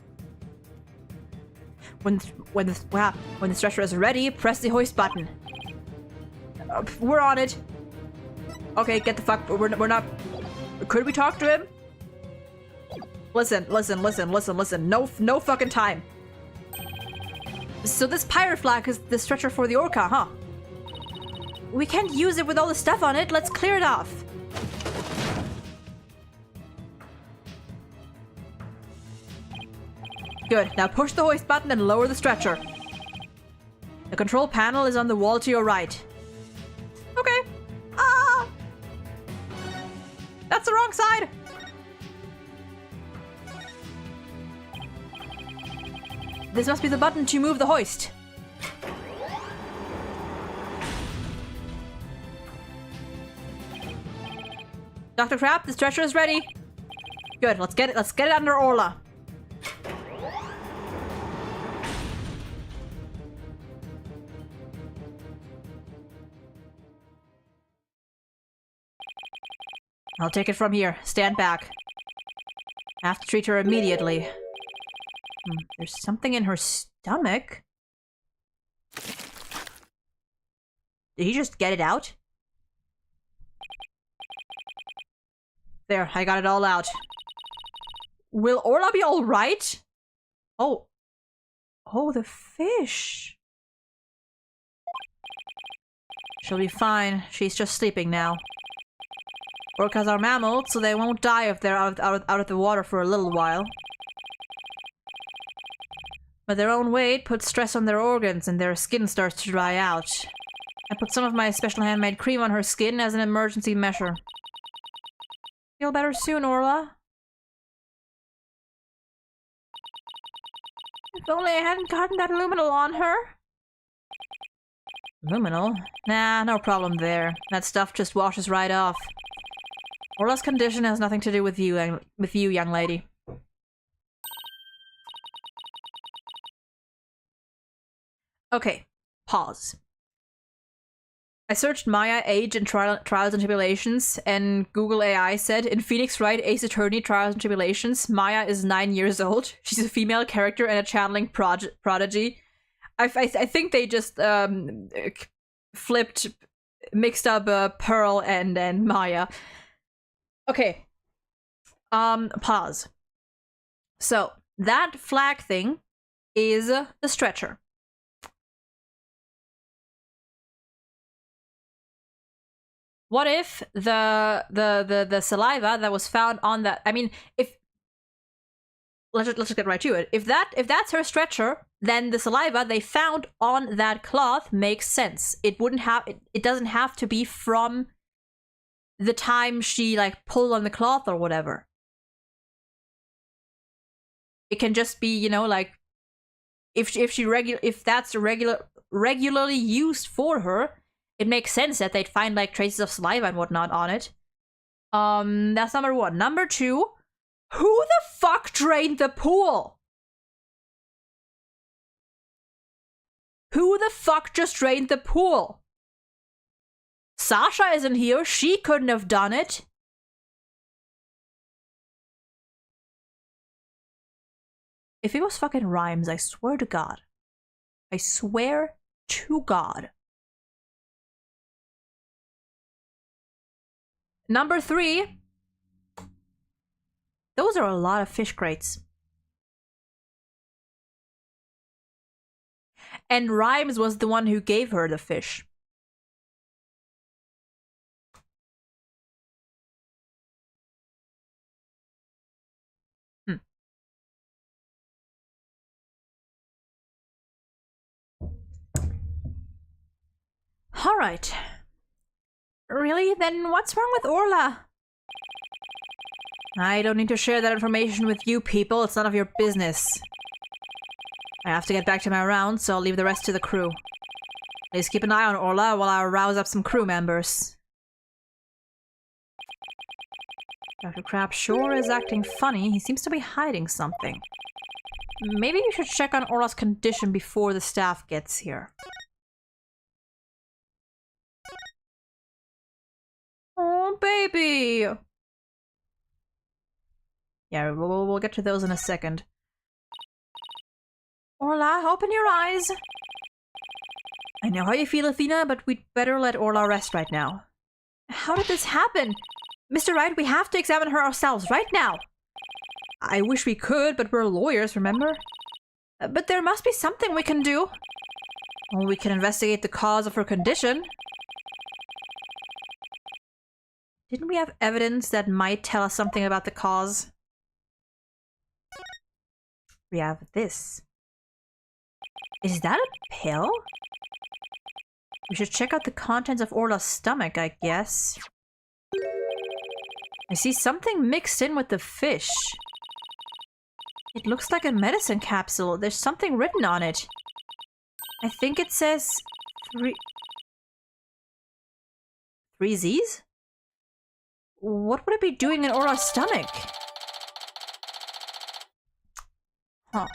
When the stretcher is ready, press the hoist button. We're on it. Okay, get the fuck. We're not. Could we talk to him? Listen. No fucking time. So this pirate flag is the stretcher for the orca, huh? We can't use it with all the stuff on it. Let's clear it off. Good. Now push the hoist button and lower the stretcher. The control panel is on the wall to your right. Okay. Ah! That's the wrong side. This must be the button to move the hoist. Dr. Crab, the stretcher is ready. Good, let's get it under Orla. I'll take it from here. Stand back. I have to treat her immediately. There's something in her stomach. Did he just get it out? There, I got it all out. Will Orla be alright? Oh. Oh, the fish. She'll be fine. She's just sleeping now. Orcas are mammals, so they won't die if they're out of the water for a little while. But their own weight puts stress on their organs and their skin starts to dry out. I put some of my special handmade cream on her skin as an emergency measure. Feel better soon, Orla. If only I hadn't gotten that luminal on her. Luminal? Nah, no problem there. That stuff just washes right off. Orla's condition has nothing to do with you, young lady. Okay, pause. I searched Maya, age, and trials and tribulations, and Google AI said, in Phoenix Wright, Ace Attorney, Trials and Tribulations, Maya is 9 years old. She's a female character and a channeling prodigy. I think they just mixed up Pearl and Maya. Okay. Pause. So, that flag thing is the stretcher. What if the saliva that was found on that? I mean, if let's just get right to it. If that's her stretcher, then the saliva they found on that cloth makes sense. It doesn't have to be from the time she like pulled on the cloth or whatever. It can just be, you know, like if that's regularly used for her. It makes sense that they'd find, like, traces of saliva and whatnot on it. That's number one. Number two, who the fuck drained the pool? Who the fuck just drained the pool? Sasha isn't here. She couldn't have done it. If it was fucking Rhymes, I swear to God. I swear to God. Number three, those are a lot of fish crates. And Rhymes was the one who gave her the fish. All right. Really? Then what's wrong with Orla? I don't need to share that information with you people. It's none of your business. I have to get back to my rounds, so I'll leave the rest to the crew. Please keep an eye on Orla while I rouse up some crew members. Dr. Crab sure is acting funny. He seems to be hiding something. Maybe you should check on Orla's condition before the staff gets here. Oh, baby! Yeah, we'll get to those in a second. Orla, open your eyes! I know how you feel, Athena, but we'd better let Orla rest right now. How did this happen? Mr. Wright, we have to examine her ourselves right now! I wish we could, but we're lawyers, remember? But there must be something we can do. Well, we can investigate the cause of her condition. Didn't we have evidence that might tell us something about the cause? We have this. Is that a pill? We should check out the contents of Orla's stomach, I guess. I see something mixed in with the fish. It looks like a medicine capsule. There's something written on it. I think it says... Three Z's? What would it be doing in Orla's stomach? Huh.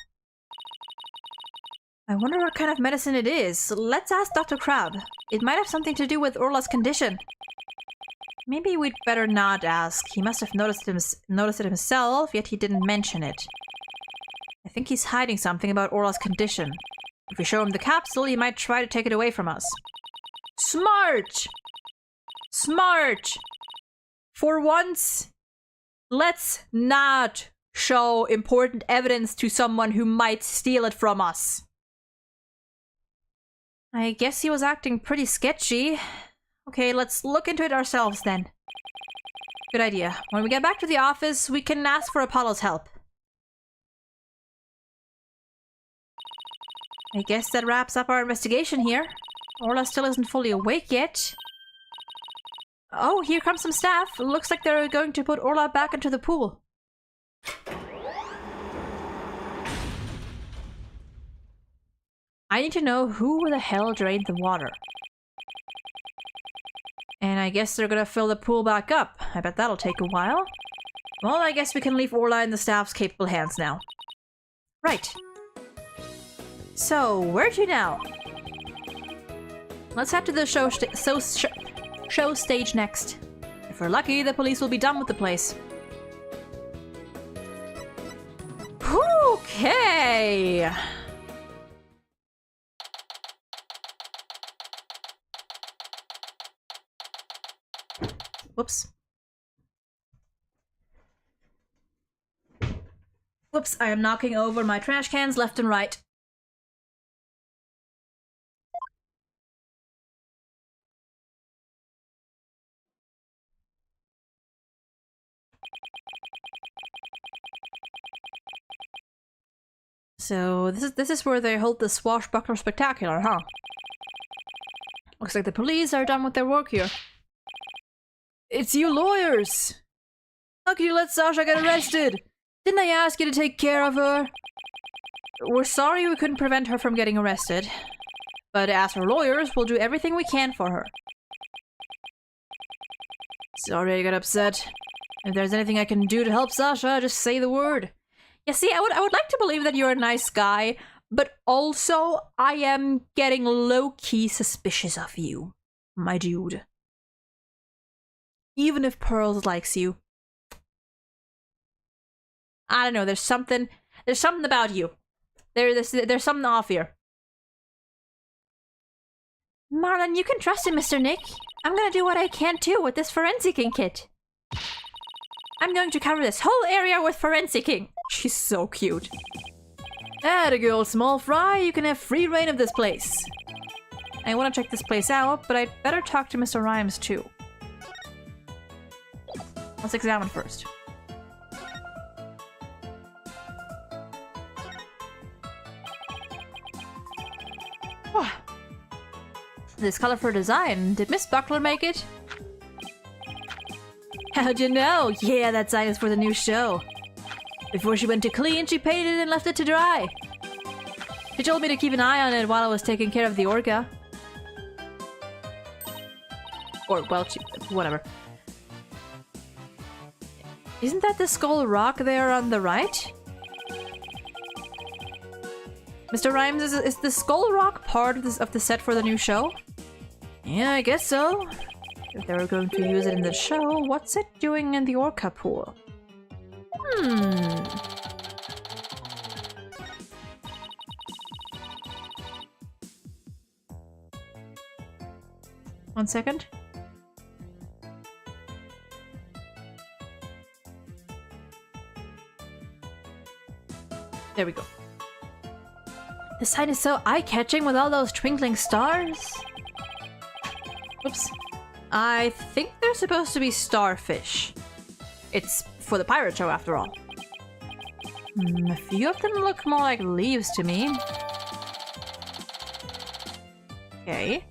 I wonder what kind of medicine it is. Let's ask Dr. Crab. It might have something to do with Orla's condition. Maybe we'd better not ask. He must have noticed it himself, yet he didn't mention it. I think he's hiding something about Orla's condition. If we show him the capsule, he might try to take it away from us. Smart! Smart! For once, let's not show important evidence to someone who might steal it from us. I guess he was acting pretty sketchy. Okay, let's look into it ourselves then. Good idea. When we get back to the office, we can ask for Apollo's help. I guess that wraps up our investigation here. Orla still isn't fully awake yet. Oh, here comes some staff. Looks like they're going to put Orla back into the pool. I need to know who the hell drained the water. And I guess they're gonna fill the pool back up. I bet that'll take a while. Well, I guess we can leave Orla in the staff's capable hands now. Right. So, where to now? Let's head to the show stage next. If we're lucky, the police will be done with the place. Okay. Whoops. Whoops, I am knocking over my trash cans left and right. So this is where they hold the Swashbuckler Spectacular, huh? Looks like the police are done with their work here. It's you lawyers! How could you let Sasha get arrested? Didn't I ask you to take care of her? We're sorry we couldn't prevent her from getting arrested. But as her lawyers, we'll do everything we can for her. Sorry I got upset. If there's anything I can do to help Sasha, just say the word. Yeah, see, I would like to believe that you're a nice guy, but also I am getting low-key suspicious of you, my dude. Even if Pearls likes you. I don't know, there's something about you. There's something off here. Marlon, you can trust him, Mr. Nick. I'm gonna do what I can too with this forensicing kit. I'm going to cover this whole area with forensicing. She's so cute. Atta girl, small fry, you can have free reign of this place. I want to check this place out, but I'd better talk to Mr. Rhymes too. Let's examine first. Oh. This colorful design, did Miss Buckler make it? How'd you know? Yeah, that sign is for the new show. Before she went to clean, she painted it and left it to dry. She told me to keep an eye on it while I was taking care of the orca. Or, well, whatever. Isn't that the skull rock there on the right? Mr. Rhymes, is the skull rock part of the set for the new show? Yeah, I guess so. If they were going to use it in the show, what's it doing in the orca pool? One second. There we go. The sign is so eye-catching with all those twinkling stars. Oops. I think they're supposed to be starfish. It's for the pirate show after all. A few of them look more like leaves to me. Okay.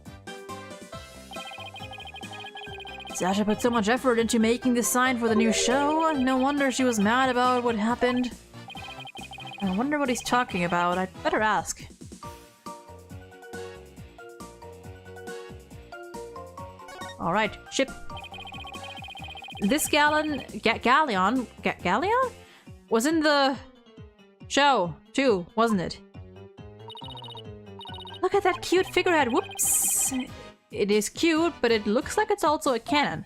Sasha put so much effort into making this sign for the new show. No wonder she was mad about what happened. I wonder what he's talking about. I'd better ask. Alright, ship. This galleon was in the show too, wasn't it? Look at that cute figurehead. Whoops. It is cute, but it looks like it's also a cannon.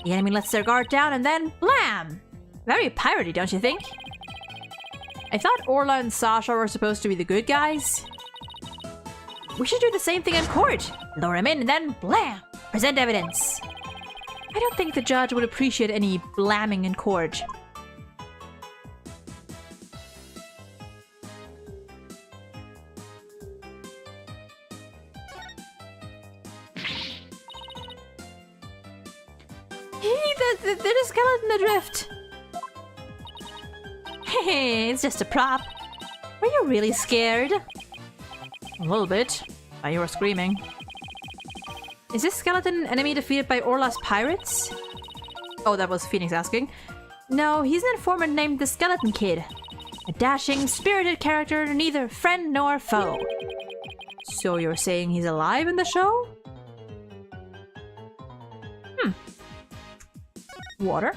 The enemy lets their guard down and then blam! Very piratey, don't you think? I thought Orla and Sasha were supposed to be the good guys. We should do the same thing in court. Lure him in and then blam! Present evidence. I don't think the judge would appreciate any blamming in court. skeleton adrift. Hey, it's just a prop. Were you really scared? A little bit. You were screaming. Is this skeleton an enemy defeated by Orla's pirates? Oh, that was Phoenix asking. No, he's an informant named the Skeleton Kid. A dashing, spirited character, neither friend nor foe. So you're saying he's alive in the show? Water?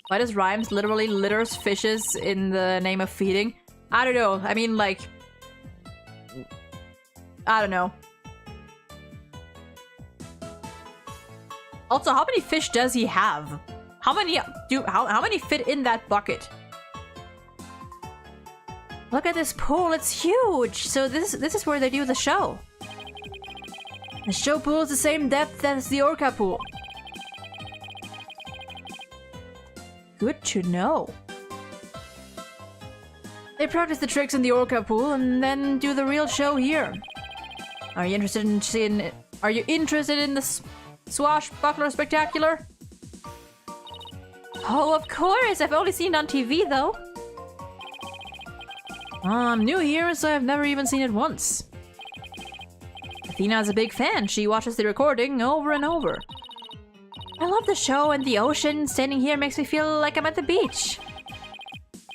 Why does Rhymes literally litters fishes in the name of feeding? I don't know. I mean, like... I don't know. Also, how many fish does he have? How many fit in that bucket? Look at this pool, it's huge! So this is where they do the show. The show pool is the same depth as the Orca pool. Good to know. They practice the tricks in the Orca pool and then do the real show here. Are you interested in seeing? Are you interested in the swashbuckler spectacular? Oh, of course! I've only seen it on TV, though. I'm new here, so I've never even seen it once. Athena's a big fan. She watches the recording over and over. I love the show and the ocean. Standing here makes me feel like I'm at the beach.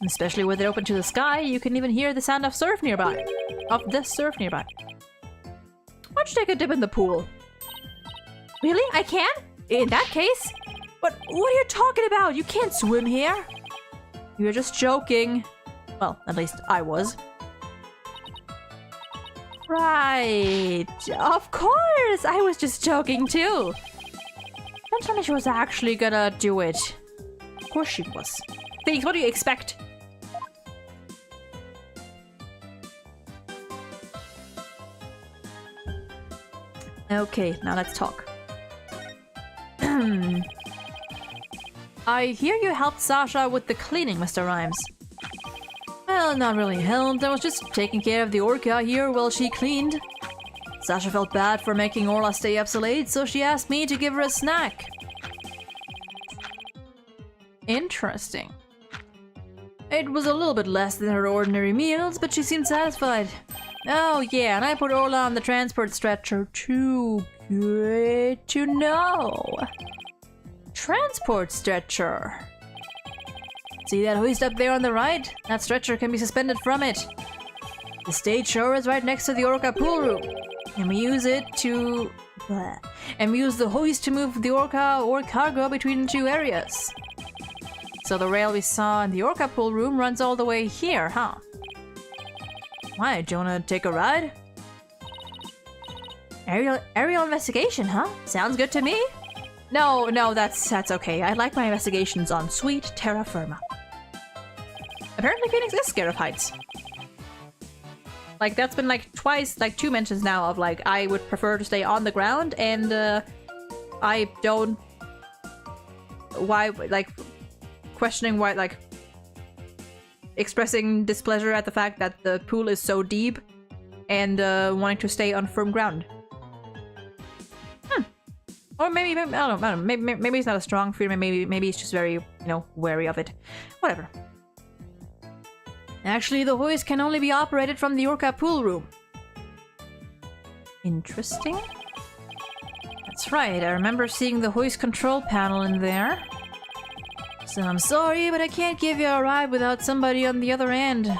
Especially with it open to the sky, you can even hear the sound of surf nearby. Of the surf nearby. Why don't you take a dip in the pool? Really? I can? In that case? But what are you talking about? You can't swim here. You're just joking. Well, at least I was. Right. Of course! I was just joking too. Don't tell me she was actually gonna do it. Of course she was. Thanks, what do you expect? Okay, now let's talk. I hear you helped Sasha with the cleaning, Mr. Rhymes. Well, not really helped. I was just taking care of the Orca here while she cleaned. Sasha felt bad for making Orla stay up so late, so she asked me to give her a snack. Interesting. It was a little bit less than her ordinary meals, but she seemed satisfied. Oh yeah, and I put Orla on the transport stretcher too. Good to know. Transport stretcher. See that hoist up there on the right? That stretcher can be suspended from it. The stage show is right next to the Orca pool room. And we use it to... And we use the hoist to move the Orca or cargo between the two areas. So the rail we saw in the Orca pool room runs all the way here, huh? Why, do you wanna take a ride? Aerial investigation, huh? Sounds good to me. No, that's okay. I like my investigations on sweet terra firma. Apparently Phoenix is scared of heights. Like, that's been like twice, like 2 mentions now of like, I would prefer to stay on the ground and I don't... Why, like, questioning why, like, expressing displeasure at the fact that the pool is so deep and wanting to stay on firm ground. Or maybe I don't know, maybe it's not a strong fear, maybe it's just very, you know, wary of it. Whatever. Actually, the hoist can only be operated from the Orca pool room. Interesting. That's right, I remember seeing the hoist control panel in there. So I'm sorry, but I can't give you a ride without somebody on the other end.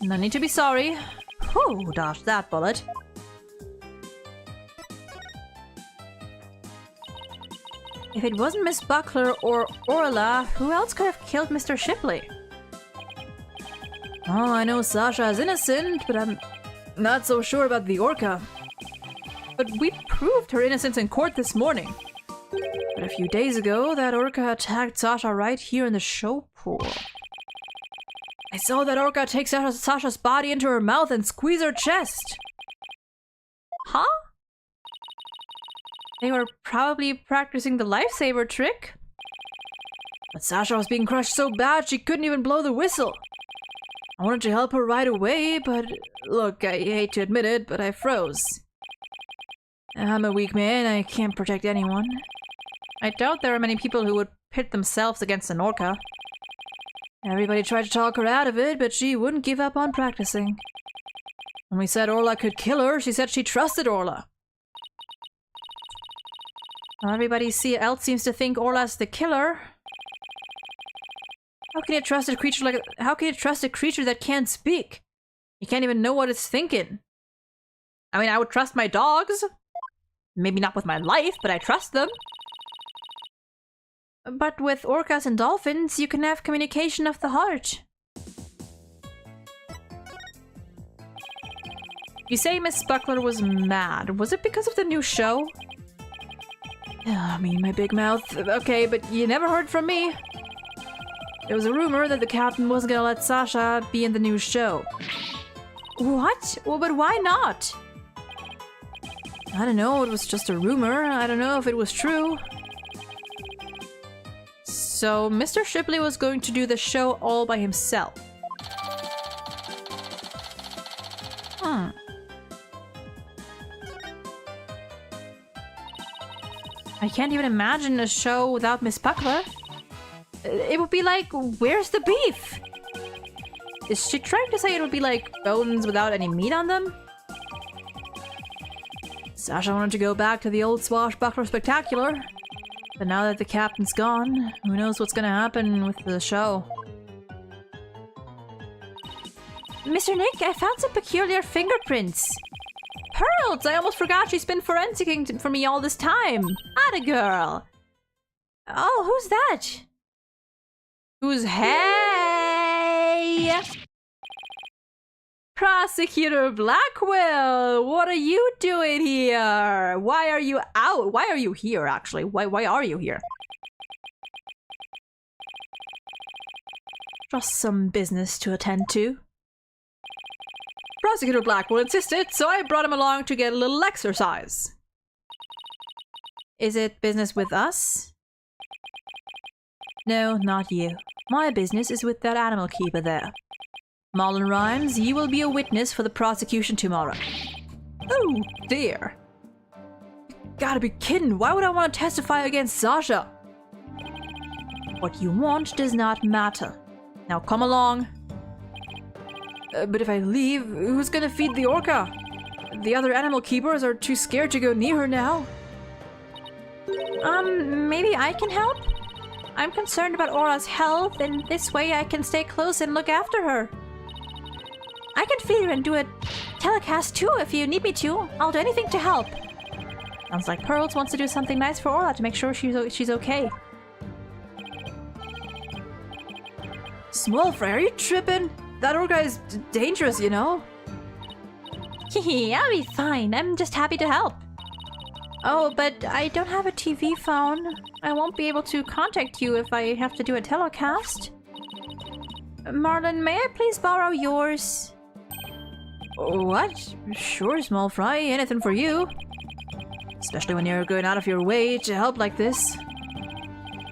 No need to be sorry. Whew, dodged that bullet. If it wasn't Miss Buckler or Orla, who else could have killed Mr. Shipley? Oh, I know Sasha is innocent, but I'm not so sure about the Orca. But we proved her innocence in court this morning. But a few days ago, that Orca attacked Sasha right here in the show pool. I saw that Orca take Sasha's body into her mouth and squeeze her chest. Huh? They were probably practicing the lifesaver trick. But Sasha was being crushed so bad she couldn't even blow the whistle. I wanted to help her right away, but look, I hate to admit it, but I froze. I'm a weak man, I can't protect anyone. I doubt there are many people who would pit themselves against an orca. Everybody tried to talk her out of it, but she wouldn't give up on practicing. When we said Orla could kill her, she said she trusted Orla. Well, everybody else seems to think Orla's the killer. How can you trust a creature that can't speak? You can't even know what it's thinking. I mean, I would trust my dogs. Maybe not with my life, but I trust them. But with orcas and dolphins, you can have communication of the heart. You say Miss Buckler was mad. Was it because of the new show? I mean, my big mouth. Okay, but you never heard from me. There was a rumor that the captain wasn't gonna let Sasha be in the new show. What? Well, but why not? I don't know, it was just a rumor. I don't know if it was true. So, Mr. Shipley was going to do the show all by himself. I can't even imagine a show without Miss Buckler. It would be like, where's the beef? Is she trying to say it would be like bones without any meat on them? Sasha wanted to go back to the old Swashbuckler Spectacular. But now that the captain's gone, who knows what's gonna happen with the show. Mr. Nick, I found some peculiar fingerprints. Pearls! I almost forgot she's been forensicing for me all this time. Atta girl. Oh, who's that? Who's hey? Prosecutor Blackwell, what are you doing here? Why are you out? Why are you here, actually? Why are you here? Just some business to attend to. Prosecutor Blackwell insisted, so I brought him along to get a little exercise. Is it business with us? No, not you. My business is with that animal keeper there. Marlon Rhymes, you will be a witness for the prosecution tomorrow. Oh, dear. You gotta be kidding. Why would I want to testify against Sasha? What you want does not matter. Now come along. But if I leave, who's gonna feed the orca? The other animal keepers are too scared to go near her now. Maybe I can help? I'm concerned about Aura's health, and this way I can stay close and look after her. I can feed her and do a telecast too if you need me to. I'll do anything to help. Sounds like Pearls wants to do something nice for Aura to make sure she's okay. Small fry, are you tripping? That orca is dangerous, you know? Hehe, I'll be fine. I'm just happy to help. Oh, but I don't have a TV phone. I won't be able to contact you if I have to do a telecast. Marlon, may I please borrow yours? What? Sure, small fry. Anything for you. Especially when you're going out of your way to help like this.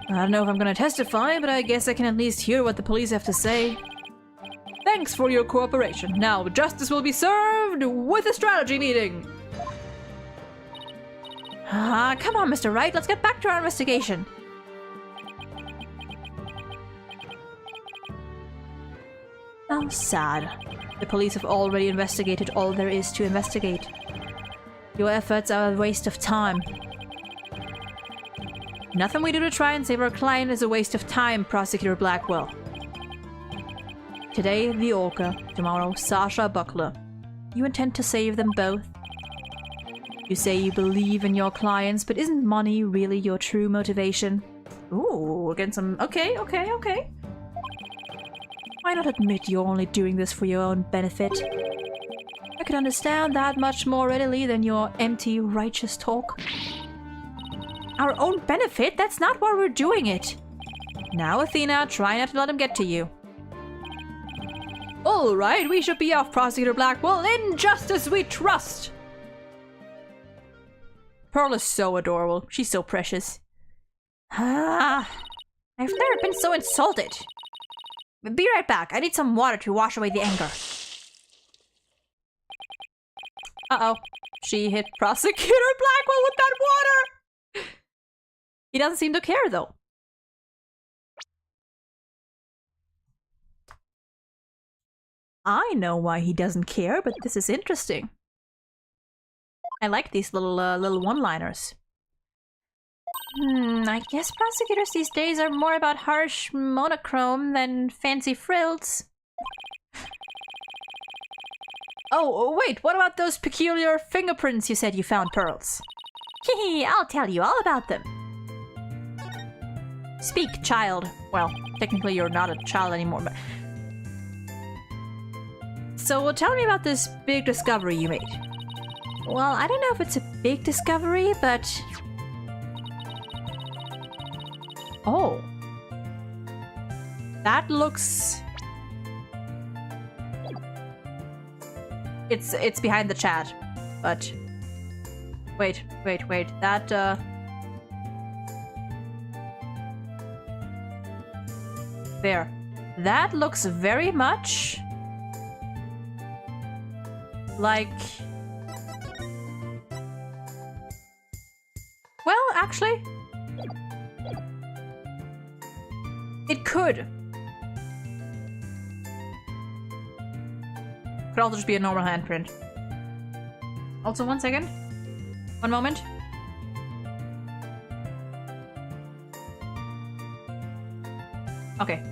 I don't know if I'm gonna testify, but I guess I can at least hear what the police have to say. Thanks for your cooperation. Now, justice will be served with a strategy meeting. Come on, Mr. Wright. Let's get back to our investigation. How sad. The police have already investigated all there is to investigate. Your efforts are a waste of time. Nothing we do to try and save our client is a waste of time, Prosecutor Blackwell. Today, the orca. Tomorrow, Sasha Buckler. You intend to save them both? You say you believe in your clients, but isn't money really your true motivation? Ooh, we're getting some... Okay. Why not admit you're only doing this for your own benefit? I could understand that much more readily than your empty, righteous talk. Our own benefit? That's not why we're doing it. Now, Athena, try not to let him get to you. Alright, we should be off, Prosecutor Blackwell. In justice we trust! Pearl is so adorable. She's so precious. I've never been so insulted. Be right back. I need some water to wash away the anger. Uh-oh. She hit Prosecutor Blackwell with that water! He doesn't seem to care, though. I know why he doesn't care, but this is interesting. I like these little one-liners. I guess prosecutors these days are more about harsh monochrome than fancy frills. Oh, wait, what about those peculiar fingerprints you said you found, Pearls? Hehe, I'll tell you all about them. Speak, child. Well, technically you're not a child anymore, but... So, tell me about this big discovery you made. Well, I don't know if it's a big discovery, but... Oh. That looks... It's behind the chat, but... Wait, that, There. That looks very much... like... Well, actually... It could. Could also just be a normal handprint. Also, one second. One moment. Okay.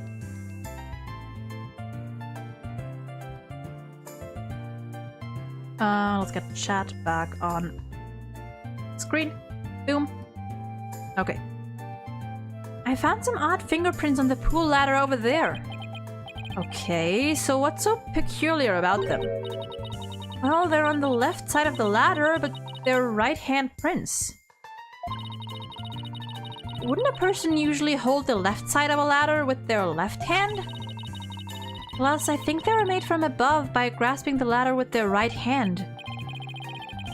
Let's get chat back on screen. Boom. Okay. I found some odd fingerprints on the pool ladder over there. Okay, so what's so peculiar about them? Well, they're on the left side of the ladder, but they're right-hand prints. Wouldn't a person usually hold the left side of a ladder with their left hand? Plus, I think they were made from above by grasping the ladder with their right hand.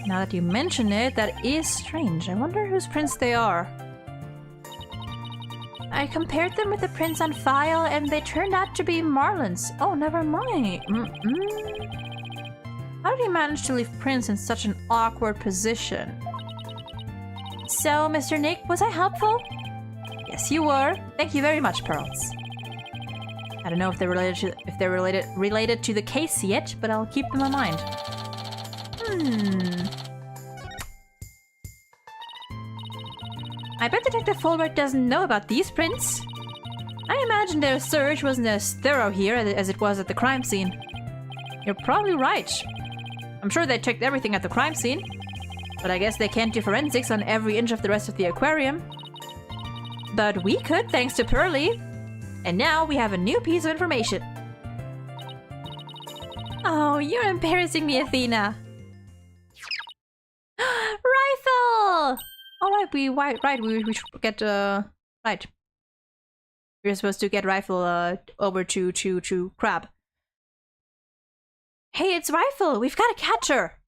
Now that you mention it, that is strange. I wonder whose prints they are. I compared them with the prints on file, and they turned out to be Marlon's. Oh, never mind. How did he manage to leave prints in such an awkward position? So, Mr. Nick, was I helpful? Yes, you were. Thank you very much, Pearls. I don't know if they're related to the case yet, but I'll keep them in mind. I bet Detective Fulbright doesn't know about these prints. I imagine their search wasn't as thorough here as it was at the crime scene. You're probably right. I'm sure they checked everything at the crime scene, but I guess they can't do forensics on every inch of the rest of the aquarium. But we could, thanks to Pearly. And now we have a new piece of information. Oh, you're embarrassing me, Athena. Rifle! Alright, we should get, right. We're supposed to get Rifle, over to Crab. Hey, it's Rifle! We've got to catch her!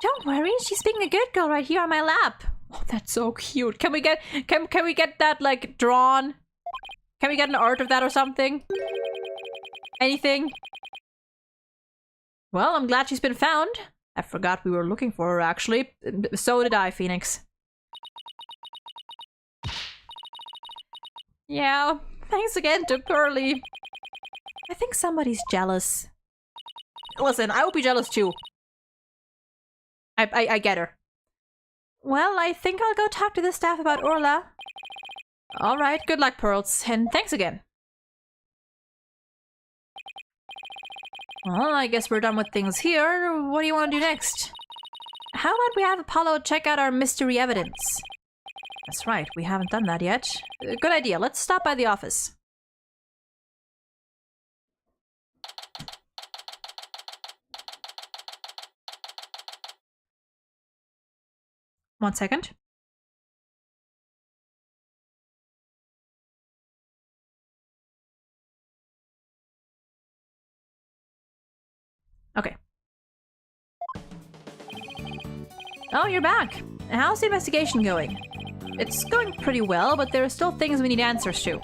Don't worry, she's being a good girl right here on my lap. Oh, that's so cute. Can we get that, like, drawn? Can we get an art of that or something? Anything? Well, I'm glad she's been found. I forgot we were looking for her, actually. So did I, Phoenix. Yeah, thanks again to Pearly. I think somebody's jealous. Listen, I would be jealous too. I get her. Well, I think I'll go talk to the staff about Orla. Alright, good luck, Pearls, and thanks again. Well, I guess we're done with things here. What do you want to do next? How about we have Apollo check out our mystery evidence? That's right, we haven't done that yet. Good idea, let's stop by the office. One second. Okay. Oh, you're back. How's the investigation going? It's going pretty well, but there are still things we need answers to.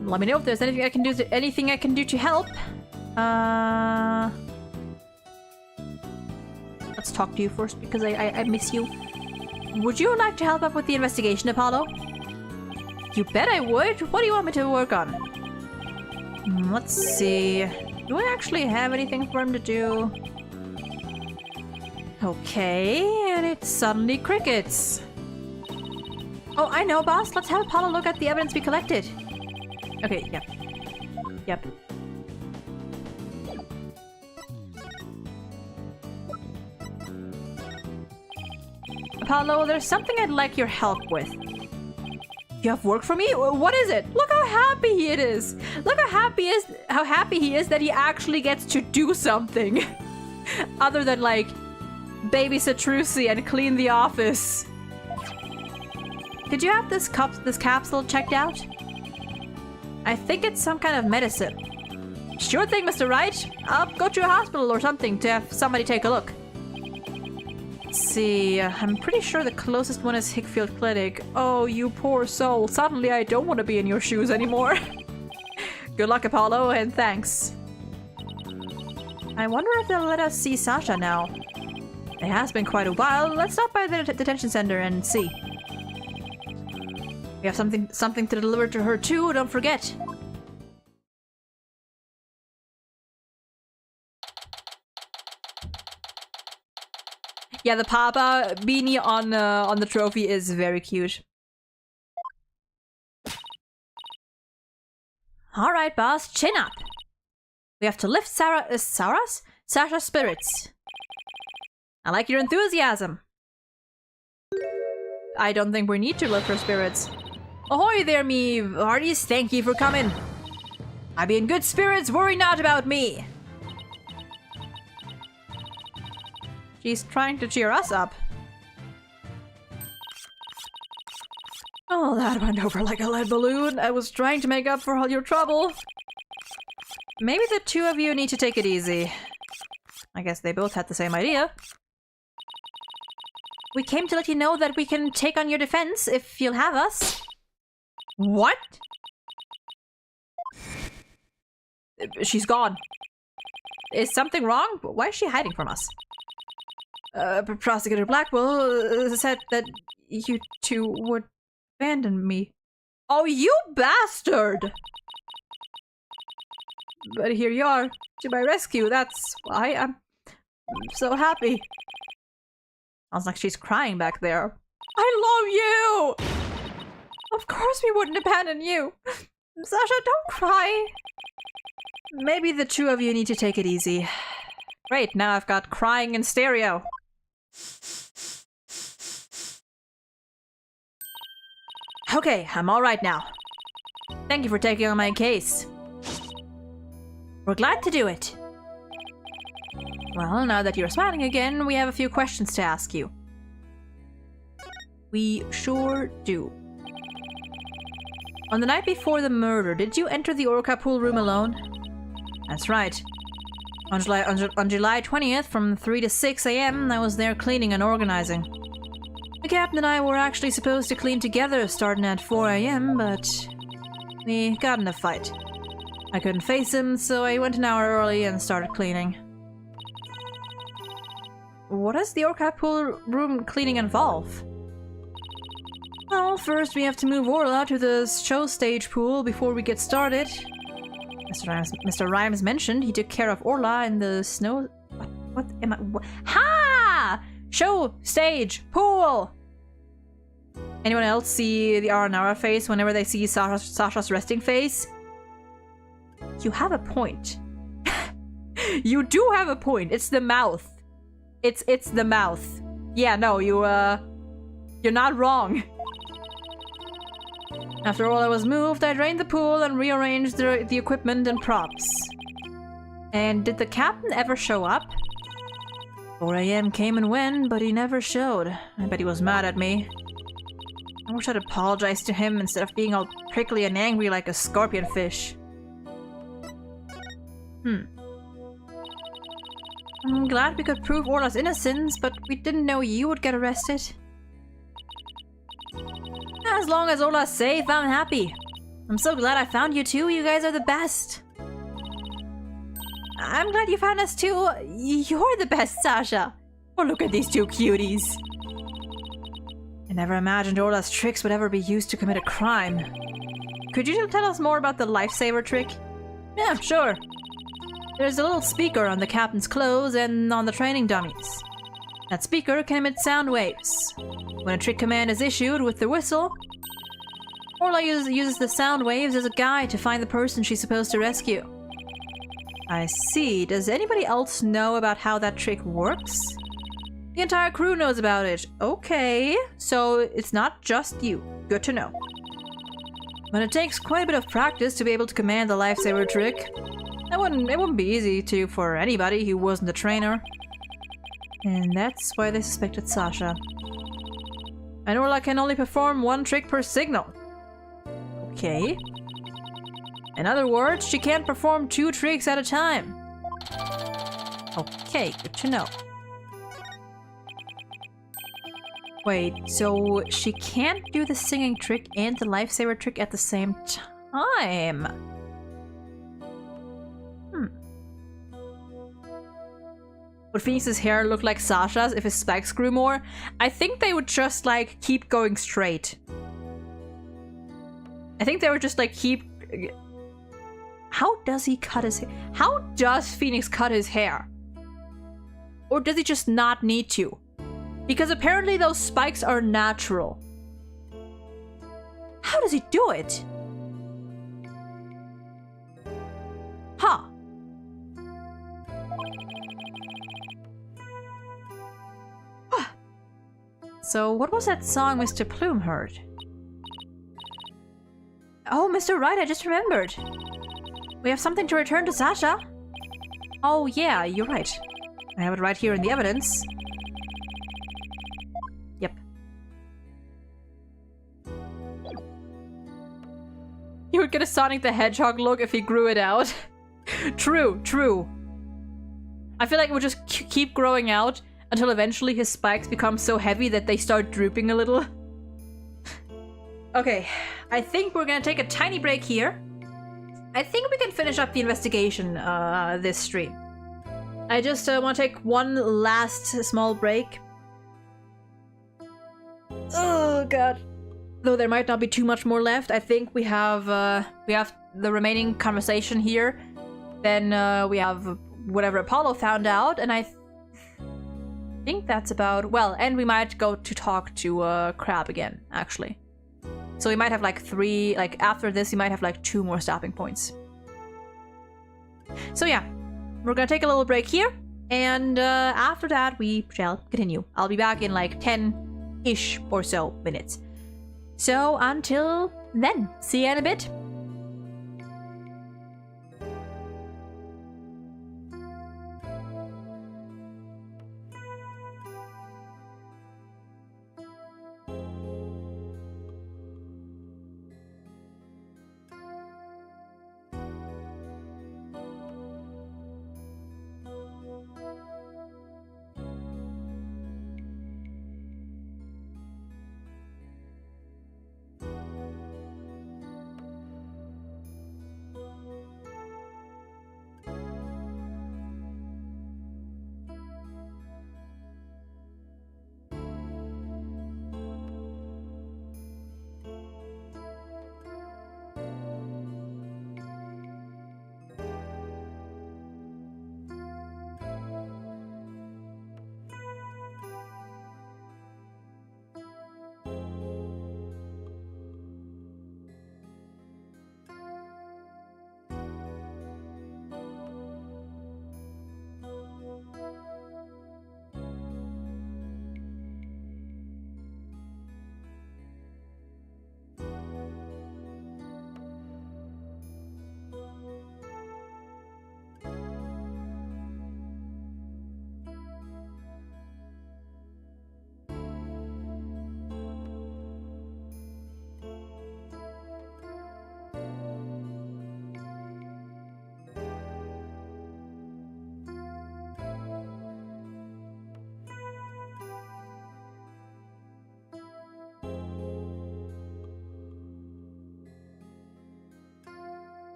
Let me know if there's anything I can do to help. Let's talk to you first because I miss you. would you like to help up with the investigation, Apollo? You bet I would. What do you want me to work on? Let's see. Do I actually have anything for him to do? Okay, and it's suddenly crickets. Oh, I know, boss. Let's have Apollo look at the evidence we collected. Okay, yep. Yep. Apollo, there's something I'd like your help with. You have work for me? What is it? Look how happy he is. Look how happy he is that he actually gets to do something. Other than, like, babysit Trucy and clean the office. Could you have this capsule checked out? I think it's some kind of medicine. Sure thing, Mr. Wright. I'll go to a hospital or something to have somebody take a look. Let's see. I'm pretty sure the closest one is Hickfield Clinic. Oh, you poor soul. Suddenly I don't want to be in your shoes anymore. Good luck, Apollo, and thanks. I wonder if they'll let us see Sasha now. It has been quite a while. Let's stop by the detention center and see. We have something to deliver to her too, don't forget. Yeah, the Papa beanie on the trophy is very cute. All right, boss, chin up. We have to lift Sasha's spirits. I like your enthusiasm. I don't think we need to lift her spirits. Ahoy there, me hearties! Thank you for coming. I be in good spirits. Worry not about me. She's trying to cheer us up. Oh, that went over like a lead balloon. I was trying to make up for all your trouble. Maybe the two of you need to take it easy. I guess they both had the same idea. We came to let you know that we can take on your defense if you'll have us. What? She's gone. Is something wrong? Why is she hiding from us? Prosecutor Blackwell said that you two would abandon me. Oh, you bastard! But here you are, to my rescue. That's why I'm so happy. Sounds like she's crying back there. I love you! Of course we wouldn't abandon you. Sasha, don't cry. Maybe the two of you need to take it easy. Great, now I've got crying in stereo. Okay, I'm alright now. Thank you for taking on my case. We're glad to do it. Well, now that you're smiling again, we have a few questions to ask you. We sure do. On the night before the murder, did you enter the Orca pool room alone? That's right. On July 20th, from 3 to 6 a.m., I was there cleaning and organizing. The captain and I were actually supposed to clean together starting at 4 a.m., but we got in a fight. I couldn't face him, so I went an hour early and started cleaning. What does the Orca pool room cleaning involve? Well, first we have to move Orla to the show stage pool before we get started. Mr. Rhymes mentioned he took care of Orla in the snow... What am I... Ha! Show stage pool! Anyone else see the Aranara face whenever they see Sasha's resting face? You have a point. You do have a point. It's the mouth. It's the mouth. Yeah, no, you're not wrong. After all I was moved, I drained the pool and rearranged the equipment and props. And did the captain ever show up? 4 a.m. came and went, but he never showed. I bet he was mad at me. I wish I'd apologized to him instead of being all prickly and angry like a scorpion fish. I'm glad we could prove Orla's innocence, but we didn't know you would get arrested. As long as Orla's safe, I'm happy. I'm so glad I found you too. You guys are the best. I'm glad you found us too. You're the best, Sasha. Oh, look at these two cuties. never imagined Orla's tricks would ever be used to commit a crime. Could you tell us more about the lifesaver trick? Yeah, sure. There's a little speaker on the captain's clothes and on the training dummies. That speaker can emit sound waves. When a trick command is issued with the whistle, Orla uses the sound waves as a guide to find the person she's supposed to rescue. I see. Does anybody else know about how that trick works? The entire crew knows about it. Okay, so it's not just you. Good to know. But it takes quite a bit of practice to be able to command the lifesaver trick. It wouldn't be easy to for anybody who wasn't a trainer. And that's why they suspected Sasha. And Orla can only perform one trick per signal. Okay. In other words, she can't perform 2 tricks at a time. Okay, good to know. Wait, so she can't do the singing trick and the lifesaver trick at the same time? Would Phoenix's hair look like Sasha's if his spikes grew more? I think they would just, like, keep going straight. I think they would just, like, keep... How does he cut his hair? How does Phoenix cut his hair? Or does he just not need to? Because apparently those spikes are natural. How does he do it? Huh. So what was that song Mr. Plume heard? Oh, Mr. Wright, I just remembered. We have something to return to Sasha. Oh yeah, you're right. I have it right here in the evidence. Yep. You would get a Sonic the Hedgehog look if he grew it out. True, true. I feel like it would just keep growing out until eventually his spikes become so heavy that they start drooping a little. Okay, I think we're gonna take a tiny break here. I think we can finish up the investigation this stream. I just want to take one last small break. Oh god. Though there might not be too much more left, I think we have the remaining conversation here. Then we have whatever Apollo found out, and I think that's about... Well, and we might go to talk to Crab again, actually. So we might have like 3, like after this, we might have like 2 more stopping points. So yeah, we're gonna take a little break here, and after that we shall continue. I'll be back in like 10-ish or so minutes. So until then, see you in a bit.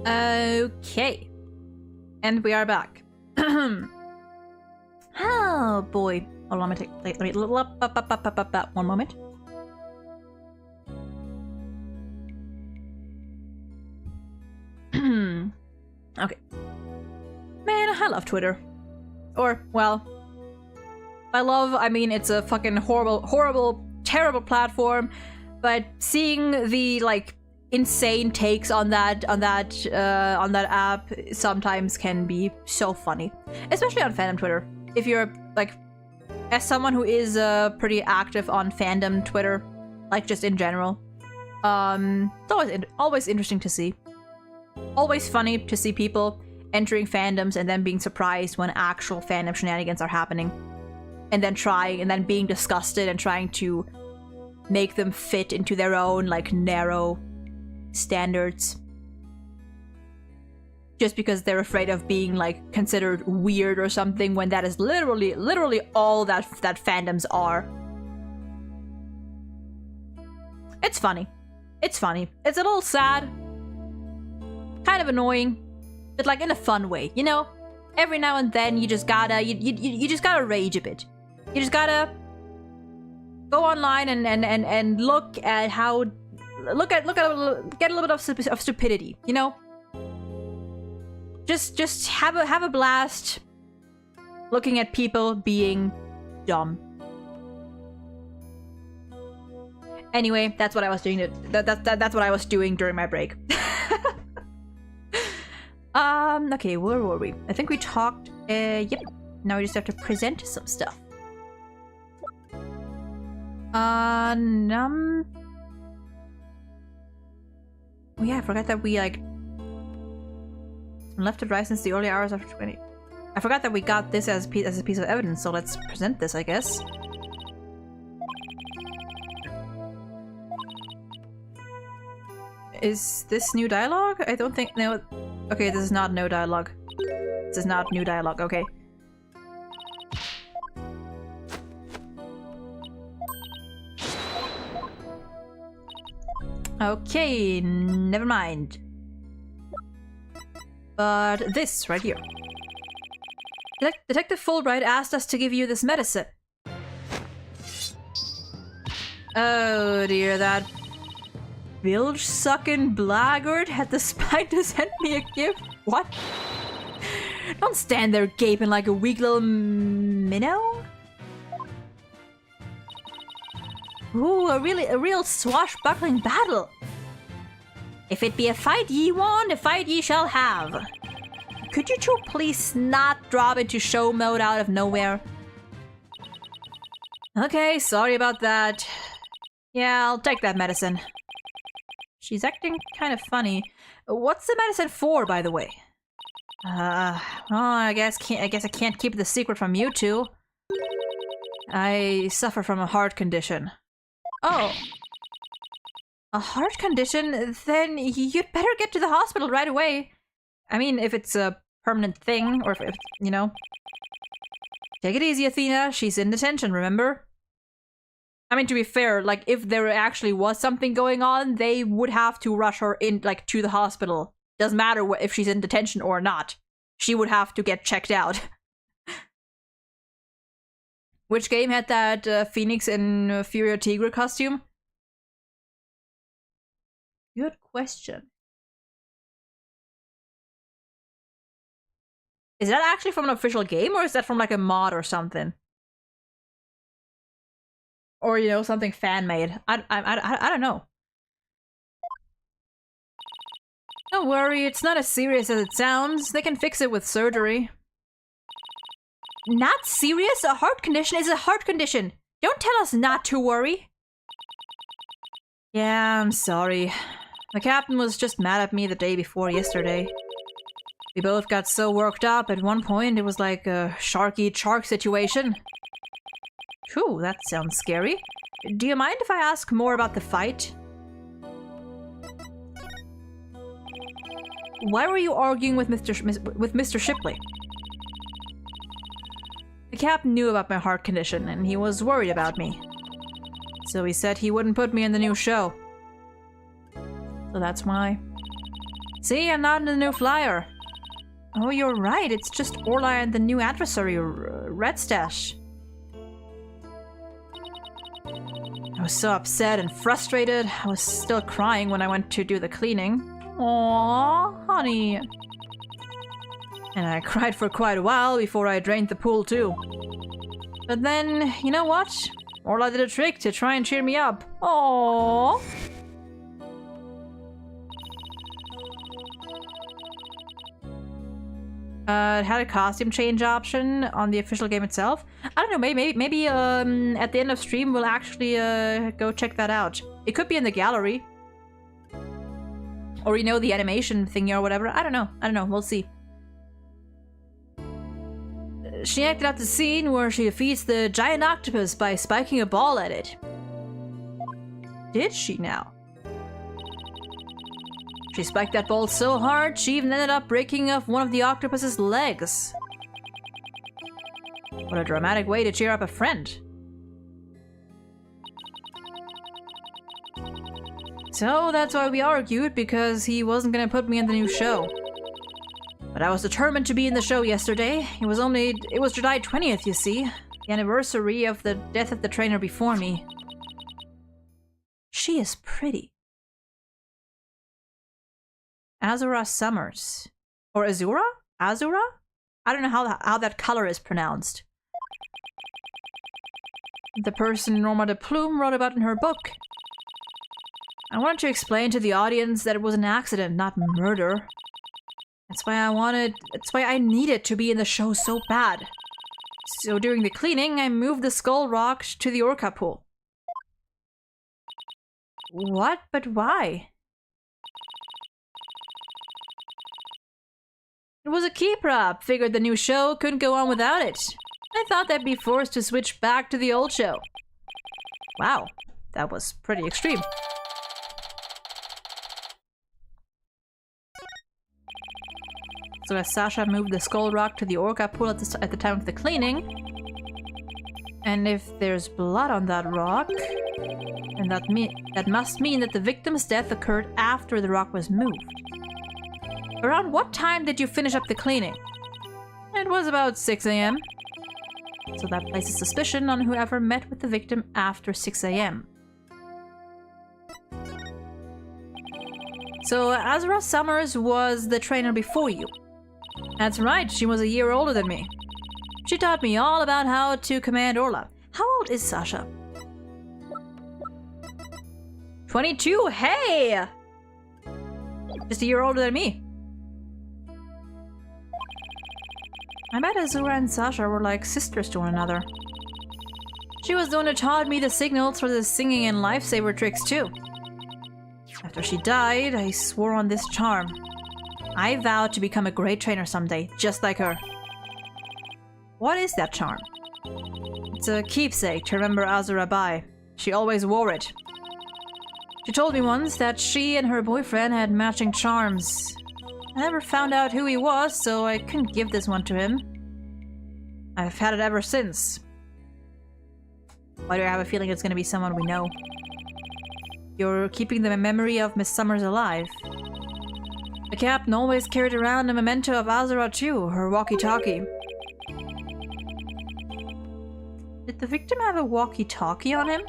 Okay. And we are back. Oh boy. Hold on, let me one moment. Okay. Man, I love Twitter. Or, well, I mean, it's a fucking horrible, terrible platform, but seeing the, like, insane takes on that app sometimes can be so funny. Especially on fandom Twitter. If you're, like, as someone who is pretty active on fandom Twitter, like, just in general, it's always interesting to see. Always funny to see people entering fandoms and then being surprised when actual fandom shenanigans are happening. And then being disgusted and trying to make them fit into their own, like, narrow standards. Just because they're afraid of being, like, considered weird or something, when that is literally all that fandoms are. It's funny. It's funny. It's a little sad. Kind of annoying. But, like, in a fun way, you know? Every now and then you just gotta you just gotta rage a bit. You just gotta go online and look at how get a little bit of stupidity, you know? Just have a blast looking at people being dumb. Anyway, that's what I was doing. That's what I was doing during my break. Okay, where were we? I think we talked, yep. Now we just have to present some stuff. Oh yeah, I forgot that we, like, left to right since the early hours after 20. I forgot that we got this as a piece of evidence, so let's present this, I guess. Is this new dialogue? I don't think, no. Okay, this is not no dialogue. This is not new dialogue, okay. Okay, never mind. But this right here. Detective Fulbright asked us to give you this medicine. Oh dear, that bilge-sucking blackguard had the spine to send me a gift? What? Don't stand there gaping like a weak little minnow. Ooh, a real swashbuckling battle. If it be a fight ye want, a fight ye shall have. Could you two please not drop into show mode out of nowhere? Okay, sorry about that. Yeah, I'll take that medicine. She's acting kind of funny. What's the medicine for, by the way? Oh, I guess I can't keep the secret from you two. I suffer from a heart condition. Oh. A heart condition? Then you'd better get to the hospital right away. I mean, if it's a permanent thing, or if you know. Take it easy, Athena. She's in detention, remember? I mean, to be fair, like, if there actually was something going on, they would have to rush her in, like, to the hospital. Doesn't matter if she's in detention or not. She would have to get checked out. Which game had that Phoenix in Furia Tigre costume? Good question. Is that actually from an official game, or is that from, like, a mod or something? Or, you know, something fan-made. I don't know. Don't worry, it's not as serious as it sounds. They can fix it with surgery. Not serious? A heart condition is a heart condition. Don't tell us not to worry. Yeah, I'm sorry. The captain was just mad at me the day before yesterday. We both got so worked up at one point, it was like a shark-eat-shark situation. Phew, that sounds scary. Do you mind if I ask more about the fight? Why were you arguing with Mr. Shipley? The captain knew about my heart condition, and he was worried about me. So he said he wouldn't put me in the new show. So that's why. See, I'm not in the new flyer. Oh, you're right. It's just Orla and the new adversary, Red Stash. I was so upset and frustrated. I was still crying when I went to do the cleaning. Aww, honey. And I cried for quite a while before I drained the pool too. But then, you know what? Orla did a trick to try and cheer me up. Aww. It had a costume change option on the official game itself. I don't know, maybe at the end of stream we'll actually go check that out. It could be in the gallery. Or, you know, the animation thingy or whatever. I don't know, we'll see. She acted out the scene where she defeats the giant octopus by spiking a ball at it. Did she now? She spiked that ball so hard, she even ended up breaking off one of the octopus's legs. What a dramatic way to cheer up a friend. So that's why we argued, because he wasn't gonna put me in the new show. But I was determined to be in the show yesterday. It was July 20th, you see. The anniversary of the death of the trainer before me. She is pretty. Azura Summers. Or Azura? Azura? I don't know how that color is pronounced. The person Norma de Plume wrote about in her book. I wanted to explain to the audience that it was an accident, not murder. That's why I needed to be in the show so bad. So during the cleaning, I moved the skull rock to the orca pool. What? But why? It was a key prop. Figured the new show couldn't go on without it. I thought they'd be forced to switch back to the old show. Wow, that was pretty extreme. So as Sasha moved the skull rock to the orca pool at the time of the cleaning, and if there's blood on that rock, then that must mean that the victim's death occurred after the rock was moved. Around what time did you finish up the cleaning? It was about 6 a.m. So that places suspicion on whoever met with the victim after 6 a.m. So Azura Summers was the trainer before you. That's right, she was a year older than me. She taught me all about how to command Orla. How old is Sasha? 22? Hey! Just a year older than me. I bet Azura and Sasha were like sisters to one another. She was the one who taught me the signals for the singing and lifesaver tricks too. After she died, I swore on this charm. I vowed to become a great trainer someday, just like her. What is that charm? It's a keepsake to remember Azura by. She always wore it. She told me once that she and her boyfriend had matching charms. I never found out who he was, so I couldn't give this one to him. I've had it ever since. Why do I have a feeling it's gonna be someone we know? You're keeping the memory of Miss Summers alive. The captain always carried around a memento of Azura too, her walkie-talkie. Did the victim have a walkie-talkie on him?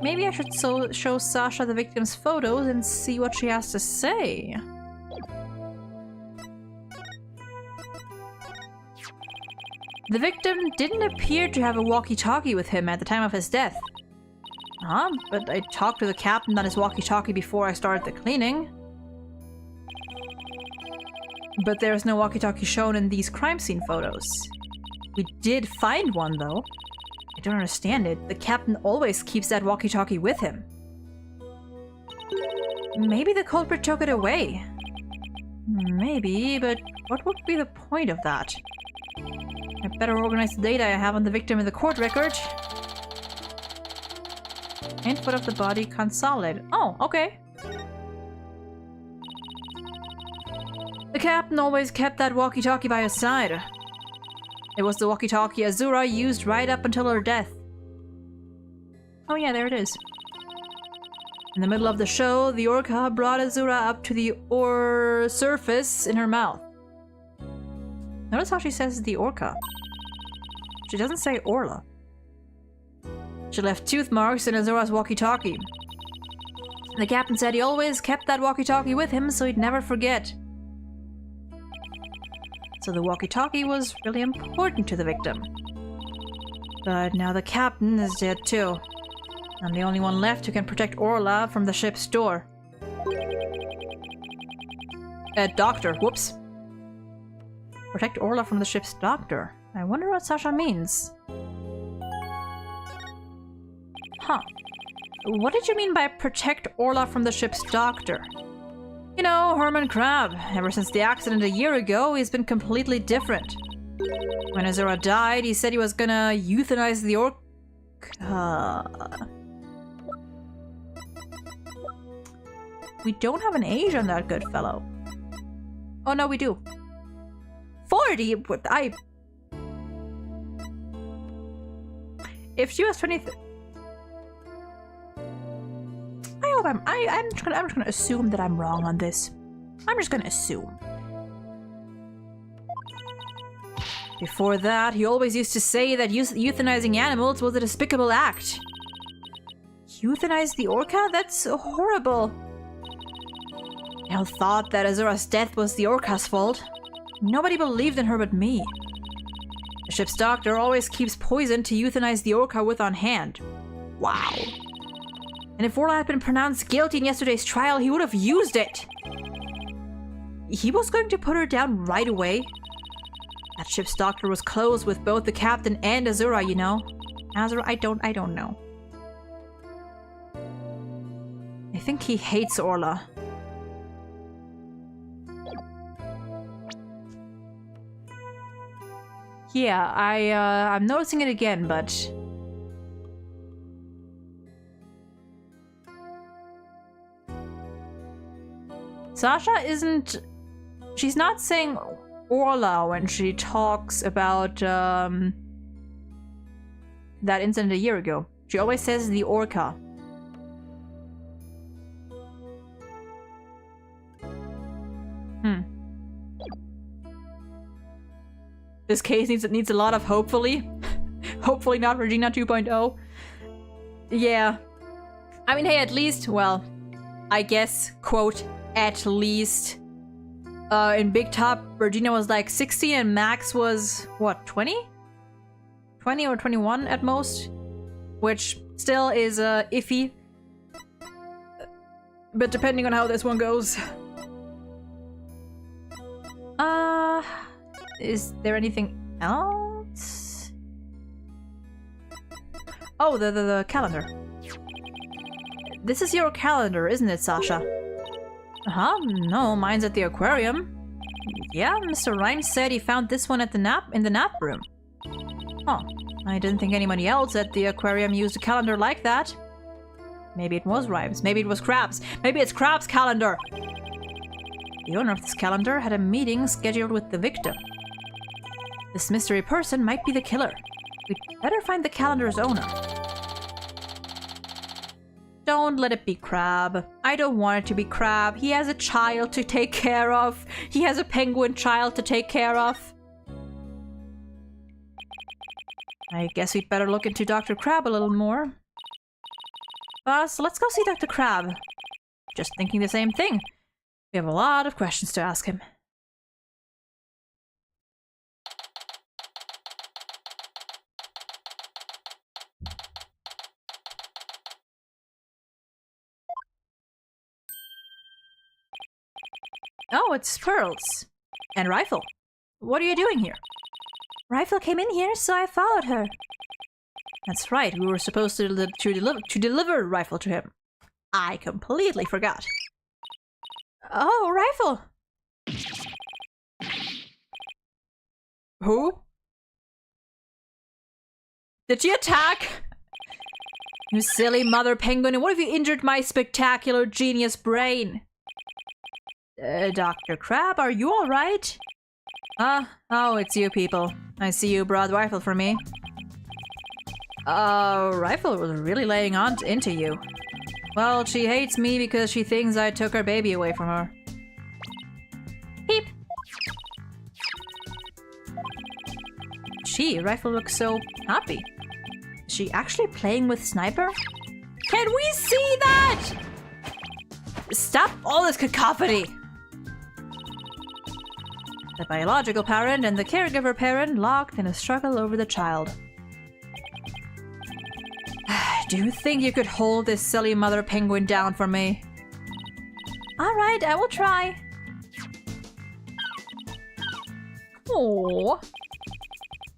Maybe I should show Sasha the victim's photos and see what she has to say. The victim didn't appear to have a walkie-talkie with him at the time of his death. But I talked to the captain on his walkie-talkie before I started the cleaning. But there's no walkie-talkie shown in these crime scene photos. We did find one, though. I don't understand it. The captain always keeps that walkie-talkie with him. Maybe the culprit took it away. Maybe, but what would be the point of that? I better organize the data I have on the victim in the court record. Input of the body consolidated. Oh, okay. The captain always kept that walkie-talkie by his side. It was the walkie-talkie Azura used right up until her death. Oh yeah, there it is. In the middle of the show, the orca brought Azura up to the surface in her mouth. Notice how she says the orca. She doesn't say Orla. She left tooth marks in Azura's walkie-talkie. The captain said he always kept that walkie-talkie with him so he'd never forget. So the walkie-talkie was really important to the victim. But now the captain is dead too. I'm the only one left who can protect Orla from the ship's door. Doctor, whoops. Protect Orla from the ship's doctor. I wonder what Sasha means. Huh. What did you mean by protect Orla from the ship's doctor? You know, Herman Crab. Ever since the accident a year ago, he's been completely different. When Azura died, he said he was gonna euthanize the orca. We don't have an age on that good fellow. Oh no, we do. 40? If she was 23... I hope I'm just gonna assume that I'm wrong on this. I'm just gonna assume. Before that, he always used to say that euthanizing animals was a despicable act. Euthanize the orca? That's horrible. I thought that Azura's death was the orca's fault. Nobody believed in her but me. The ship's doctor always keeps poison to euthanize the orca with on hand. Wow. And if Orla had been pronounced guilty in yesterday's trial, he would have used it. He was going to put her down right away. That ship's doctor was close with both the captain and Azura, you know. Azura, I don't know. I think he hates Orla. Yeah, I'm noticing it again, but... Sasha isn't... She's not saying Orla when she talks about that incident a year ago. She always says the orca. This case needs a lot of hopefully. Hopefully not Regina 2.0. Yeah. I mean, hey, at least, well, I guess, quote, at least. In Big Top, Regina was like 60 and Max was, what, 20? 20 or 21 at most? Which still is iffy. But depending on how this one goes. Is there anything else? Oh, the calendar. This is your calendar, isn't it, Sasha? Uh-huh. No, mine's at the aquarium. Yeah, Mr. Rhymes said he found this one at in the nap room. Oh, I didn't think anybody else at the aquarium used a calendar like that. Maybe it was Rhymes. Maybe it was Krabs. Maybe it's Krabs' calendar. The owner of this calendar had a meeting scheduled with the victim. This mystery person might be the killer. We'd better find the calendar's owner. Don't let it be Crab. I don't want it to be Crab. He has a child to take care of. He has a penguin child to take care of. I guess we'd better look into Dr. Crab a little more. So let's go see Dr. Crab. Just thinking the same thing. We have a lot of questions to ask him. Oh, it's Pearls. And Rifle. What are you doing here? Rifle came in here, so I followed her. That's right, we were supposed to deliver Rifle to him. I completely forgot. Oh, Rifle! Who? Did she attack? You silly mother penguin, what have you injured my spectacular genius brain? Dr. Crab, are you alright? Oh, it's you people. I see you brought Rifle for me. Rifle was really laying on into you. Well, she hates me because she thinks I took her baby away from her. Peep! Gee, Rifle looks so happy. Is she actually playing with Sniper? Can we see that? Stop all this cacophony! The biological parent and the caregiver parent locked in a struggle over the child. Do you think you could hold this silly mother penguin down for me? Alright, I will try. Oh.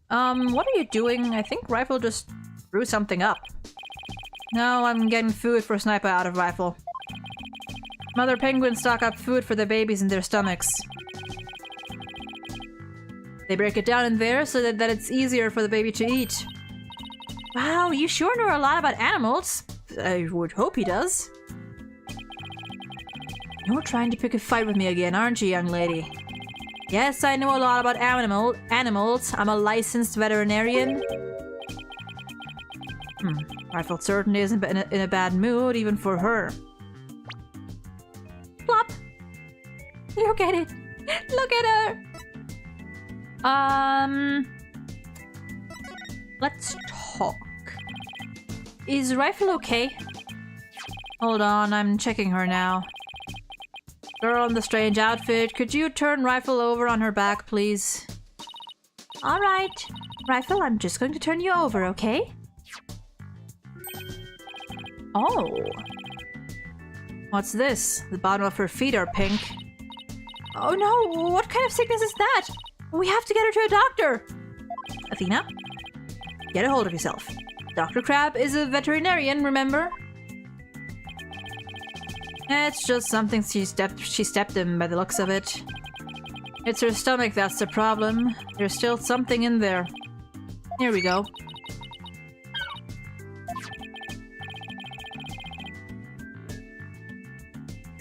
What are you doing? I think Rifle just threw something up. No, I'm getting food for Sniper out of Rifle. Mother penguins stock up food for the babies in their stomachs. They break it down in there so that it's easier for the baby to eat. Wow, you sure know a lot about animals. I would hope he does. You're trying to pick a fight with me again, aren't you, young lady? Yes, I know a lot about animals. I'm a licensed veterinarian. Rifle certainly isn't in a bad mood, even for her. Plop! Look at it! Look at her! Let's talk. Is Rifle okay? Hold on, I'm checking her now. Girl in the strange outfit, could you turn Rifle over on her back, please? Alright. Rifle, I'm just going to turn you over, okay? Oh. What's this? The bottom of her feet are pink. Oh no, what kind of sickness is that? We have to get her to a doctor! Athena? Get a hold of yourself. Dr. Crab is a veterinarian, remember? It's just something she stepped in by the looks of it. It's her stomach that's the problem. There's still something in there. Here we go.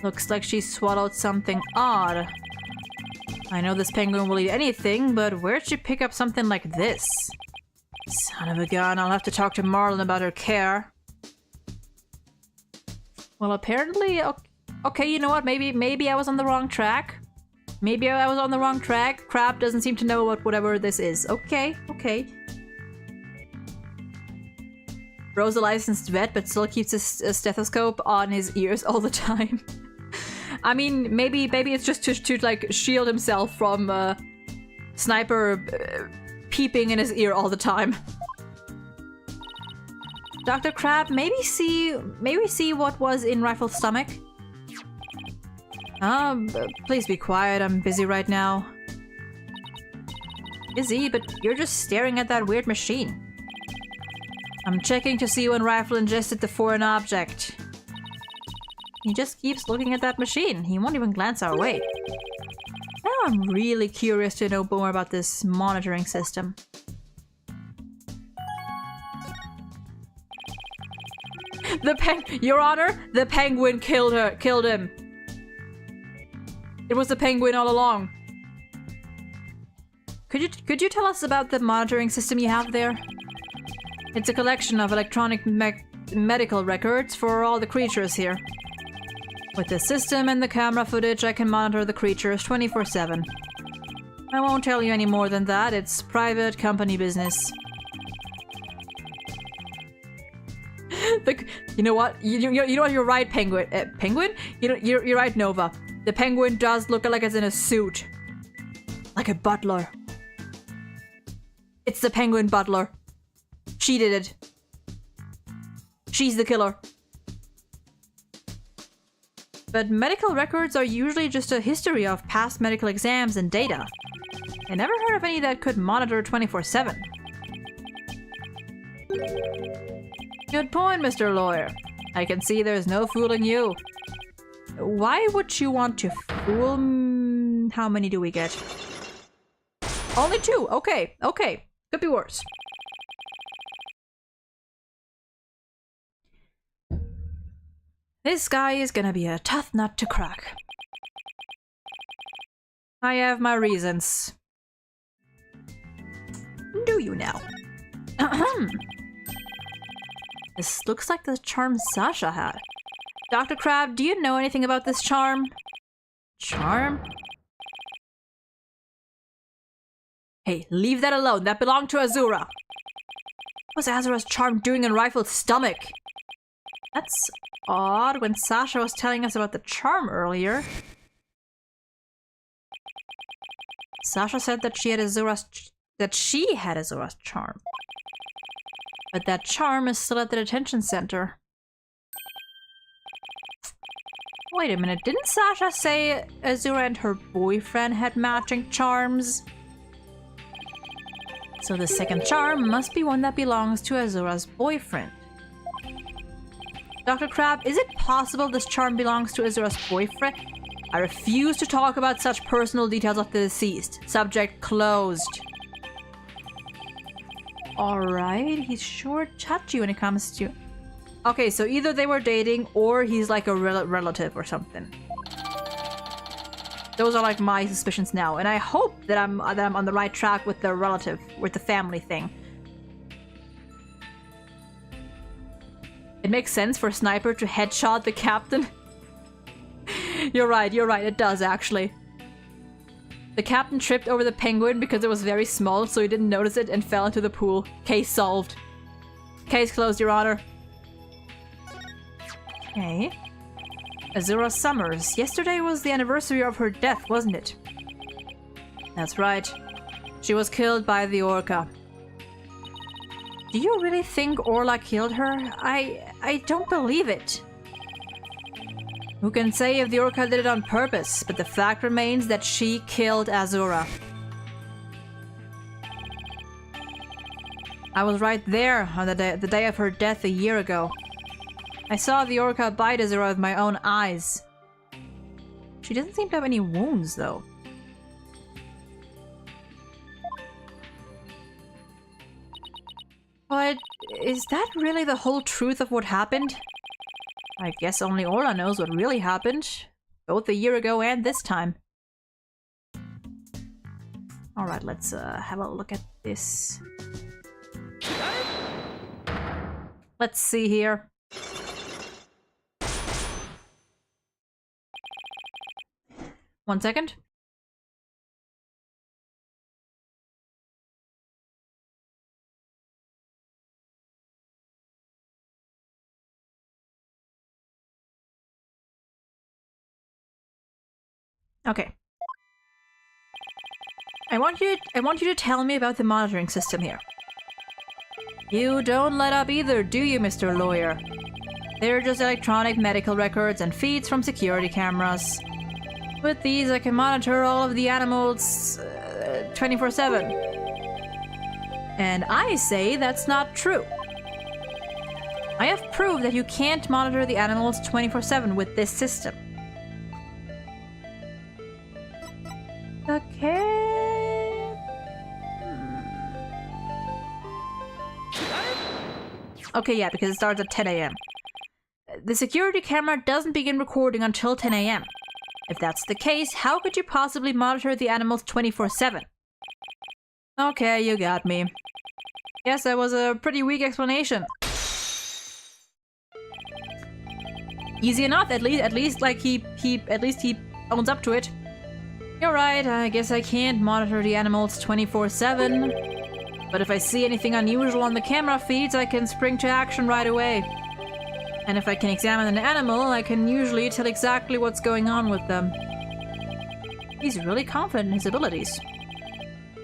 Looks like she swallowed something odd. I know this penguin will eat anything, but where'd she pick up something like this? Son of a gun, I'll have to talk to Marlon about her care. Well, apparently... Okay, you know what? Maybe I was on the wrong track. Maybe I was on the wrong track. Crab doesn't seem to know what whatever this is. Okay, okay. Bro's a licensed vet, but still keeps a stethoscope on his ears all the time. I mean, maybe it's just to like shield himself from Sniper peeping in his ear all the time. Dr. Crab, maybe see what was in Rifle's stomach. Please be quiet. I'm busy right now. Busy, but you're just staring at that weird machine. I'm checking to see when Rifle ingested the foreign object. He just keeps looking at that machine. He won't even glance our way. Now I'm really curious to know more about this monitoring system. Your Honor, the penguin killed him. It was the penguin all along. Could you tell us about the monitoring system you have there? It's a collection of electronic medical records for all the creatures here. With the system and the camera footage, I can monitor the creatures 24/7. I won't tell you any more than that. It's private company business. You know what? You know what? You're right, Penguin. Penguin? You're right, Nova. The penguin does look like it's in a suit, like a butler. It's the penguin butler. She did it. She's the killer. But medical records are usually just a history of past medical exams and data. I never heard of any that could monitor 24/7. Good point, Mr. Lawyer. I can see there's no fooling you. Why would you want to fool me? How many do we get? Only 2. Okay, okay. Could be worse. This guy is gonna be a tough nut to crack. I have my reasons. Do you now? This looks like the charm Sasha had. Dr. Crab, do you know anything about this charm? Charm? Hey, leave that alone. That belonged to Azura. What's Azura's charm doing in Rifle's stomach? That's odd when Sasha was telling us about the charm earlier. Sasha said that she had Azura's charm. But that charm is still at the detention center. Wait a minute, didn't Sasha say Azura and her boyfriend had matching charms? So the second charm must be one that belongs to Azura's boyfriend. Dr. Crab, is it possible this charm belongs to Azura's boyfriend? I refuse to talk about such personal details of the deceased. Subject closed. Alright, he's sure touchy when it comes to... Okay, so either they were dating or he's like a relative or something. Those are like my suspicions now, and I hope that I'm on the right track with the relative, with the family thing. It makes sense for a sniper to headshot the captain. You're right, it does actually. The captain tripped over the penguin because it was very small, so he didn't notice it and fell into the pool. Case solved. Case closed, Your Honor. Okay. Azura Summers. Yesterday was the anniversary of her death, wasn't it? That's right. She was killed by the Orca. Do you really think Orla killed her? I don't believe it. Who can say if the Orca did it on purpose, but the fact remains that she killed Azura. I was right there on the day of her death a year ago. I saw the Orca bite Azura with my own eyes. She doesn't seem to have any wounds, though. But is that really the whole truth of what happened? I guess only Orla knows what really happened, both a year ago and this time. Alright, let's have a look at this. Let's see here. One second. Okay. I want you to tell me about the monitoring system here. You don't let up either, do you, Mr. Lawyer? They're just electronic medical records and feeds from security cameras. With these, I can monitor all of the animals 24/7. And I say that's not true. I have proved that you can't monitor the animals 24/7 with this system. Okay. Okay, yeah, because it starts at 10 a.m. The security camera doesn't begin recording until 10 a.m. If that's the case, how could you possibly monitor the animals 24/7? Okay, you got me. Yes, that was a pretty weak explanation. Easy enough, at least like he owns up to it. You're right, I guess I can't monitor the animals 24/7. But if I see anything unusual on the camera feeds, I can spring to action right away. And if I can examine an animal, I can usually tell exactly what's going on with them. He's really confident in his abilities.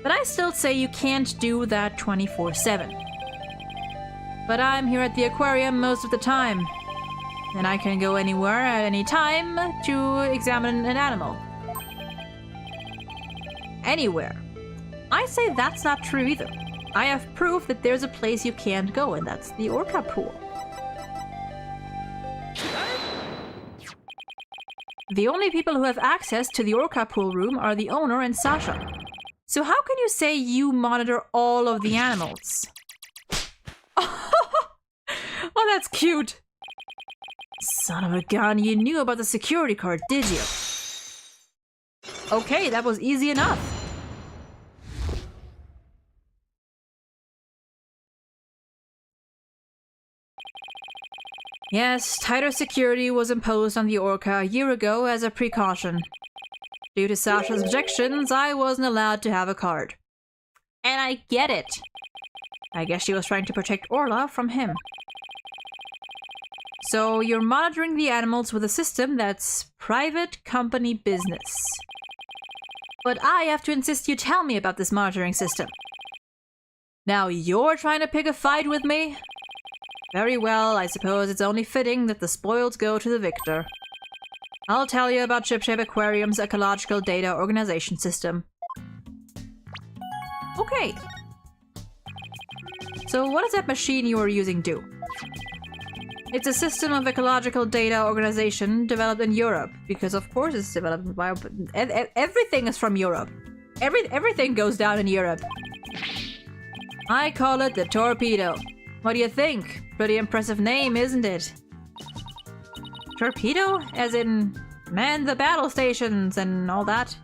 But I still say you can't do that 24/7. But I'm here at the aquarium most of the time. And I can go anywhere at any time to examine an animal. Anywhere. I say that's not true either. I have proof that there's a place you can't go, and that's the Orca pool. The only people who have access to the Orca pool room are the owner and Sasha. So how can you say you monitor all of the animals? Oh, that's cute! Son of a gun, you knew about the security card, did you? Okay, that was easy enough. Yes, tighter security was imposed on the Orca a year ago as a precaution. Due to Sasha's objections, I wasn't allowed to have a card. And I get it. I guess she was trying to protect Orla from him. So you're monitoring the animals with a system that's private company business. But I have to insist you tell me about this monitoring system. Now you're trying to pick a fight with me? Very well, I suppose it's only fitting that the spoils go to the victor. I'll tell you about Shipshape Aquarium's ecological data organization system. Okay. So what does that machine you are using do? It's a system of ecological data organization developed in Europe, because of course it's developed by everything is from Europe. Everything goes down in Europe. I call it the Torpedo. What do you think? Pretty impressive name, isn't it? Torpedo? As in man the battle stations and all that?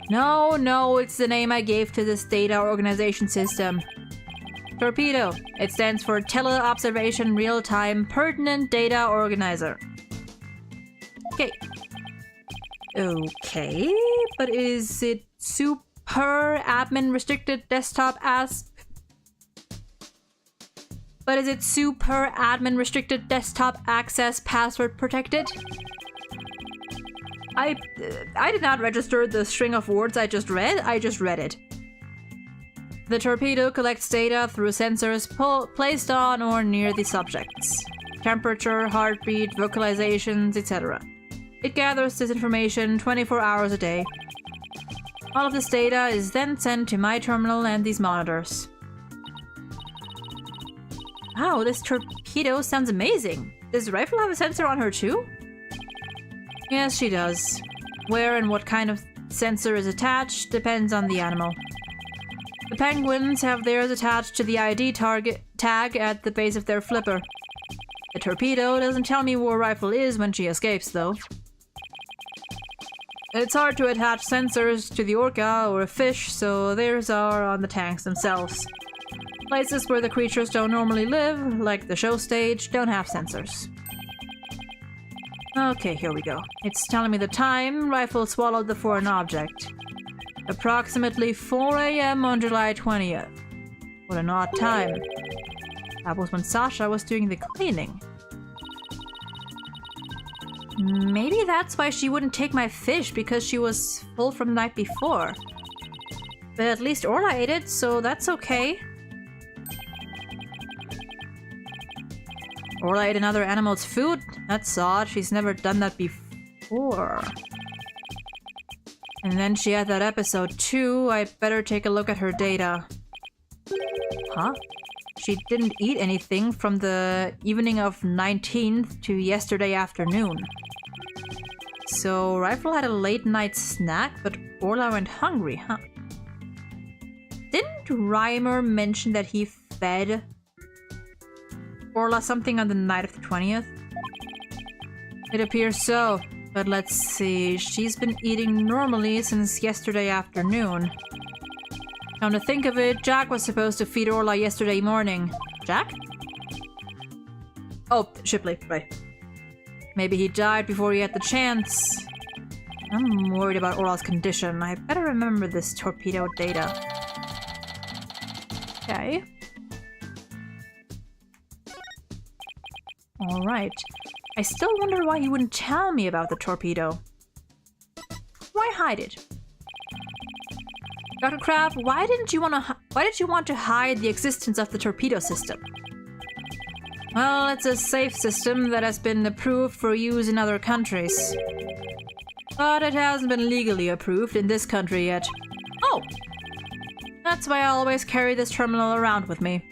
No, it's the name I gave to this data organization system. Torpedo. It stands for Tele-Observation Real-Time Pertinent Data Organizer. Okay. Okay, but is it super admin restricted desktop ASP? But is it super admin restricted desktop access password protected? I did not register the string of words I just read it. The Torpedo collects data through sensors placed on or near the subjects. Temperature, heartbeat, vocalizations, etc. It gathers this information 24 hours a day. All of this data is then sent to my terminal and these monitors. Wow, this Torpedo sounds amazing. Does Rifle have a sensor on her too? Yes, she does. Where and what kind of sensor is attached depends on the animal. The penguins have theirs attached to the ID tag at the base of their flipper. The Torpedo doesn't tell me where Rifle is when she escapes, though. It's hard to attach sensors to the orca or a fish, so theirs are on the tanks themselves. Places where the creatures don't normally live, like the show stage, don't have sensors. Okay, here we go. It's telling me the time Rifle swallowed the foreign object. Approximately 4 AM on July 20th. What an odd time. That was when Sasha was doing the cleaning. Maybe that's why she wouldn't take my fish, because she was full from the night before. But at least Orla ate it, so that's okay. Orla ate another animal's food? That's odd, she's never done that before. And then she had that episode too. I better take a look at her data. Huh? She didn't eat anything from the evening of 19th to yesterday afternoon. So Rifle had a late night snack, but Orla went hungry, huh? Didn't Reimer mention that he fed Orla something on the night of the 20th? It appears so. But let's see, she's been eating normally since yesterday afternoon. Come to think of it, Jack was supposed to feed Orla yesterday morning. Jack? Oh, Shipley, right. Maybe he died before he had the chance. I'm worried about Orla's condition. I better remember this Torpedo data. Okay. Alright. I still wonder why he wouldn't tell me about the Torpedo. Why hide it? Dr. Crab, why did you want to hide the existence of the Torpedo system? Well, it's a safe system that has been approved for use in other countries. But it hasn't been legally approved in this country yet. Oh! That's why I always carry this terminal around with me.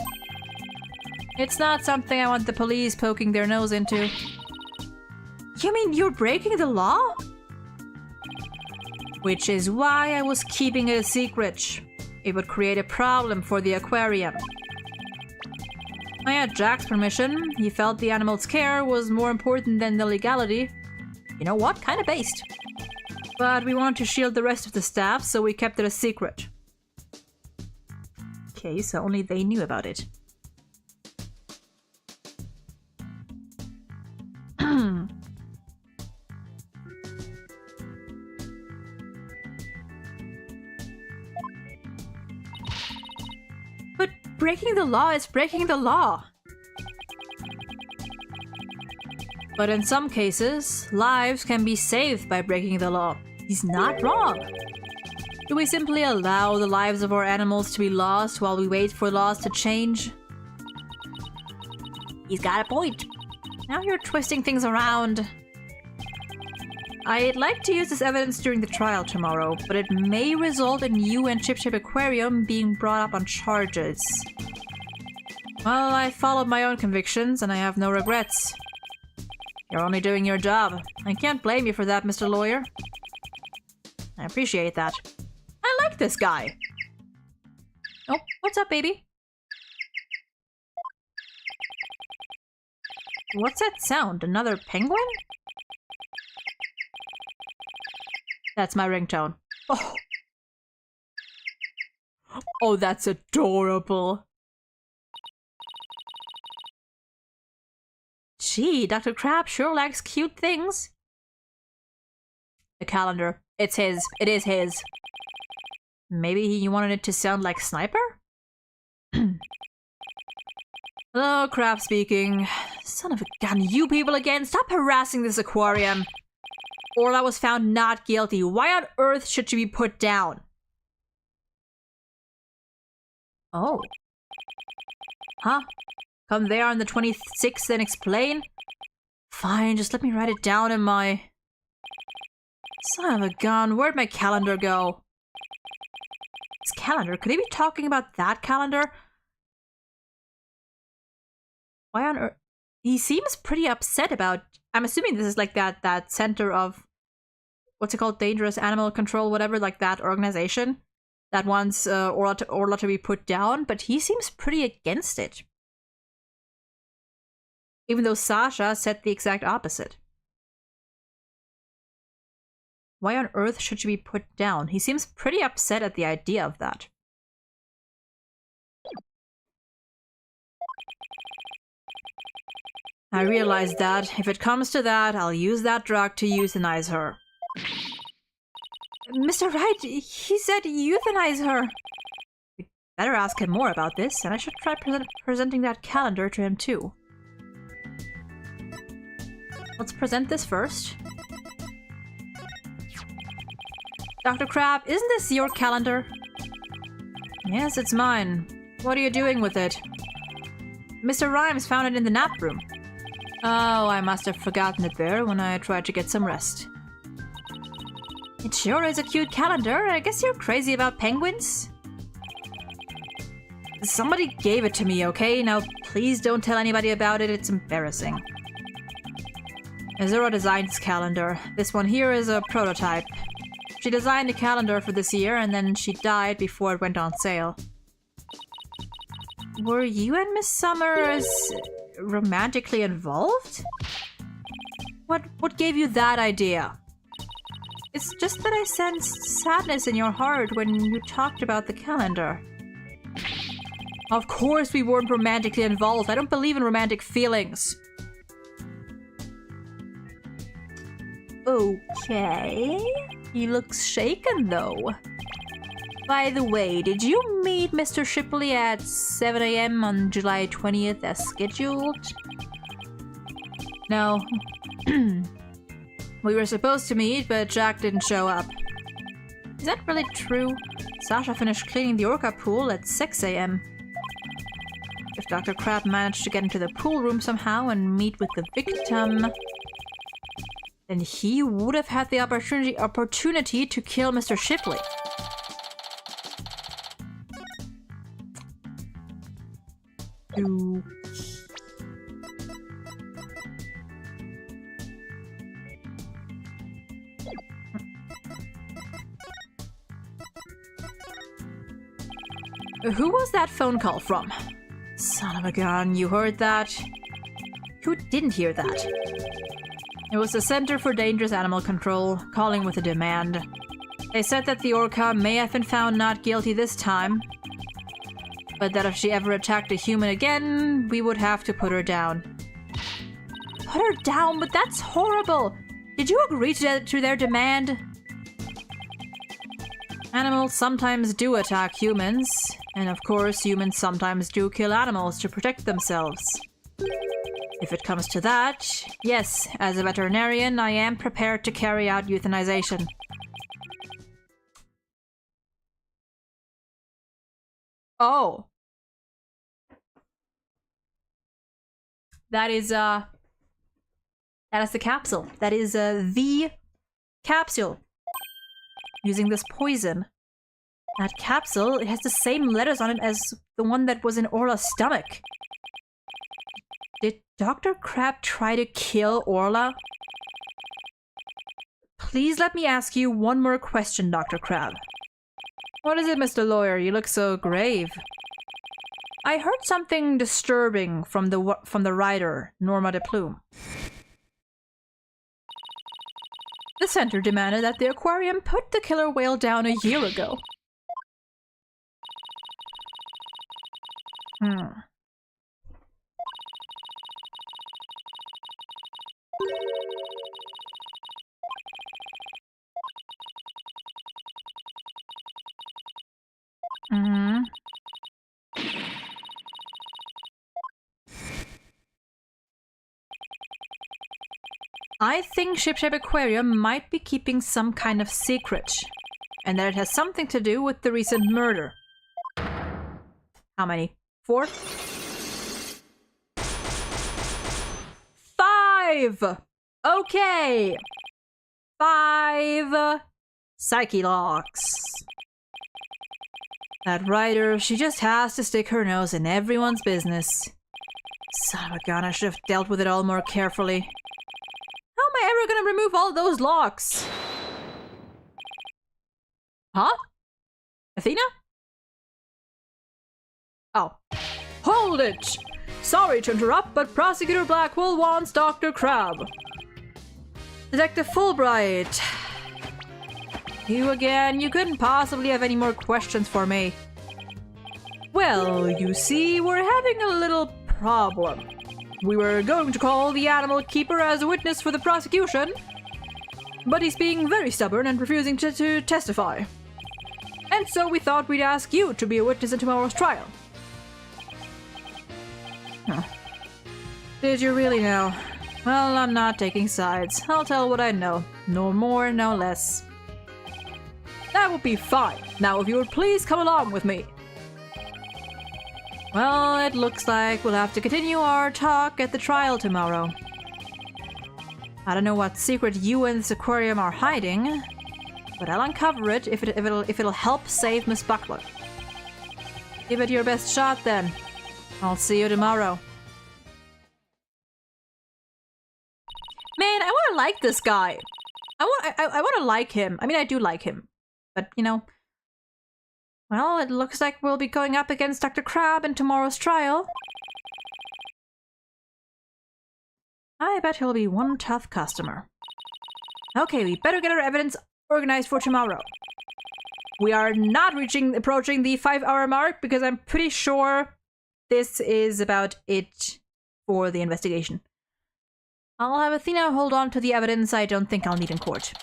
It's not something I want the police poking their nose into. You mean you're breaking the law? Which is why I was keeping it a secret. It would create a problem for the aquarium. I had Jack's permission. He felt the animal's care was more important than the legality. You know what? Kinda based. But we wanted to shield the rest of the staff, so we kept it a secret. Okay, so only they knew about it. breaking the law is breaking the law. But in some cases, lives can be saved by breaking the law. He's not wrong. Do we simply allow the lives of our animals to be lost while we wait for laws to change? He's got a point. Now you're twisting things around. I'd like to use this evidence during the trial tomorrow, but it may result in you and Chip Chip Aquarium being brought up on charges. Well, I followed my own convictions and I have no regrets. You're only doing your job. I can't blame you for that, Mr. Lawyer. I appreciate that. I like this guy. Oh, what's up, baby? What's that sound? Another penguin? That's my ringtone. Oh. Oh, that's adorable. Gee, Dr. Crab sure likes cute things. The calendar. It's his. It is his. Maybe he wanted it to sound like Sniper? Hello, Crab speaking. Son of a gun, you people again! Stop harassing this aquarium! Orla was found not guilty. Why on earth should she be put down? Oh. Huh? Come there on the 26th and explain? Fine, just let me write it down in my... Son of a gun, where'd my calendar go? This calendar? Could he be talking about that calendar? Why on earth? He seems pretty upset about... I'm assuming this is like that center of... What's it called? Dangerous Animal Control, whatever, like that organization that wants Orla to be put down, but he seems pretty against it. Even though Sasha said the exact opposite. Why on earth should she be put down? He seems pretty upset at the idea of that. I realize that. If it comes to that, I'll use that drug to euthanize her. Mr. Wright, he said euthanize her. We'd better ask him more about this, and I should try presenting that calendar to him too. Let's present this first. Dr. Crab, isn't this your calendar? Yes, it's mine. What are you doing with it? Mr. Rhymes found it in the nap room. Oh, I must have forgotten it there when I tried to get some rest. It sure is a cute calendar. I guess you're crazy about penguins? Somebody gave it to me, okay? Now, please don't tell anybody about it. It's embarrassing. Azura designed this calendar. This one here is a prototype. She designed a calendar for this year, and then she died before it went on sale. Were you and Miss Summers romantically involved? What gave you that idea? It's just that I sensed sadness in your heart when you talked about the calendar. Of course we weren't romantically involved. I don't believe in romantic feelings. Okay. He looks shaken, though. By the way, did you meet Mr. Shipley at 7 AM on July 20th as scheduled? No. We were supposed to meet, but Jack didn't show up. Is that really true? Sasha finished cleaning the orca pool at 6 AM. If Dr. Crab managed to get into the pool room somehow and meet with the victim, then he would have had the opportunity to kill Mr. Shipley. Who was that phone call from? Son of a gun, you heard that? Who didn't hear that? It was the Center for Dangerous Animal Control, calling with a demand. They said that the orca may have been found not guilty this time, but that if she ever attacked a human again, we would have to put her down. Put her down? But that's horrible! Did you agree to their demand? Animals sometimes do attack humans, and of course humans sometimes do kill animals to protect themselves. If it comes to that, yes, as a veterinarian, I am prepared to carry out euthanization. Oh. That is the capsule. That is the capsule. Using this poison. That capsule, it has the same letters on it as the one that was in Orla's stomach. Did Dr. Crab try to kill Orla? Please let me ask you one more question, Dr. Crab. What is it, Mr. Lawyer? You look so grave. I heard something disturbing from the writer, Norma de Plume. The center demanded that the aquarium put the killer whale down a year ago. I think Shipshape Aquarium might be keeping some kind of secret, and that it has something to do with the recent murder. How many? 4? 5! Okay! 5 psyche locks. That writer, she just has to stick her nose in everyone's business. Son of a gun, I should have dealt with it all more carefully. How am I ever gonna remove all those locks? Huh? Athena? Oh. Hold it! Sorry to interrupt, but Prosecutor Blackwell wants Dr. Crab. Detective Fulbright. You again? You couldn't possibly have any more questions for me. Well, you see, we're having a little problem. We were going to call the animal keeper as a witness for the prosecution, but he's being very stubborn and refusing to testify. And so we thought we'd ask you to be a witness in tomorrow's trial. Huh. Did you really know? Well, I'm not taking sides. I'll tell what I know. No more, no less. That would be fine. Now, if you would please come along with me. Well, it looks like we'll have to continue our talk at the trial tomorrow. I don't know what secret you and this aquarium are hiding, but I'll uncover it if it'll help save Miss Buckler. Give it your best shot then. I'll see you tomorrow. Man, I want to like this guy. I want to like him. I mean, I do like him, but you know. Well, it looks like we'll be going up against Dr. Crab in tomorrow's trial. I bet he'll be one tough customer. Okay, we better get our evidence organized for tomorrow. We are not approaching the 5-hour mark because I'm pretty sure this is about it for the investigation. I'll have Athena hold on to the evidence I don't think I'll need in court.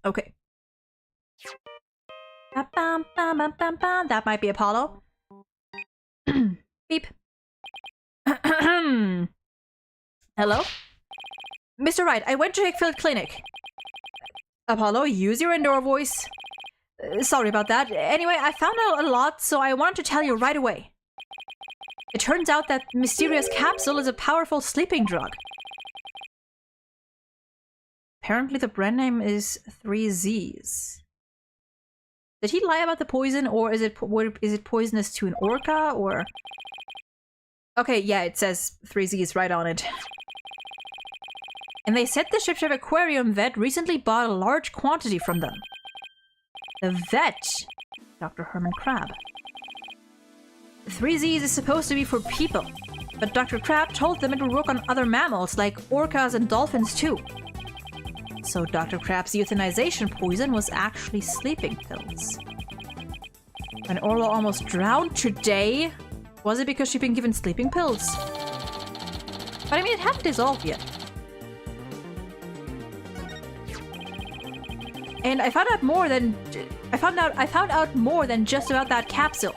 Okay. That might be Apollo. Beep. Hello? Mr. Wright, I went to Hickfield Clinic. Apollo, use your indoor voice. Sorry about that. Anyway, I found out a lot, so I wanted to tell you right away. It turns out that mysterious capsule is a powerful sleeping drug. Apparently the brand name is 3Zs. Did he lie about the poison, or is it poisonous to an orca, or... Okay, yeah, it says 3Zs right on it. And they said the Shipshape Aquarium vet recently bought a large quantity from them. The vet, Dr. Herman Crab. 3Zs is supposed to be for people, but Dr. Crab told them it would work on other mammals, like orcas and dolphins too. So Dr. Crab's euthanization poison was actually sleeping pills. When Orla almost drowned today, was it because she'd been given sleeping pills? But I mean, it hadn't dissolved yet. And I found out more than I found out more than just about that capsule.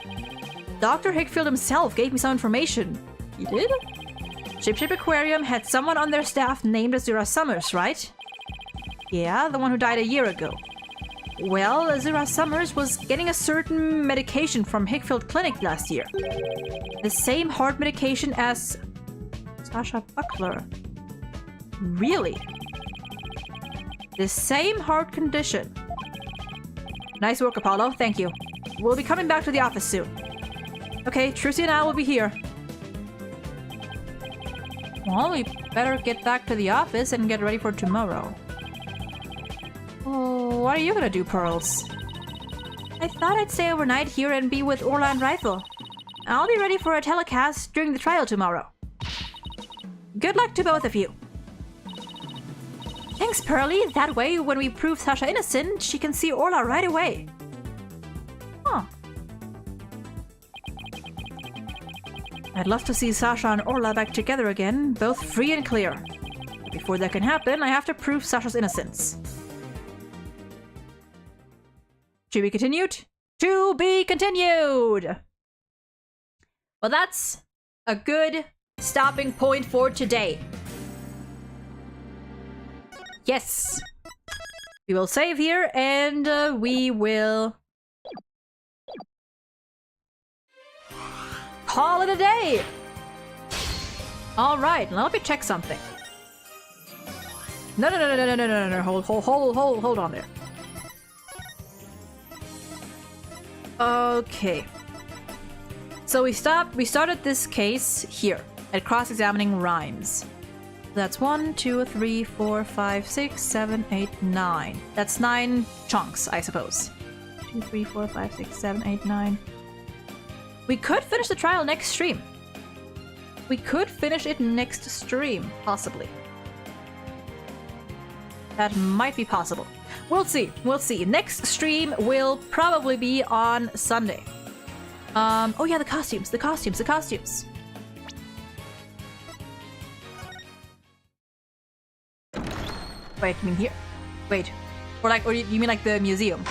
Dr. Hickfield himself gave me some information. He did? Shipshape Aquarium had someone on their staff named Azura Summers, right? Yeah, the one who died a year ago. Well, Azura Summers was getting a certain medication from Hickfield Clinic last year. The same heart medication as Sasha Buckler. Really? The same heart condition. Nice work, Apollo. Thank you. We'll be coming back to the office soon. Okay, Trucy and I will be here. Well, we better get back to the office and get ready for tomorrow. Oh, what are you gonna do, Pearls? I thought I'd stay overnight here and be with Orla and Rifle. I'll be ready for a telecast during the trial tomorrow. Good luck to both of you. Thanks, Pearly. That way, when we prove Sasha innocent, she can see Orla right away. Huh. I'd love to see Sasha and Orla back together again, both free and clear. But before that can happen, I have to prove Sasha's innocence. To be continued? To be continued! Well, that's a good stopping point for today. Yes! We will save here and we will call it a day! Alright, let me check something. No, hold on there. Okay. So we started this case here at cross-examining rhymes. That's 1, 2, 3, 4, 5, 6, 7, 8, 9. That's 9 chunks, I suppose. 2, 3, 4, 5, 6, 7, 8, 9. We could finish the trial next stream. We could finish it next stream, possibly. That might be possible. We'll see. We'll see. Next stream will probably be on Sunday. Oh yeah, the costumes. Wait, you mean here? Wait. Or you mean like the museum?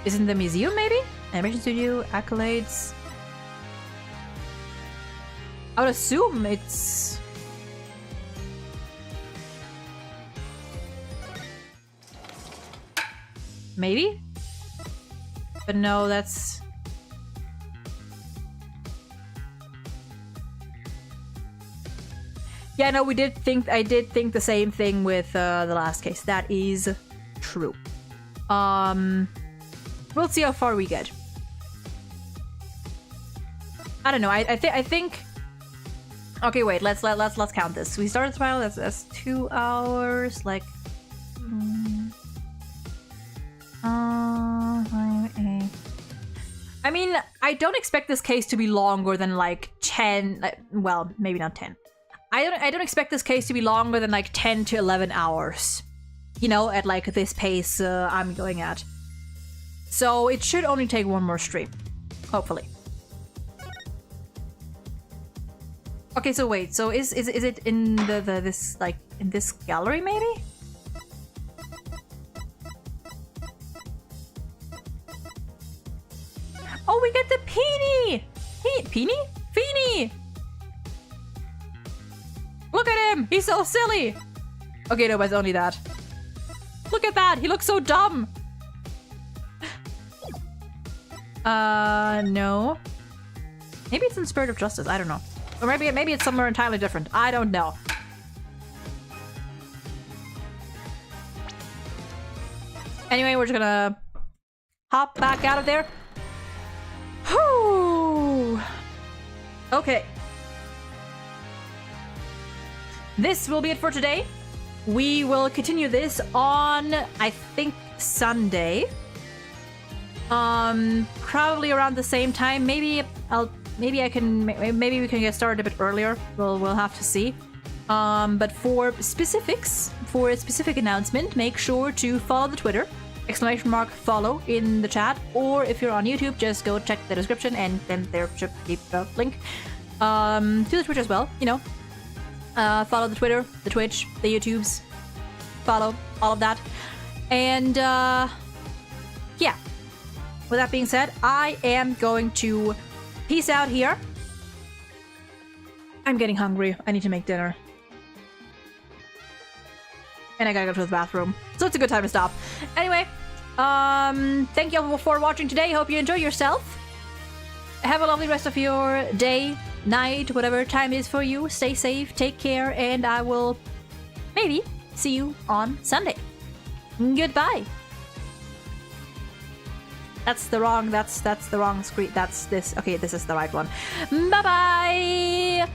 Isn't the museum maybe? Animation studio, accolades. I would assume it's... maybe? But no, that's... yeah, no, I did think the same thing with the last case. That is true. We'll see how far we get. I don't know. I think. Okay, wait. Let's count this. We started the trial. That's 2 hours. Like. 5, 8. I mean, I don't expect this case to be longer than like 10. Well, maybe not 10. I don't expect this case to be longer than like 10 to 11 hours. You know, at like this pace I'm going at. So it should only take one more stream, hopefully. Okay, so wait. So is it in this like in this gallery maybe? Oh, we get the Peony! Peony? Feeny! Look at him! He's so silly! Okay, no, but it's only that. Look at that! He looks so dumb! No. Maybe it's in Spirit of Justice, I don't know. Or maybe it's somewhere entirely different. I don't know. Anyway, we're just gonna hop back out of there. Whew! Okay. This will be it for today. We will continue this on, I think, Sunday. Probably around the same time. Maybe we can get started a bit earlier. We'll have to see. But for specifics, for a specific announcement, make sure to follow the Twitter. !follow in the chat, or if you're on YouTube, just go check the description and then there should be the link. To the Twitch as well, you know. Follow the Twitter, the Twitch, the YouTubes. Follow all of that. And yeah. With that being said, I am going to peace out here. I'm getting hungry. I need to make dinner. And I gotta go to the bathroom. So it's a good time to stop. Anyway, thank you all for watching today. Hope you enjoy yourself. Have a lovely rest of your day, night, whatever time it is for you. Stay safe, take care, and I will maybe see you on Sunday. Goodbye. That's the wrong screen. That's this. Okay, this is the right one. Bye-bye.